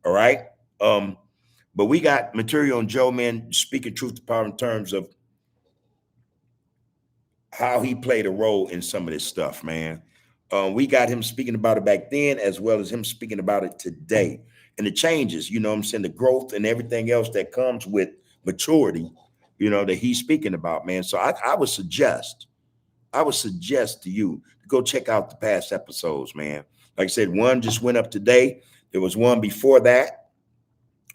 All right. But we got material on Joe, man, speaking truth to power in terms of how he played a role in some of this stuff, man. We got him speaking about it back then, as well as him speaking about it today. And the changes, I'm saying, the growth and everything else that comes with maturity, that he's speaking about, man. So I would suggest to you to go check out the past episodes, man. Like I said, one just went up today. There was one before that.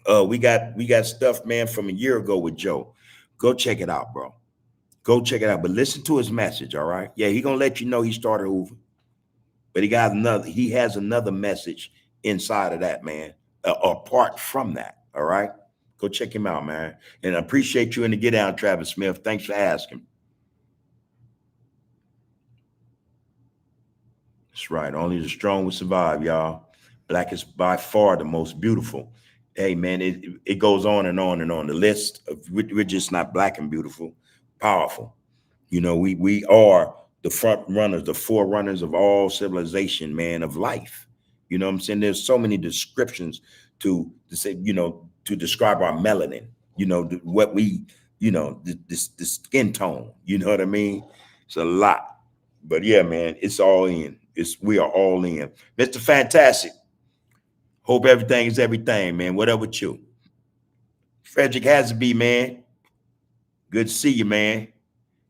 We got stuff, man, from a year ago with Joe. Go check it out, bro. Go check it out. But listen to his message, all right? Yeah, he gonna let you know he started Hoover. But he has another message inside of that, man, apart from that, all right? Go check him out, man. And I appreciate you in the get down, Travis Smith. Thanks for asking. That's right. Only the strong will survive, y'all. Black is by far the most beautiful. Hey man, it goes on and on and on. The list of, we're just not black and beautiful, powerful. You know, we are the front runners, the forerunners of all civilization, man, of life. You know what I'm saying? There's so many descriptions to say, you know, to describe our melanin, you know, what we, you know, the skin tone, you know what I mean? It's a lot. But yeah, man, it's all in. We are all in. Mr. Fantastic. Hope everything is everything, man. What up with you? Frederick Hasby, man. Good to see you, man.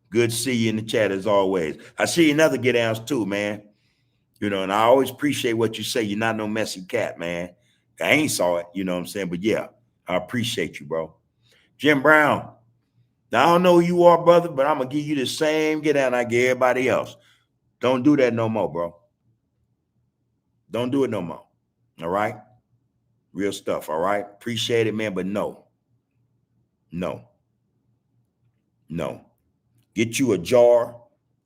Good to see you in the chat as always. I see you in other get downs too, man. You know, and I always appreciate what you say. You're not no messy cat, man. I ain't saw it, you know what I'm saying? But yeah, I appreciate you, bro. Jim Brown. Now I don't know who you are, brother, but I'm gonna give you the same get down I give everybody else. Don't do that no more, bro. Don't do it no more. All right? Real stuff, all right? Appreciate it, man, but no. No. No. Get you a jar,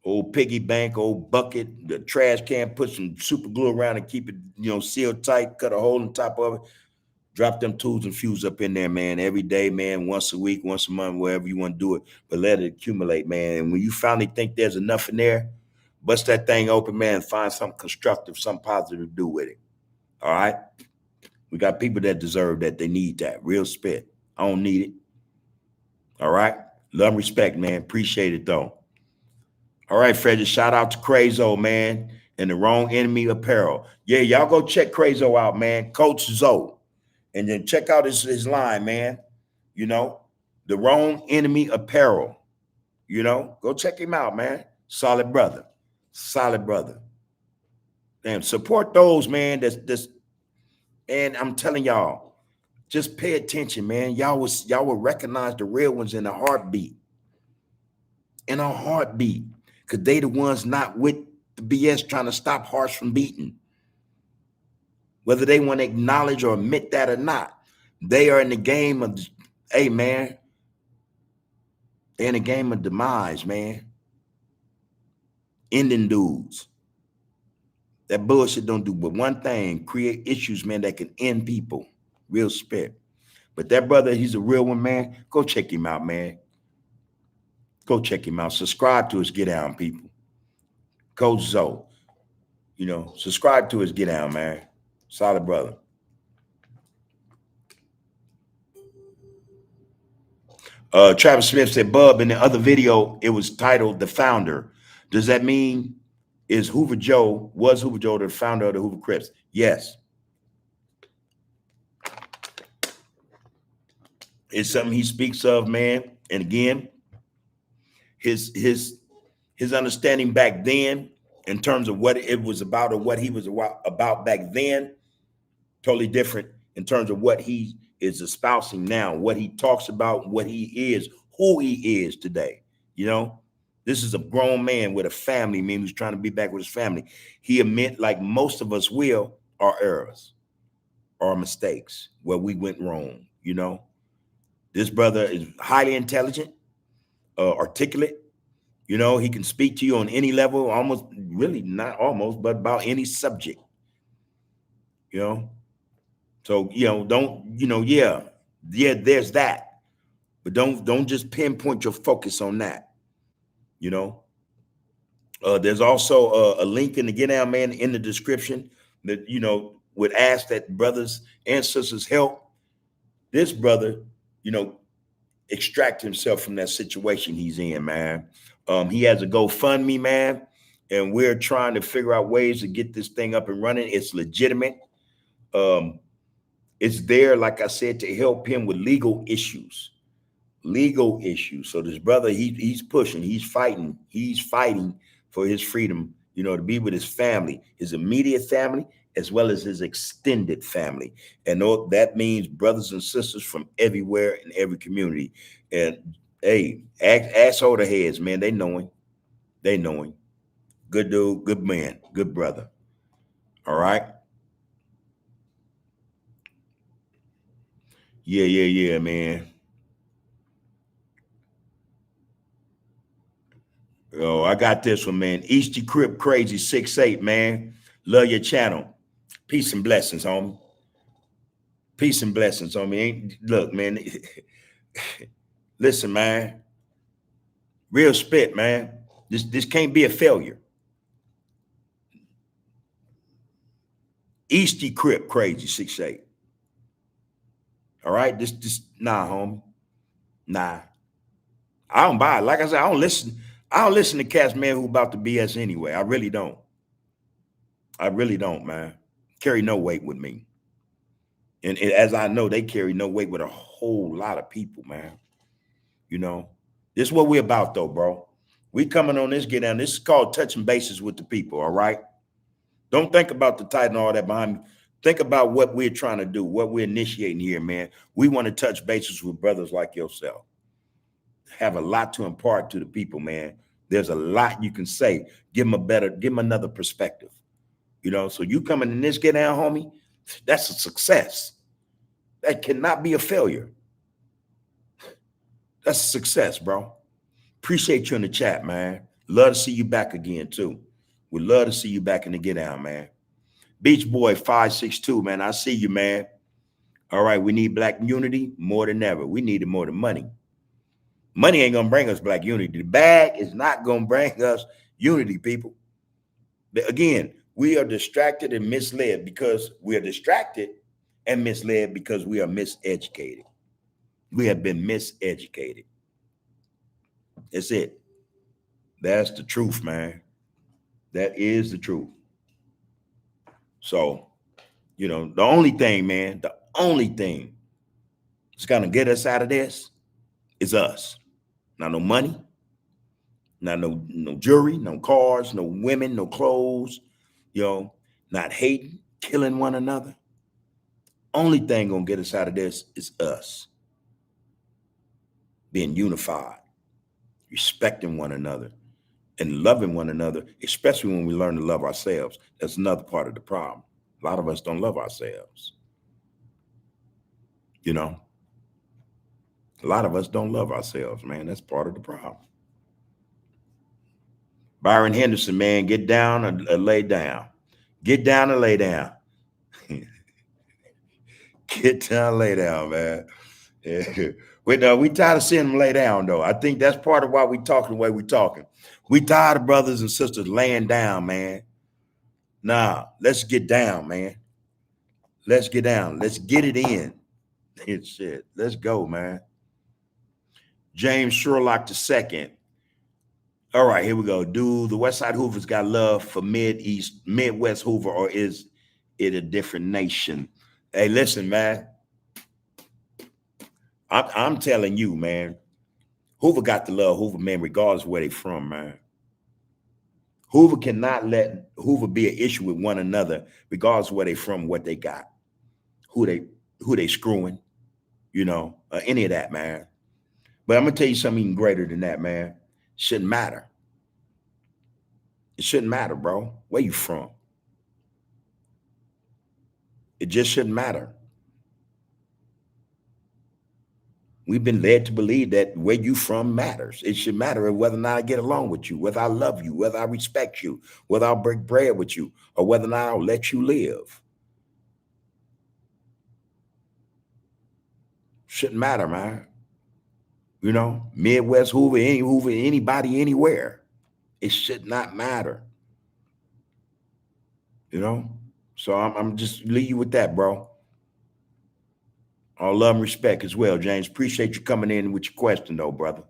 old piggy bank, old bucket, the trash can, put some super glue around and keep it, you know, sealed tight, cut a hole in top of it. Drop them tools and fuse up in there, man, every day, man, once a week, once a month, wherever you want to do it, but let it accumulate, man. And when you finally think there's enough in there, bust that thing open, man, and find something constructive, something positive to do with it. All right? We got people that deserve that. They need that. Real spit. I don't need it. All right? Love and respect, man. Appreciate it, though. All right, Frederick, shout out to Crazo, man, and the Wrong Enemy Apparel. Yeah, y'all go check Crazo out, man. Coach Zoe. And then check out his line, man. You know, the Wrong Enemy Apparel. You know, go check him out, man. Solid brother. Solid brother. Damn, support those, man. That's and I'm telling y'all, just pay attention, man. Y'all will recognize the real ones in a heartbeat. In a heartbeat. Because they the ones not with the BS trying to stop hearts from beating. Whether they want to acknowledge or admit that or not. They are in the game of, hey, man, they're in a game of demise, man. Ending dudes. That bullshit don't do but one thing, create issues, man, that can end people. Real spit. But that brother, he's a real one, man. Go check him out, man. Go check him out. Subscribe to his Get Down, people. Coach Zoe. You know, subscribe to his Get Down, man. Solid brother. Travis Smith said, Bub, in the other video, it was titled The Founder. Does that mean was Hoover Joe the founder of the Hoover Crips? Yes. It's something he speaks of, man. And again, his understanding back then in terms of what it was about or what he was about back then, totally different in terms of what he is espousing now, what he talks about, what he is, who he is today. You know, this is a grown man with a family, man, who's trying to be back with his family. He admit, like most of us will, our errors, our mistakes, where we went wrong. You know, this brother is highly intelligent, articulate. You know, he can speak to you on any level, almost, really not almost, but about any subject. You know, so, you know, don't, you know, yeah, there's that. But don't just pinpoint your focus on that. You know, there's also a link in the Get Down, man, in the description that, you know, would ask that brothers and sisters help this brother, you know, extract himself from that situation he's in, man. He has a GoFundMe, man, and we're trying to figure out ways to get this thing up and running. It's legitimate. It's there, like I said, to help him with legal issues. So this brother, he's pushing, he's fighting for his freedom, you know, to be with his family, his immediate family, as well as his extended family. And that means brothers and sisters from everywhere in every community. And hey, ask older heads, man, they know him. They know him. Good dude, good man, good brother. All right. Yeah, man. Oh, I got this one, man. Easty Crip Crazy 6'8", man. Love your channel. Peace and blessings, homie. Peace and blessings on me. Look, man. Listen, man. Real spit, man. This can't be a failure. Easty Crip crazy 6'8". All right. This nah, homie. Nah. I don't buy it. Like I said, I don't listen. I don't listen to cats, man, who about to BS anyway. I really don't. I really don't, man. Carry no weight with me. And as I know, they carry no weight with a whole lot of people, man. You know, this is what we're about, though, bro. We coming on this get down. This is called touching bases with the people. All right. Don't think about the title and all that behind me. Think about what we're trying to do, what we're initiating here, man. We want to touch bases with brothers like yourself. Have a lot to impart to the people, man. There's a lot you can say. Give them another perspective. You know, so you coming in this get down, homie, that's a success. That cannot be a failure. That's a success, bro. Appreciate you in the chat, man. Love to see you back again, too. We'd love to see you back in the get down, man. Beach Boy 562, man. I see you, man. All right, we need black unity more than ever. We need it more than money. Money ain't gonna bring us black unity. The bag is not gonna bring us unity, people. Again, we are distracted and misled because we are distracted and misled because we are miseducated. We have been miseducated. That's it. That's the truth, man. That is the truth. So, you know, the only thing, man, the only thing that's gonna get us out of this is us. Not no money, not no jewelry, no cars, no women, no clothes, you know, not hating, killing one another. Only thing gonna get us out of this is us being unified, respecting one another, and loving one another, especially when we learn to love ourselves. That's another part of the problem. A lot of us don't love ourselves. You know, a lot of us don't love ourselves, man. That's part of the problem. Byron Henderson, man, get down or lay down. Get down and lay down. Get down, lay down, man. Yeah. We tired of seeing them lay down, though. I think that's part of why we talking the way we talking. We tired of brothers and sisters laying down, man. Nah, let's get down, man. Let's get down. Let's get it in. It's shit. Let's go, man. James Sherlock II. All right, here we go. Do the West Side Hoovers got love for Midwest Hoover, or is it a different nation? Hey, listen, man. I'm telling you, man. Hoover got the love Hoover, man, regardless of where they from, man. Hoover cannot let Hoover be an issue with one another, regardless of where they from, what they got, who they screwing, you know, any of that, man. But I'm gonna tell you something even greater than that, man. Shouldn't matter. It shouldn't matter, bro. Where you from? It just shouldn't matter. We've been led to believe that where you from matters. It should matter whether or not I get along with you, whether I love you, whether I respect you, whether I'll break bread with you, or whether or not I'll let you live. Shouldn't matter, man. You know, Midwest Hoover, anybody, anywhere. It should not matter. You know? So I'm just leave you with that, bro. All love and respect as well, James. Appreciate you coming in with your question, though, brother.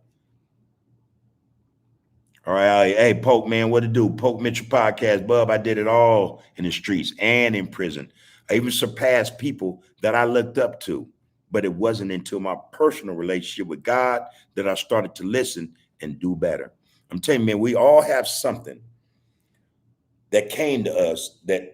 All right, hey, Poke, man, what to do? Poke Mitchell Podcast, Bub, I did it all in the streets and in prison. I even surpassed people that I looked up to, but it wasn't until my personal relationship with God that I started to listen and do better. I'm telling you, man, we all have something that came to us that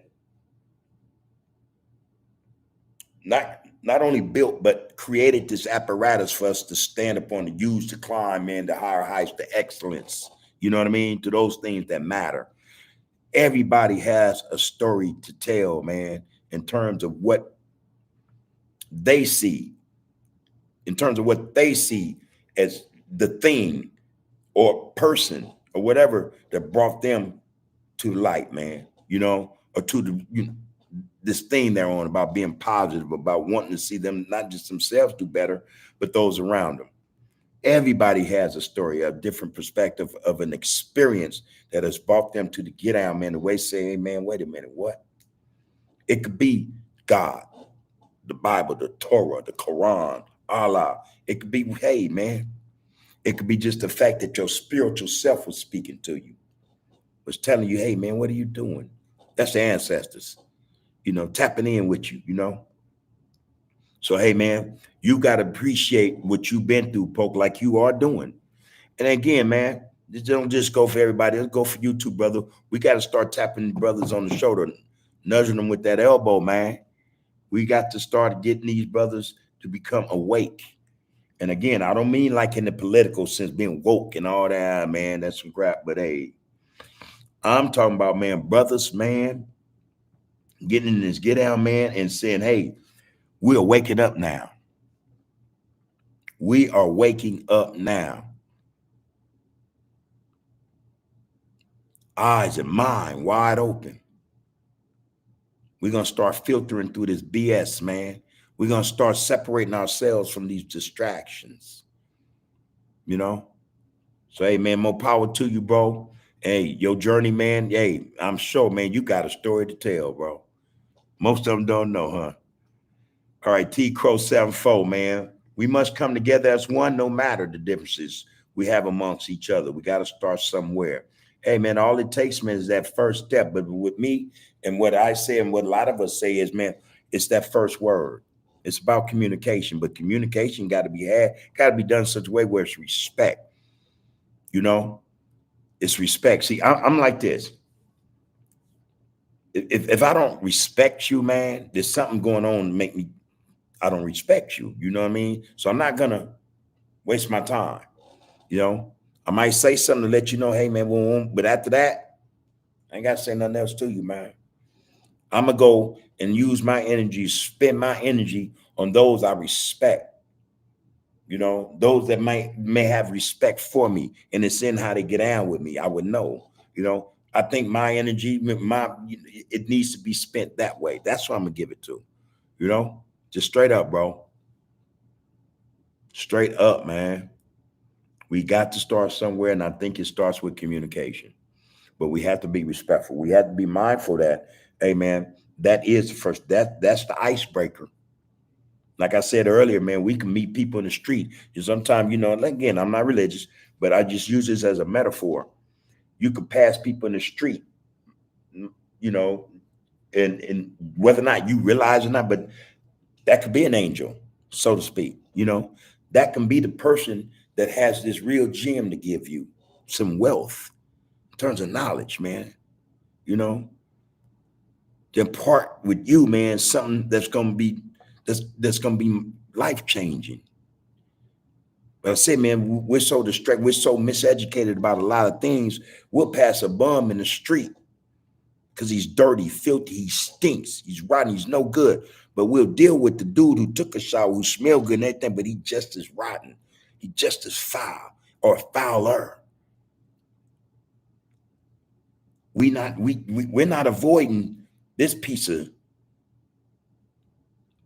not only built, but created this apparatus for us to stand upon, to use to climb, man, to higher heights, to excellence. You know what I mean? To those things that matter. Everybody has a story to tell, man, in terms of what they see, as the thing or person or whatever that brought them to light, man, you know, or to this thing they're on about being positive, about wanting to see them, not just themselves do better, but those around them. Everybody has a story, a different perspective of an experience that has brought them to the get out, man. The way say, hey, man, wait a minute, what? It could be God, the Bible, the Torah, the Quran, Allah. It could be, hey, man. It could be just the fact that your spiritual self was speaking to you, was telling you, hey, man, what are you doing? That's the ancestors, tapping in with you, So, hey, man, you got to appreciate what you've been through, Poke, like you are doing. And again, man, this don't just go for everybody. It'll go for you too, brother. We got to start tapping brothers on the shoulder, nudging them with that elbow, man. We got to start getting these brothers to become awake. And again, I don't mean like in the political sense, being woke and all that, man, that's some crap. But hey, I'm talking about, man, brothers, man, getting in this get out, man, and saying, hey, we are waking up now. We are waking up now. Eyes and mind wide open. We're going to start filtering through this BS, man. We're going to start separating ourselves from these distractions, So, hey, man, more power to you, bro. Hey, your journey, man. Hey, I'm sure, man, you got a story to tell, bro. Most of them don't know, huh? All right, T Crow 74, man. We must come together as one, no matter the differences we have amongst each other. We got to start somewhere. Hey, man, all it takes, man, is that first step. But with me and what I say and what a lot of us say is, man, it's that first word. It's about communication, but communication got to be done in such a way where it's respect. It's respect. See, I'm like this. If I don't respect you, man, there's something going on to make me, I don't respect you. You know what I mean? So I'm not going to waste my time. I might say something to let you know, hey, man, but after that, I ain't got to say nothing else to you, man. I'm going to go and use my energy, spend my energy on those I respect. Those that may have respect for me, and it's in how they get on with me. I would know, I think my energy, it needs to be spent that way. That's what I'm gonna give it to, just straight up, bro. Straight up, man. We got to start somewhere, and I think it starts with communication. But we have to be respectful. We have to be mindful that, hey, man, that is the first. That's the icebreaker. Like I said earlier, man, we can meet people in the street. And sometimes, again, I'm not religious, but I just use this as a metaphor. You could pass people in the street, and whether or not you realize or not, but that could be an angel, so to speak. That can be the person that has this real gem to give you, some wealth in terms of knowledge, man. To impart with you, man, something that's gonna be life changing. But I say, man, we're so distracted, we're so miseducated about a lot of things. We'll pass a bum in the street because he's dirty, filthy, he stinks, he's rotten, he's no good. But we'll deal with the dude who took a shower, who smelled good and everything, but he just as rotten, he just as foul or fouler. We're not avoiding this piece of,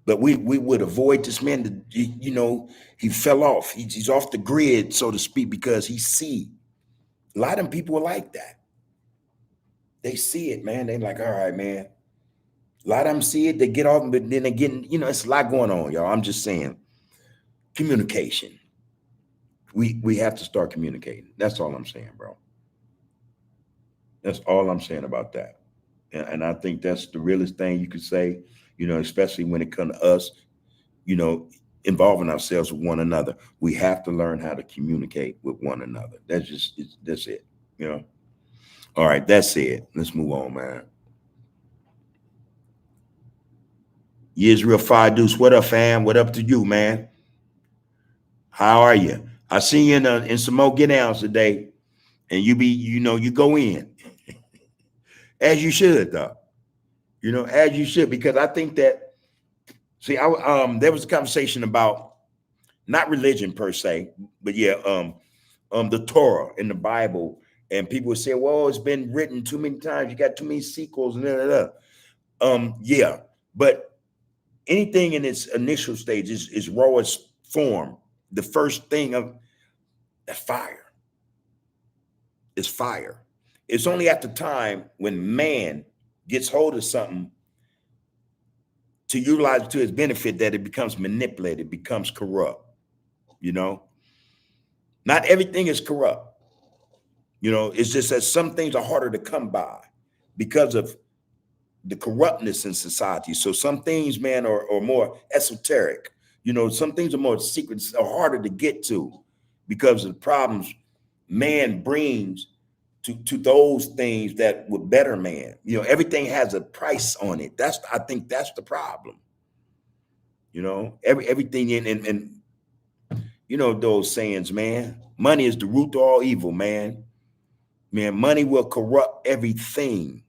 but we would avoid this man that, he fell off. He's off the grid, so to speak, because he see. A lot of them people are like that. They see it, man. They're like, all right, man. A lot of them see it, they get off, but then again, it's a lot going on, y'all. I'm just saying, communication. We have to start communicating. That's all I'm saying, bro. That's all I'm saying about that. And I think that's the realest thing you could say, especially when it comes to us, involving ourselves with one another. We have to learn how to communicate with one another. That's it. All right, that's it. Let's move on, man. Yisrael Fire Deuce, what up, fam? What up to you, man? How are you? I seen you in some more get downs today, and you go in as you should, though. As you should, because I think that. See, there was a conversation about not religion per se, but yeah, the Torah in the Bible, and people would say, "Well, it's been written too many times. You got too many sequels." And yeah, But anything in its initial stage is rawest form. The first thing of fire is fire. It's only at the time when man gets hold of something to utilize it to his benefit that it becomes manipulated, becomes corrupt. You know, not everything is corrupt. You know, it's just that some things are harder to come by because of the corruptness in society. So some things, man, are more esoteric. You know, some things are more secret, are harder to get to because of the problems man brings to those things that would better man. You know, everything has a price on it. I think that's the problem. You know, everything in you know those sayings, man. Money is the root to all evil, man. Man, money will corrupt everything.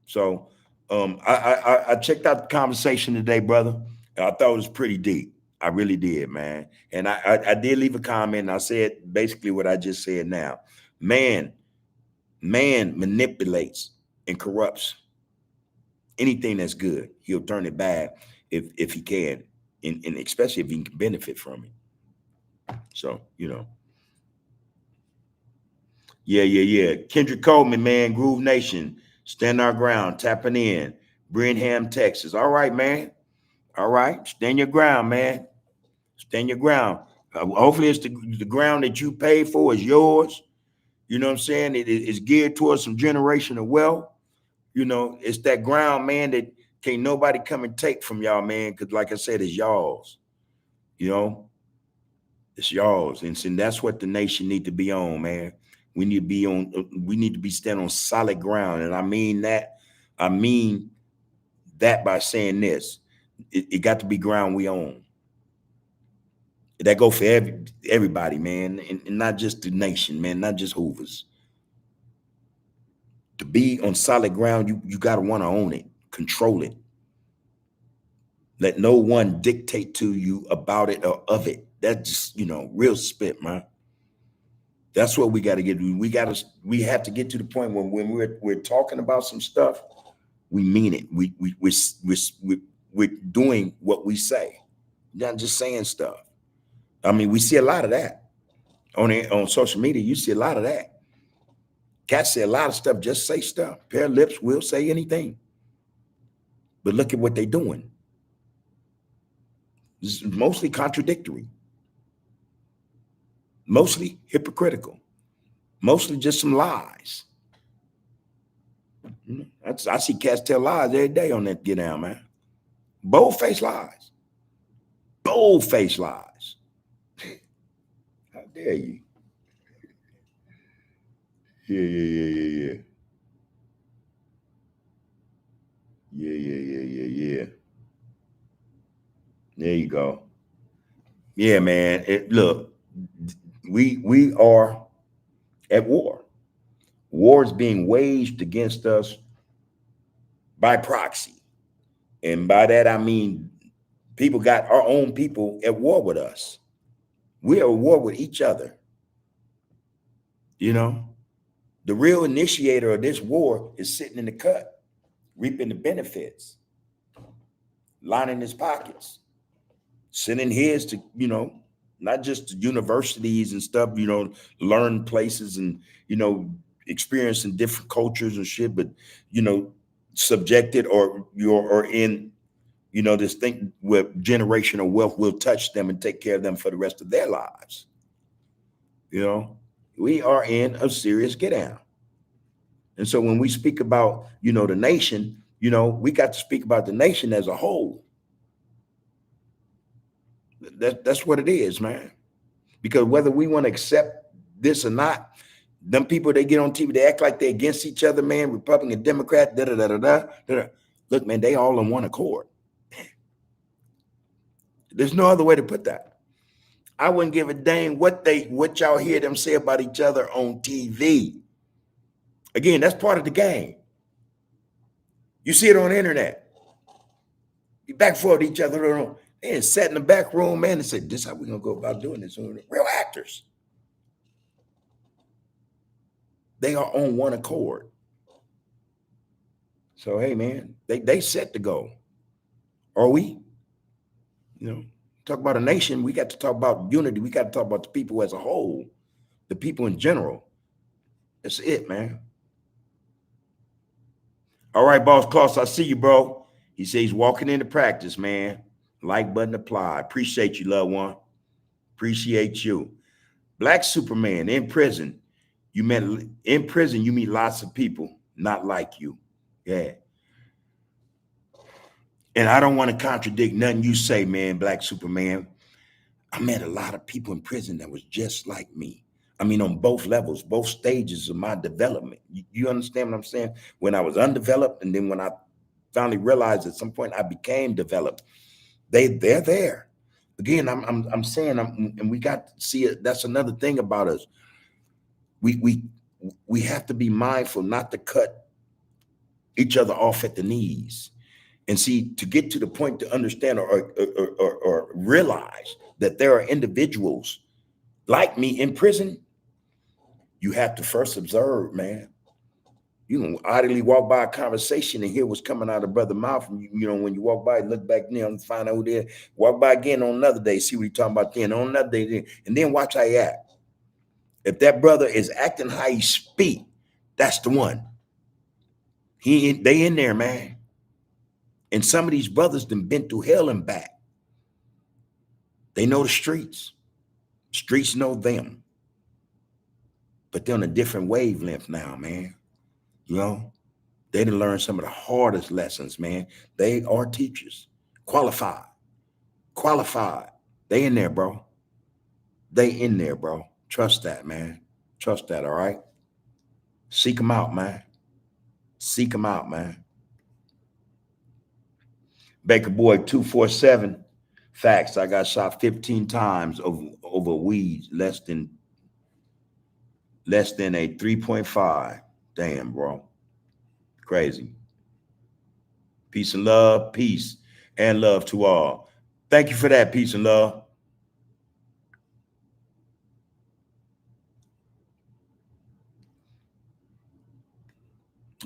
So I checked out the conversation today, brother. I thought it was pretty deep. I really did, man. And I did leave a comment and I said basically what I just said now. Man manipulates and corrupts anything that's good. He'll turn it bad if he can, and especially if he can benefit from it. So, you know. Yeah. Kendrick Coleman, man, Groove Nation, stand our ground, tapping in. Brenham, Texas. All right, man. All right. Stand your ground, man. Stand your ground. Hopefully it's the ground that you paid for is yours. You know what I'm saying? It's geared towards some generational wealth. You know, it's that ground, man, that can't nobody come and take from y'all, man. Because like I said, it's y'all's. You know, it's y'all's. And that's what the nation need to be on, man. We need to be on, we need to be standing on solid ground. And I mean that by saying this. It got to be ground we own. That go for everybody, man, and not just the nation, man, not just Hoovers. To be on solid ground, you gotta want to own it, control it. Let no one dictate to you about it or of it. That's just, you know, real spit, man. That's what we got to get. We have to get to the point where when we're talking about some stuff, we mean it. We're doing what we say, not just saying stuff. I mean, we see a lot of that on social media. You see a lot of that. Cats say a lot of stuff, just say stuff. Pair of lips will say anything. But look at what they're doing. It's mostly contradictory, mostly hypocritical, mostly just some lies. I see cats tell lies every day on that get down, man. Bold-faced lies. Bold-faced lies. How dare you? Yeah. Yeah. There you go. Yeah, man. Look, we are at war. War is being waged against us by proxy. And by that, I mean, people got our own people at war with us. We are at war with each other. You know, the real initiator of this war is sitting in the cut, reaping the benefits, lining his pockets, sending his to, you know, not just to universities and stuff, you know, learn places and, you know, experiencing different cultures and shit, but, you know, subjected or in, you know, this thing where generational wealth will touch them and take care of them for the rest of their lives. You know, we are in a serious get down. And so when we speak about, you know, the nation, you know, we got to speak about the nation as a whole. That's what it is, man. Because whether we want to accept this or not, them people, they get on TV, they act like they're against each other, man. Republican, Democrat, da. Look, man, they all on one accord. There's no other way to put that. I wouldn't give a dang what y'all hear them say about each other on TV. Again, that's part of the game. You see it on the internet. You back and forth each other. They sat in the back room, man, and said, this is how we're going to go about doing this. Real actors. They are on one accord. So, hey, man, they set to go. Are we? You know, talk about a nation, we got to talk about unity. We got to talk about the people as a whole, the people in general. That's it, man. All right, Boss Klaus, I see you, bro. He says he's walking into practice, man. Like button apply. Appreciate you, loved one. Appreciate you. Black Superman in prison. You met in prison, you meet lots of people not like you. Yeah. And I don't want to contradict nothing you say, man, Black Superman. I met a lot of people in prison that was just like me. I mean, on both levels, both stages of my development. You understand what I'm saying? When I was undeveloped, and then when I finally realized at some point I became developed, they're there. Again, I'm saying, and we got to see it. That's another thing about us. We have to be mindful not to cut each other off at the knees. And see, to get to the point to understand or realize that there are individuals like me in prison, you have to first observe, man. You know, idly walk by a conversation and hear what's coming out of brother's mouth. And you know, when you walk by, look back there and find out who there. Walk by again on another day, see what he's talking about then, on another day, and then watch how he act. If that brother is acting how he speak, that's the one. They in there, man. And some of these brothers done been through hell and back. They know the streets. Streets know them. But they're on a different wavelength now, man. You know, they done learned some of the hardest lessons, man. They are teachers. Qualified. They in there, bro. They in there, bro. Trust that, man. Trust that, all right? Seek them out, man. Seek them out, man. Baker Boy 247. Facts. I got shot 15 times over weeds, less than a 3.5. Damn, bro. Crazy. Peace and love. Peace and love to all. Thank you for that. Peace and love.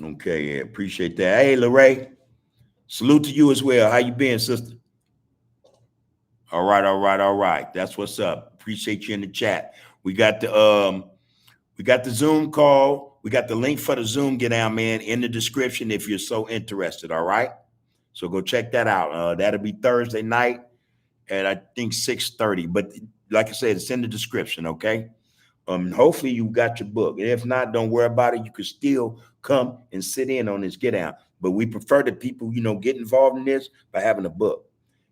Okay, yeah, appreciate that. Hey, Lorraine, salute to you as well. How you been, sister? All right. That's what's up. Appreciate you in the chat. We got the Zoom call. We got the link for the Zoom get down, man, in the description if you're so interested. All right. So go check that out. That'll be Thursday night at I think 6:30. But like I said, it's in the description. Okay. Hopefully you got your book. And if not, don't worry about it. You can still come and sit in on this get down. But we prefer that people, get involved in this by having a book.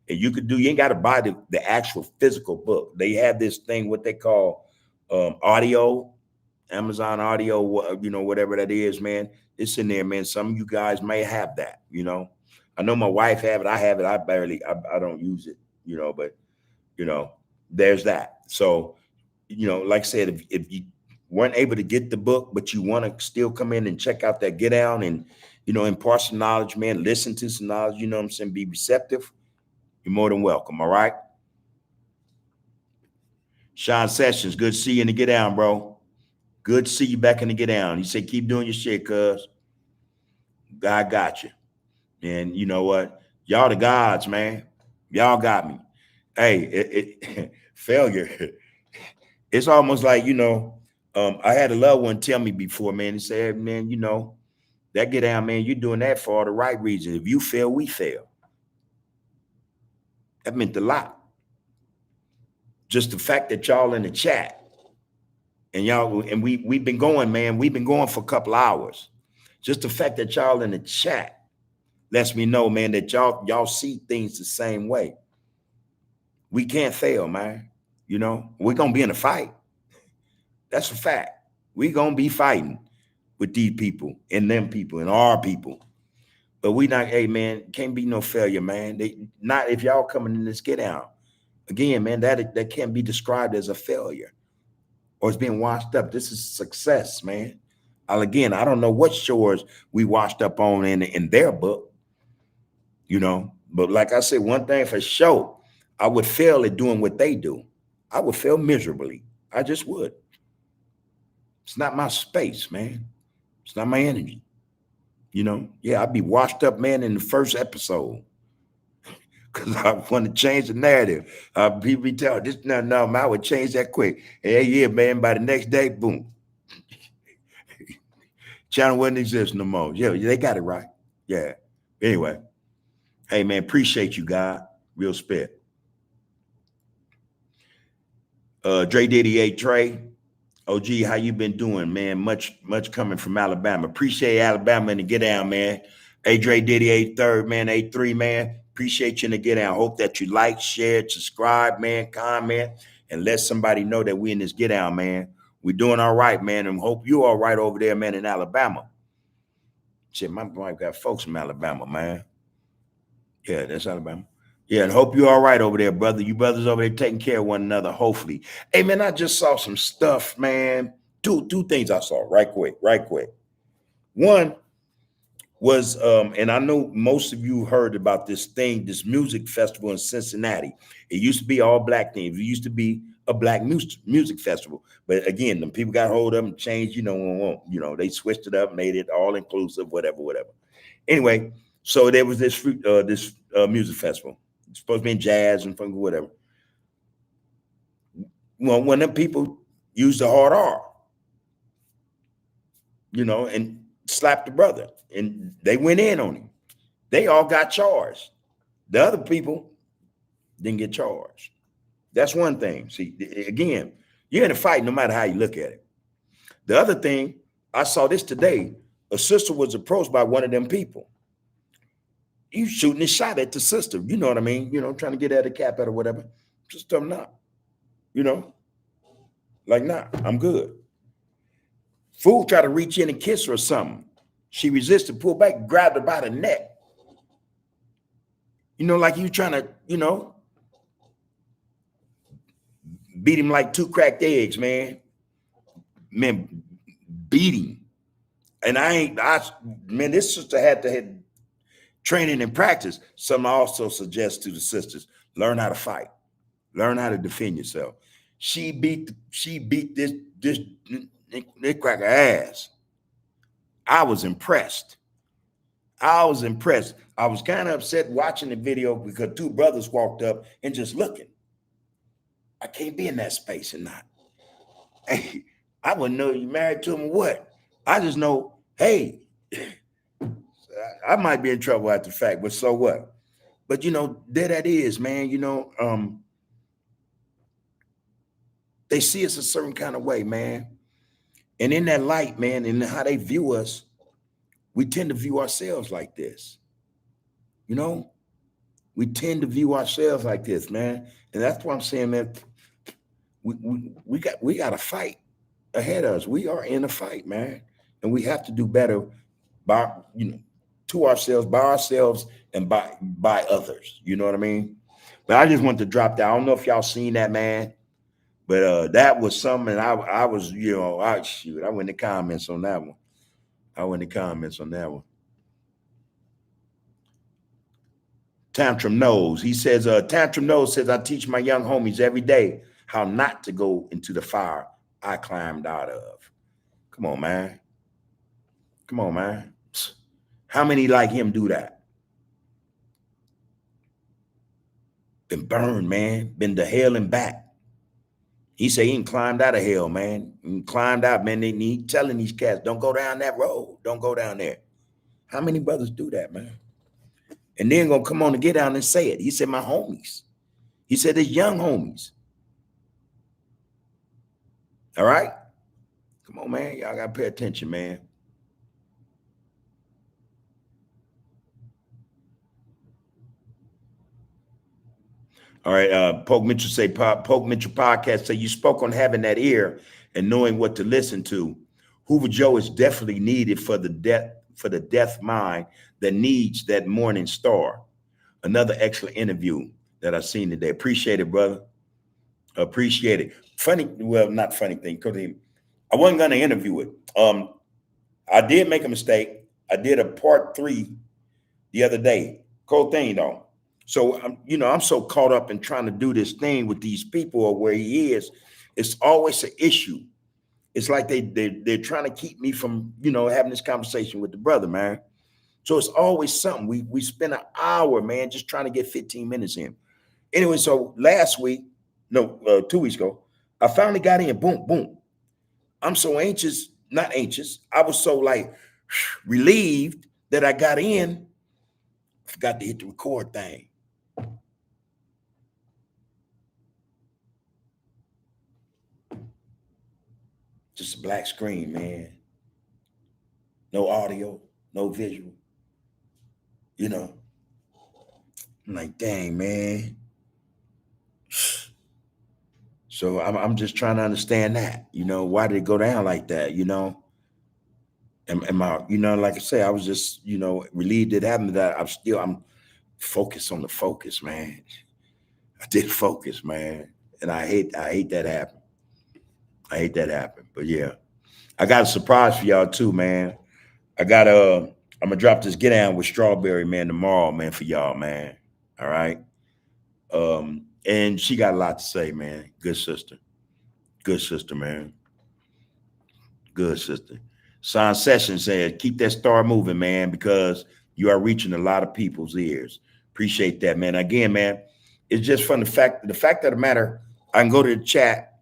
And you ain't got to buy the actual physical book. They have this thing, what they call audio, Amazon audio, whatever that is, man. It's in there, man. Some of you guys may have that, I know my wife have it. I have it. I don't use it, but, there's that. So, like I said, if you weren't able to get the book, but you want to still come in and check out that get down and, impart some knowledge, man, listen to some knowledge, what I'm saying, be receptive, you're more than welcome. All right. Sean Sessions, good to see you in the get down, bro. Good to see you back in the get down. He said, keep doing your shit, cuz God got you. And you know what? Y'all the gods, man. Y'all got me. Hey, failure. It's almost like, I had a loved one tell me before, man. He said, man, that get down, man, you're doing that for all the right reasons. If you fail, we fail. That meant a lot. Just the fact that y'all in the chat and we've been going, man. We've been going for a couple hours. Just the fact that y'all in the chat lets me know, man, that y'all see things the same way. We can't fail, man. We're going to be in a fight. That's a fact. We're going to be fighting with these people and them people and our people. But we not, hey, man, can't be no failure, man. Not if y'all coming in this get down. Again, man, that can't be described as a failure or it's being washed up. This is success, man. Again, I don't know what shores we washed up on in their book, but like I said, one thing for sure, I would fail at doing what they do. I would fail miserably. I just would. It's not my space, man. It's not my energy. Yeah, I'd be washed up, man, in the first episode. because I want to change the narrative. People be telling this, no, man, I would change that quick. Hey, yeah, man, by the next day, boom. Channel wouldn't exist no more. Yeah, they got it right. Yeah. Anyway, hey, man, appreciate you, God. Real spit. Dre Diddy, A Trey. OG, how you been doing, man? Much coming from Alabama. Appreciate Alabama and the get down, man. A Dre Diddy, A3rd, man, A3, man. Appreciate you in the get down. Hope that you like, share, subscribe, man, comment, and let somebody know that we in this get down, man. We're doing all right, man, and hope you all right over there, man, in Alabama. Shit, my wife got folks from Alabama, man. Yeah, that's Alabama. Yeah, and hope you're all right over there, brother. You brothers over there taking care of one another, hopefully. Hey, man, I just saw some stuff, man. Two things I saw right quick. One was, and I know most of you heard about this thing, this music festival in Cincinnati. It used to be all black things. It used to be a black music festival. But again, the people got hold of them, changed, they switched it up, made it all inclusive, whatever. Anyway, so there was this music festival. It's supposed to be in jazz and funk, whatever. Well, when them people used the hard R, and slapped the brother, and they went in on him. They all got charged. The other people didn't get charged. That's one thing. See, again, you're in a fight no matter how you look at it. The other thing, I saw this today. A sister was approached by one of them people. You shooting a shot at the sister. You know what I mean? Trying to get at a cap at or whatever. Just tell them not. Like, nah, I'm good. Fool tried to reach in and kiss her or something. She resisted, pulled back, grabbed her by the neck. Like you trying to, beat him like two cracked eggs, man. Man, beat him. And this sister had to have training and practice. Something I also suggest to the sisters: learn how to fight, learn how to defend yourself. She beat this cracker ass. I was impressed. I was kind of upset watching the video because two brothers walked up and just looking. I can't be in that space and not. Hey, I wouldn't know you married to him or what. I just know, hey, I might be in trouble after the fact, but so what? But there that is, man. They see us a certain kind of way, man. And in that light, man, and how they view us, we tend to view ourselves like this. We tend to view ourselves like this, man. And that's why I'm saying, man, we got a fight ahead of us. We are in a fight, man. And we have to do better to ourselves, by ourselves, and by others. You know what I mean? But I just want to drop that. I don't know if y'all seen that, man. But that was something I was, I went in the comments on that one. Tantrum Knows. He says, Tantrum Knows says, I teach my young homies every day how not to go into the fire I climbed out of. Come on, man. How many like him do that? Been burned, man. Been to hell and back. He said he ain't climbed out of hell, man. He climbed out, man. He telling these cats, don't go down that road. Don't go down there. How many brothers do that, man? And then gonna come on and get down and say it. He said, my homies. He said, his young homies. All right? Come on, man. Y'all gotta pay attention, man. All right, Poke Mitchell podcast say you spoke on having that ear and knowing what to listen to. Hoover Joe is definitely needed for the deaf mind that needs that morning star. Another excellent interview that I've seen today. Appreciate it, brother. Appreciate it. Not funny thing, because I wasn't gonna interview it. I did make a mistake. I did a part 3 the other day. Cool thing though. So I'm so caught up in trying to do this thing with these people or where he is. It's always an issue. It's like they're trying to keep me from having this conversation with the brother, man. So it's always something. We spend an hour, man, just trying to get 15 minutes in. Anyway, so last week, no, 2 weeks ago, I finally got in. Boom, boom. I'm so anxious, not anxious. I was so like relieved that I got in. Forgot to hit the record thing. Just a black screen, man. No audio, no visual. You know, I'm like, dang, man. So I'm just trying to understand that. Why did it go down like that? Am I, like I say, I was just, relieved it happened. That I'm focused on the focus, man. I did focus, man, and I hate that happen. I hate that happen. But yeah, I got a surprise for y'all too, man. I'm gonna drop this get down with Strawberry, man, tomorrow, man, for y'all, man. All right. And she got a lot to say, man. Good sister. Good sister, man. Good sister. Son Session said, keep that star moving, man, because you are reaching a lot of people's ears. Appreciate that, man. Again, man, it's just from the fact of the matter, I can go to the chat.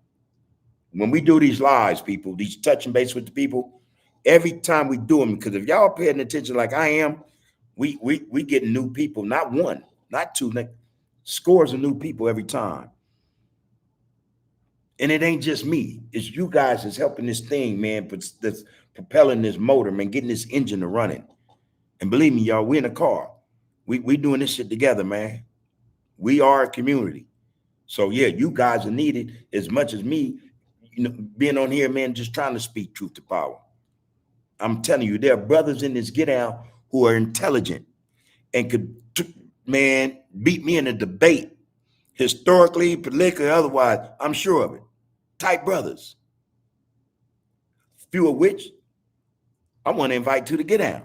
When we do these lives, people, these touching base with the people, every time we do them, because if y'all paying attention like I am, we get new people, not one, not two, like scores of new people every time. And it ain't just me. It's you guys that's helping this thing, man, that's propelling this motor, man, getting this engine to running. And believe me, y'all, we in a car. We doing this shit together, man. We are a community. So yeah, you guys are needed as much as me, being on here, man, just trying to speak truth to power. I'm telling you, there are brothers in this get out who are intelligent and could, man, beat me in a debate, historically, politically, otherwise. I'm sure of it. Type brothers. Few of which I want to invite to the get down.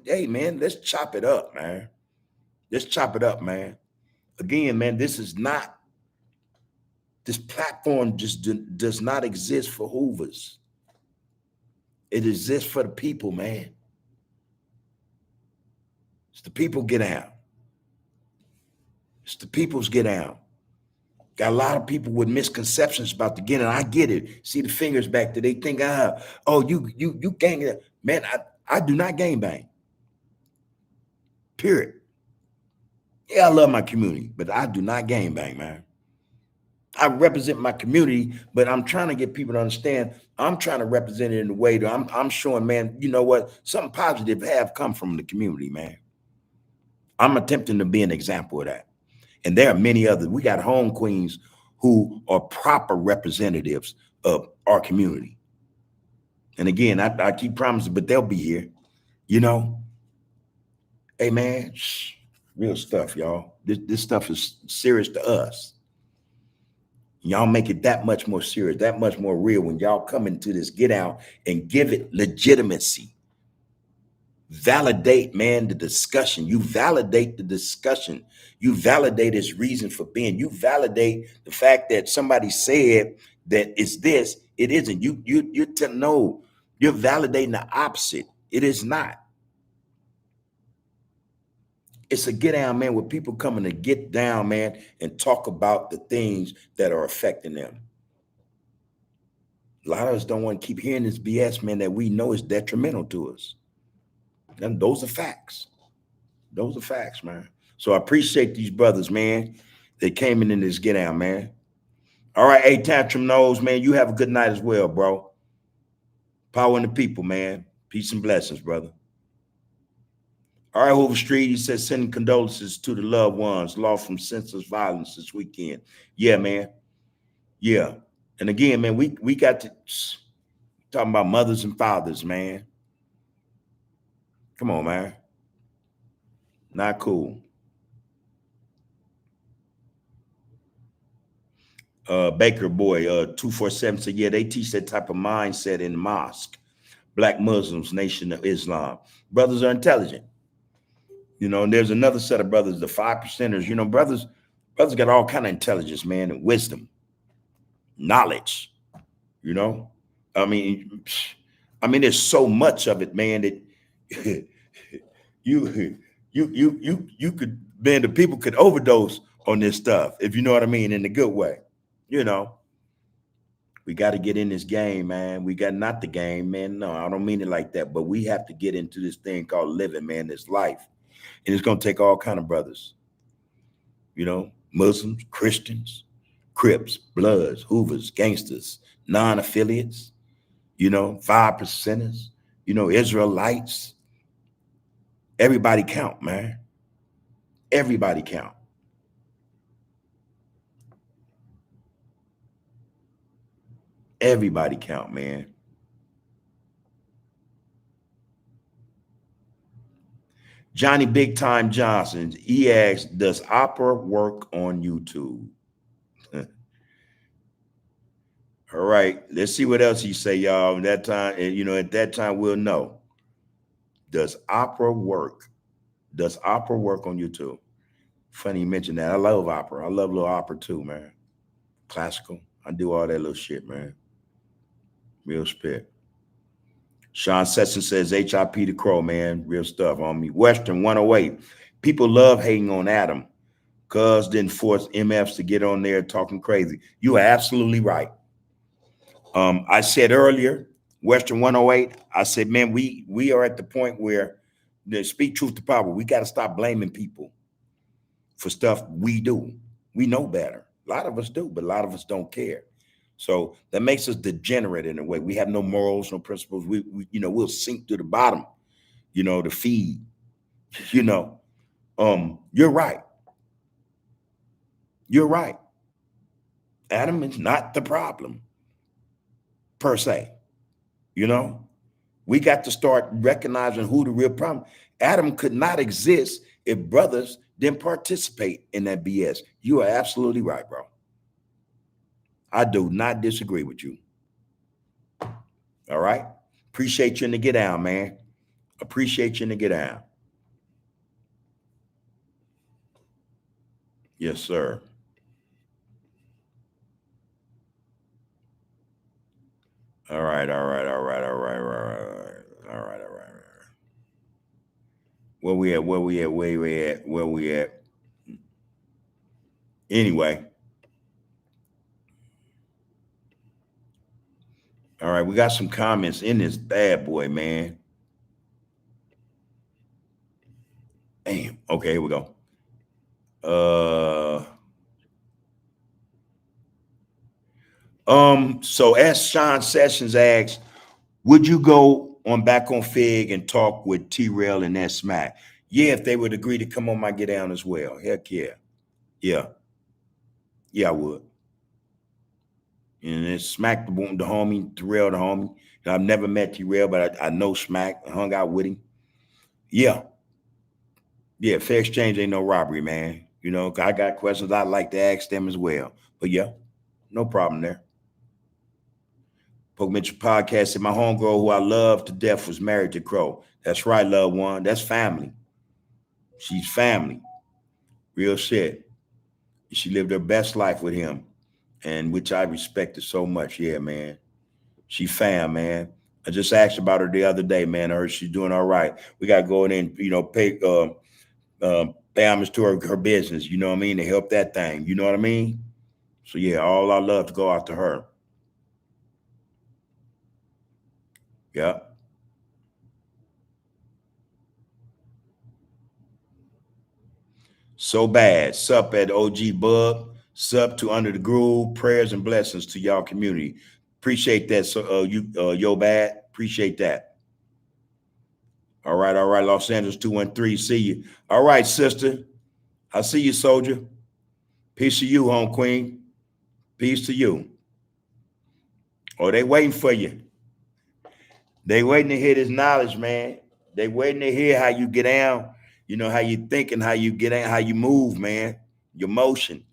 Hey man, let's chop it up, man. Let's chop it up, man. Again, man, this platform just does not exist for Hoovers. It exists for the people, man. It's the people get out. It's the people's get out. Got a lot of people with misconceptions about the get out. I get it. See the fingers back there. They think, you gang. Man, I do not gang bang. Period. Yeah, I love my community, but I do not gang bang, man. I represent my community, but I'm trying to get people to understand. I'm trying to represent it in a way that I'm showing, man, you know what? Something positive have come from the community, man. I'm attempting to be an example of that. And there are many others. We got home queens who are proper representatives of our community. And again, I keep promising, but they'll be here, Hey, man, real stuff, y'all. This stuff is serious to us. Y'all make it that much more serious, that much more real when y'all come into this get out and give it legitimacy. Validate, man, the discussion. You validate the discussion. You validate its reason for being. You validate the fact that somebody said that it's this, it isn't. You're telling, no, you're validating the opposite. It is not. It's a get down, man, with people coming to get down, man, and talk about the things that are affecting them. A lot of us don't want to keep hearing this BS, man, that we know is detrimental to us. And those are facts. Those are facts, man. So I appreciate these brothers, man. They came in this get down, man. All right, hey, Tantrum Nose, man, you have a good night as well, bro. Power in the people, man. Peace and blessings, brother. All right, Hoover Street, he says, sending condolences to the loved ones lost from senseless violence this weekend. Yeah, man. Yeah. And again, man, we got to talking about mothers and fathers, man. Come on, man. Not cool. Baker boy, 247 said, yeah, they teach that type of mindset in the mosque. Black Muslims, Nation of Islam. Brothers are intelligent. And there's another set of brothers, the 5%ers. Brothers got all kind of intelligence, man, and wisdom, knowledge. I mean, there's so much of it, man, that you could, man, the people could overdose on this stuff, if you know what I mean, in a good way. You know, we got to get in this game, man. We got not the game, man. No, I don't mean it like that, but we have to get into this thing called living, man, this life. And it's gonna take all kind of brothers, you know, Muslims, Christians, Crips, Bloods, Hoovers, gangsters, non-affiliates, you know, 5%ers, you know, Israelites. Everybody count, man. Everybody count. Everybody count, man. Johnny Big Time Johnson, he asked, does opera work on YouTube? All right, let's see what else he say, y'all. That time, you know, at that time we'll know. Does opera work? Does opera work on YouTube? Funny you mentioned that. I love opera. I love little opera too, man. Classical. I do all that little shit, man. Real spit. Sean Sesson says HIP the Crow, man. Real stuff on me. Western 108. People love hating on Adam. Cuz didn't force MFs to get on there talking crazy. You are absolutely right. I said earlier, Western 108, I said, man, we are at the point where, speak truth to power, we got to stop blaming people for stuff we do. We know better. A lot of us do, but a lot of us don't care. So that makes us degenerate in a way. We have no morals, no principles. We you know, we'll sink to the bottom, you know, to feed, you know. You're right. You're right. Adam is not the problem per se. You know, we got to start recognizing who the real problem. Adam could not exist if brothers didn't participate in that BS. You are absolutely right, bro. I do not disagree with you. All right. Appreciate you in the get down, man. Appreciate you in the get down. Yes, sir. All right, all right, all right, all right, all right, all right, all right. Where we at? Where we at? Where we at? Where we at? Anyway, all right, we got some comments in this bad boy, man. Damn. Okay, here we go. So as Sean Sessions asked, would you go on back on Fig and talk with T-Rail and that smack? Yeah, if they would agree to come on my get down as well. Heck yeah. Yeah. Yeah, I would. And then Smack the homie, Terrell the homie. I've never met T-Rail, but I know Smack. I hung out with him. Yeah. Yeah, fair exchange ain't no robbery, man. You know, I got questions I'd like to ask them as well. But yeah, no problem there. Poke Mitchell podcast said my homegirl who I love to death was married to Crow. That's right, loved one. That's family. She's family. Real shit. She lived her best life with him, and which I respected so much. Yeah, man. She fam, man. I just asked about her the other day, man. I heard she's doing all right. We got to go in and, you know, pay homage to her business, you know what I mean, to help that thing. You know what I mean? So yeah, all our love to go out to her. Yeah. So bad. Sup at OG Bub. Sup to Under the Groove. Prayers and blessings to y'all community. Appreciate that. So yo bad. Appreciate that. All right, Los Angeles 213. See you. All right, sister. I see you, soldier. Peace to you, home queen. Peace to you. Oh, they waiting for you. They waiting to hear this knowledge, man. They waiting to hear how you get down, you know, how you think and how you get down, how you move, man, your motion.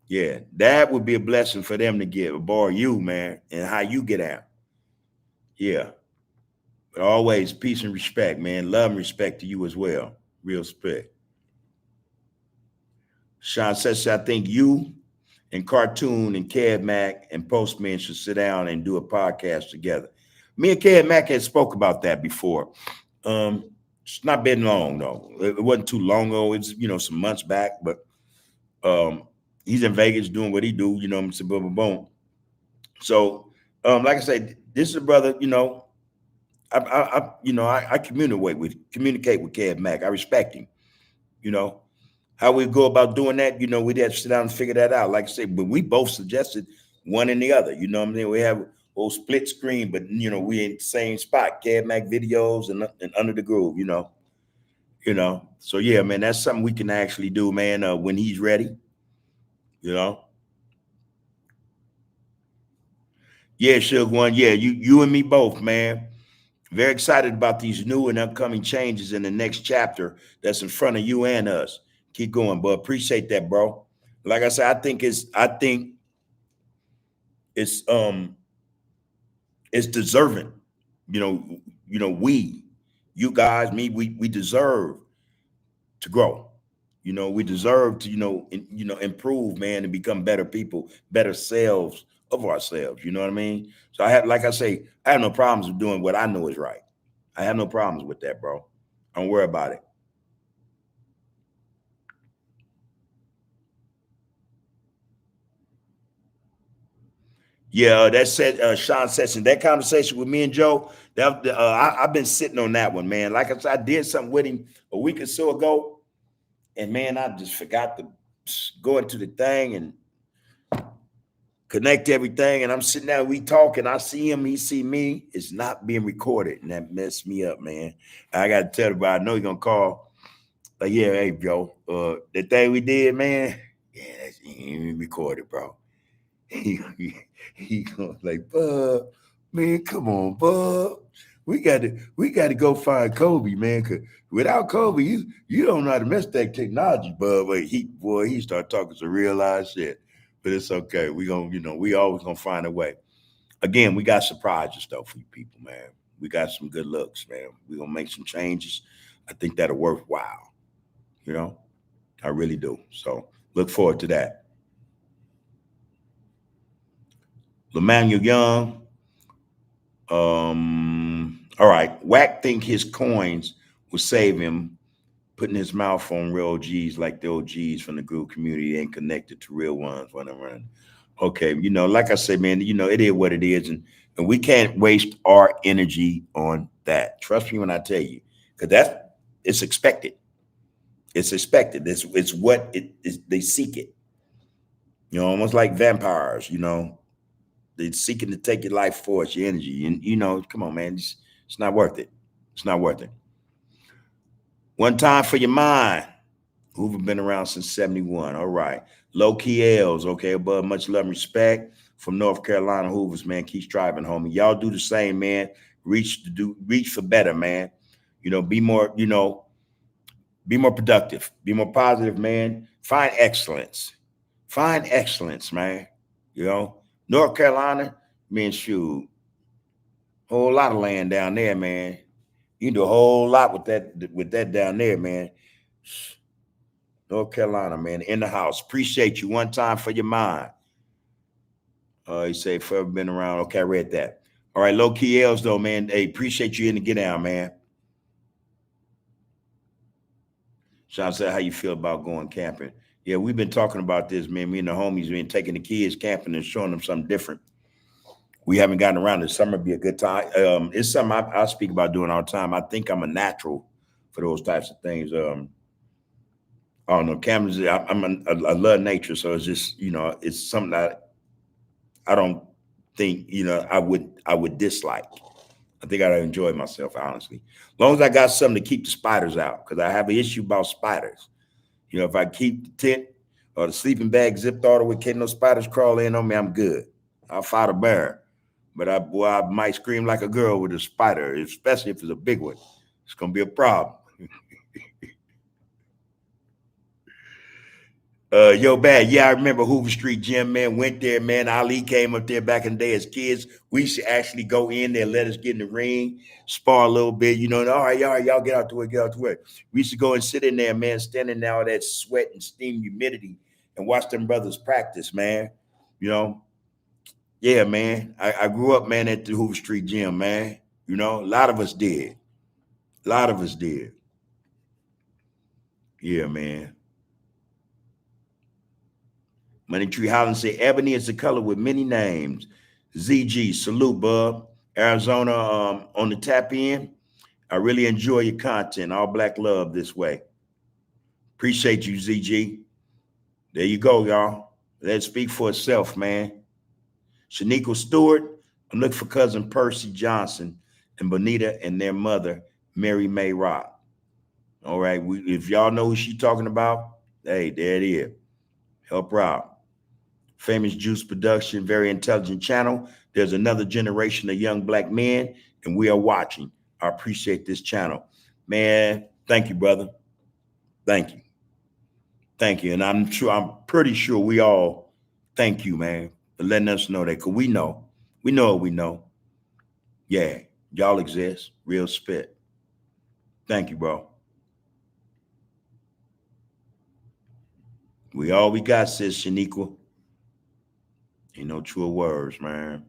Yeah, that would be a blessing for them to get, borrow you, man, and how you get out. Yeah, but always peace and respect, man. Love and respect to you as well. Real respect. Sean says, I think you and Cartoon and Kev Mack and Postman should sit down and do a podcast together. Me and Kev Mack had spoke about that before. It's not been long though. It wasn't too long ago. It's some months back, but he's in Vegas doing what he do. I'm saying, boom, boom, boom. So, like I said, this is a brother. I communicate with Kev Mack. I respect him. You know how we go about doing that. We'd have to sit down and figure that out. Like I said, but we both suggested one and the other. You know what I mean? We have a whole split screen, but we in the same spot. Kev Mack videos and Under the Groove. So yeah, man, that's something we can actually do, man. When he's ready. Yeah, Suge One. Yeah, you and me both, man. Very excited about these new and upcoming changes in the next chapter that's in front of you and us. Keep going, but appreciate that, bro. Like I said, I think it's deserving. You guys, me, we deserve to grow. We deserve to, improve, man, and become better people, better selves of ourselves. You know what I mean? So like I say, I have no problems with doing what I know is right. I have no problems with that, bro. Don't worry about it. Yeah, that said, Sean Session, that conversation with me and Joe, I've been sitting on that one, man. Like I said, I did something with him a week or so ago, and man, I just forgot to go into the thing and connect everything. And I'm sitting there, we talking. I see him, he see me. It's not being recorded, and that messed me up, man. I got to tell the guy, I know he's gonna call. Like, yeah, hey, Joe, the thing we did, man. Yeah, that's ain't even recorded, bro. He goes like, Bub, man, come on, Bub. We got to go find Kobe, man. Cause without Kobe, you don't know how to mess that technology, Bub. But he started talking some real live shit. But it's okay. We always gonna find a way. Again, we got surprises though for you people, man. We got some good looks, man. We gonna make some changes. I think that'll worthwhile. You know, I really do. So look forward to that. Lemanuel Young. All right. Wack think his coins will save him, putting his mouth on real G's like the OGs from the group community ain't connected to real ones when I'm running. Okay, like I said, man, it is what it is, and we can't waste our energy on that. Trust me when I tell you, because it's expected. It's expected. It's what it is. They seek it. Almost like vampires. They're seeking to take your life force, your energy. And, come on, man. It's not worth it. It's not worth it. One time for your mind. Hoover been around since 71. All right. Low key L's. Okay. Above, much love and respect from North Carolina Hoovers, man. Keep striving, homie. Y'all do the same, man. Reach for better, man. Be more, be more productive. Be more positive, man. Find excellence. Find excellence, man. North Carolina, man, shoot, whole lot of land down there, man. You can do a whole lot with that down there, man. North Carolina, man, in the house. Appreciate you one time for your mind. You say forever been around. Okay, I read that. All right, low key L's though, man. Hey, appreciate you in the get down, man. Sean said, how you feel about going camping? Yeah, we've been talking about this, man. Me and the homies been taking the kids camping and showing them something different. We haven't gotten around this summer. Be a good time. It's something I speak about doing all the time. I think I'm a natural for those types of things. I don't know. Cameras. I love nature, so it's just it's something that I don't think I would dislike. I think I'd enjoy myself honestly, as long as I got something to keep the spiders out because I have an issue about spiders. If I keep the tent or the sleeping bag zipped all the way, can't no spiders crawl in on me, I'm good. I'll fight a bear. But I might scream like a girl with a spider, especially if it's a big one. It's gonna be a problem. Yo, bad. Yeah, I remember Hoover Street Gym, man. Went there, man. Ali came up there back in the day as kids. We used to actually go in there, let us get in the ring, spar a little bit, all right, y'all get out the way, get out the way. We used to go and sit in there, man, standing there, all that sweat and steam, humidity, and watch them brothers practice, man. Yeah, man. I grew up, man, at the Hoover Street Gym, man. A lot of us did. A lot of us did. Yeah, man. Money Tree Holland say ebony is a color with many names. ZG, salute, bub. Arizona on the tap in. I really enjoy your content. All black love this way. Appreciate you, ZG. There you go, y'all. Let it speak for itself, man. Shaniqua Stewart, I'm looking for cousin Percy Johnson and Bonita and their mother, Mary May Rock. All right. If y'all know who she's talking about, hey, there it is. Help her out. Famous Juice Production, very intelligent channel. There's another generation of young black men, and we are watching. I appreciate this channel. Man, thank you, brother. Thank you. Thank you. And I'm pretty sure we all thank you, man, for letting us know that, because we know. We know what we know. Yeah, y'all exist. Real spit. Thank you, bro. We got, sis Shaniqua. Ain't no true words, man.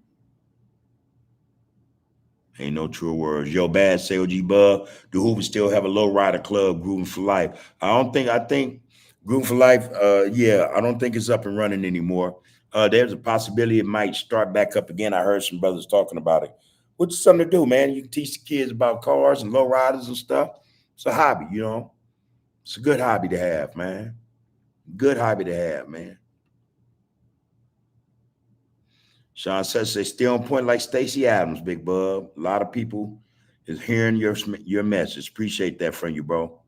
Ain't no true words. Yo, bad say OG Bub. Do Hoover still have a low rider club, Grooving for Life? I think Grooving for Life, yeah, I don't think it's up and running anymore. There's a possibility it might start back up again. I heard some brothers talking about it. What's something to do, man? You can teach the kids about cars and low riders and stuff. It's a hobby, you know. It's a good hobby to have, man. Good hobby to have, man. Sean says they still on point like Stacey Adams, Big Bub. A lot of people is hearing your message. Appreciate that from you, bro.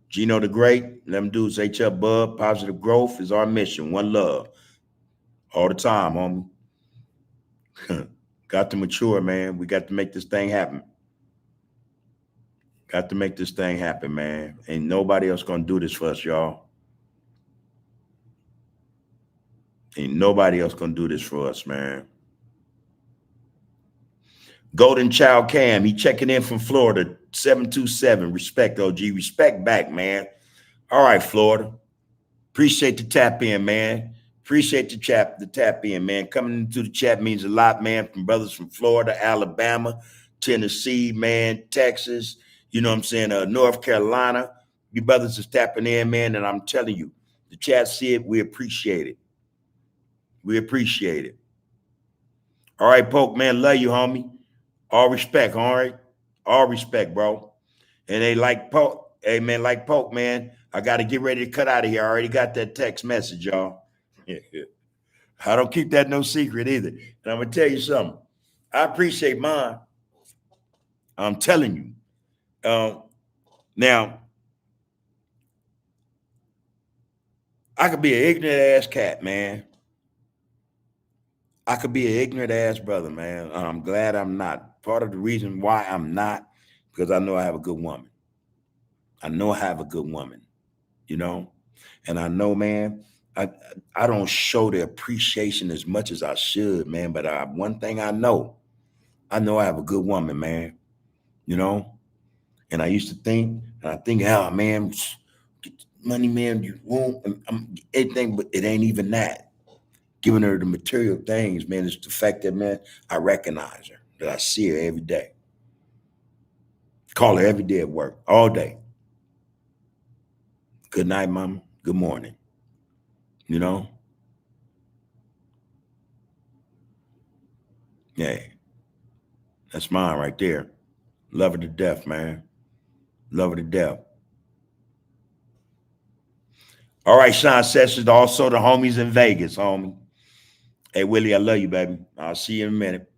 Gino the Great, them dudes, HF Bub. Positive growth is our mission. One love. All the time, homie. Got to mature, man. We got to make this thing happen. Got to make this thing happen, man. Ain't nobody else gonna do this for us, y'all. Ain't nobody else gonna do this for us, man. Golden Child Cam, he checking in from Florida, 727. Respect, OG. Respect back, man. All right, Florida. Appreciate the tap in, man. Appreciate the tap in, man. Coming into the chat means a lot, man. From brothers from Florida, Alabama, Tennessee, man, Texas, you know what I'm saying, North Carolina. You brothers is tapping in, man, and I'm telling you, the chat see it, we appreciate it. We appreciate it. All right, Poke, man, love you, homie. All respect, all right? All respect, bro. And they like Poke. Hey, man, like Poke, man, I got to get ready to cut out of here. I already got that text message, y'all. I don't keep that no secret either. And I'm going to tell you something. I appreciate mine. I'm telling you. Now, I could be an ignorant ass cat, man. I could be an ignorant ass brother, man. I'm glad I'm not. Part of the reason why I'm not, because I know I have a good woman. I know I have a good woman, you know? And I know, man, I I don't show the appreciation as much as I should, man. But one thing I know I have a good woman, man. You know, and I used to think, and I think, oh man, get the money, man, you won't, anything, but it ain't even that. Giving her the material things, man, it's the fact that, man, I recognize her, that I see her every day, call her every day at work, all day. Good night, mama. Good morning. You know, yeah, that's mine right there. Love her to death, man. Love her to death. All right, Sean Sessions, also the homies in Vegas, homie. Hey, Willie, I love you, baby. I'll see you in a minute.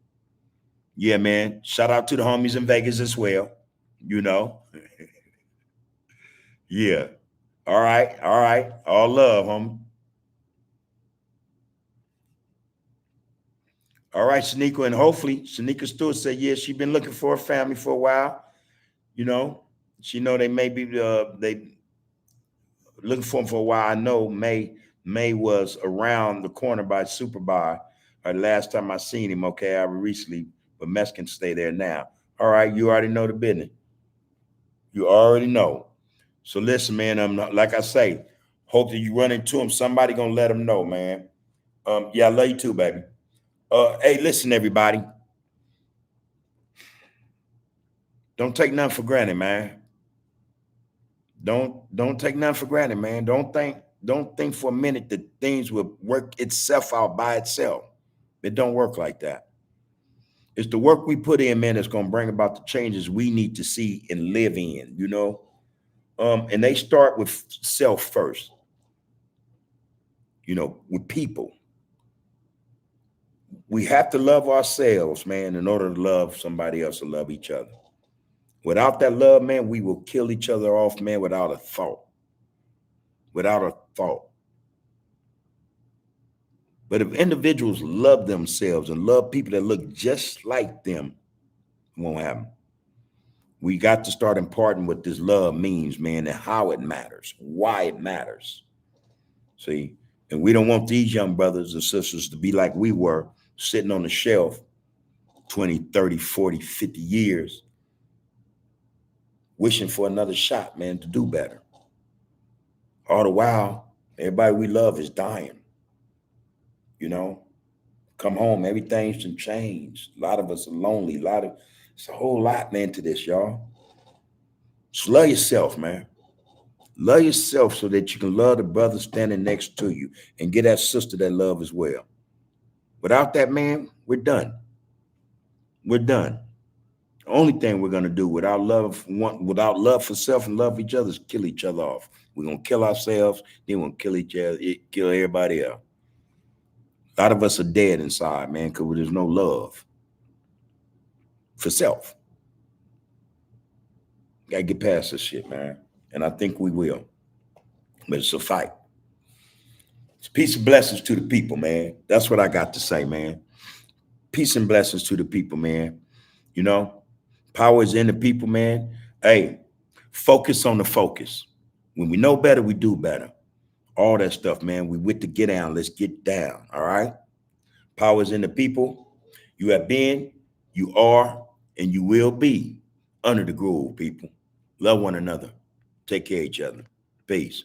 Yeah, man. Shout out to the homies in Vegas as well. You know. Yeah. All right. All right. All love, homie. All right, Shanika, and hopefully Shanika Stewart said, yeah, she been looking for a family for a while. You know, she know they may be they looking for him for a while. I know May was around the corner by Superbar. Last time I seen him, okay, I recently, but Mess can stay there now. All right, you already know the business. You already know. So listen, man. Like I say, hope that you run into him. Somebody gonna let him know, man. Yeah, I love you too, baby. Hey, listen, everybody. Don't take nothing for granted, man. Don't take nothing for granted, man. Don't think for a minute that things will work itself out by itself. It don't work like that. It's the work we put in, man, that's gonna bring about the changes we need to see and live in, you know. And they start with self first, you know, with people. We have to love ourselves, man, in order to love somebody else and love each other. Without that love, man, we will kill each other off, man, without a thought. Without a thought. But if individuals love themselves and love people that look just like them, it won't happen. We got to start imparting what this love means, man, and how it matters, why it matters. See, and we don't want these young brothers and sisters to be like we were, sitting on the shelf 20, 30, 40, 50 years, wishing for another shot, man, to do better. All the while, everybody we love is dying. You know, come home, everything's been changed. A lot of us are lonely. It's a whole lot, man, to this, y'all. So love yourself, man. Love yourself so that you can love the brother standing next to you and get that sister that love as well. Without that, man, we're done. We're done. The only thing we're gonna do without love for self and love each other is kill each other off. We're gonna kill ourselves, then we're gonna kill each other, kill everybody else. A lot of us are dead inside, man, because there's no love for self. Gotta get past this shit, man. And I think we will. But it's a fight. It's peace and blessings to the people, man. That's what I got to say, man. Peace and blessings to the people, man. You know, power is in the people, man. Hey, focus on the focus. When we know better, we do better. All that stuff, man. We with the get down. Let's get down. All right. Power is in the people. You have been, you are, and you will be under the groove, people. Love one another. Take care of each other. Peace.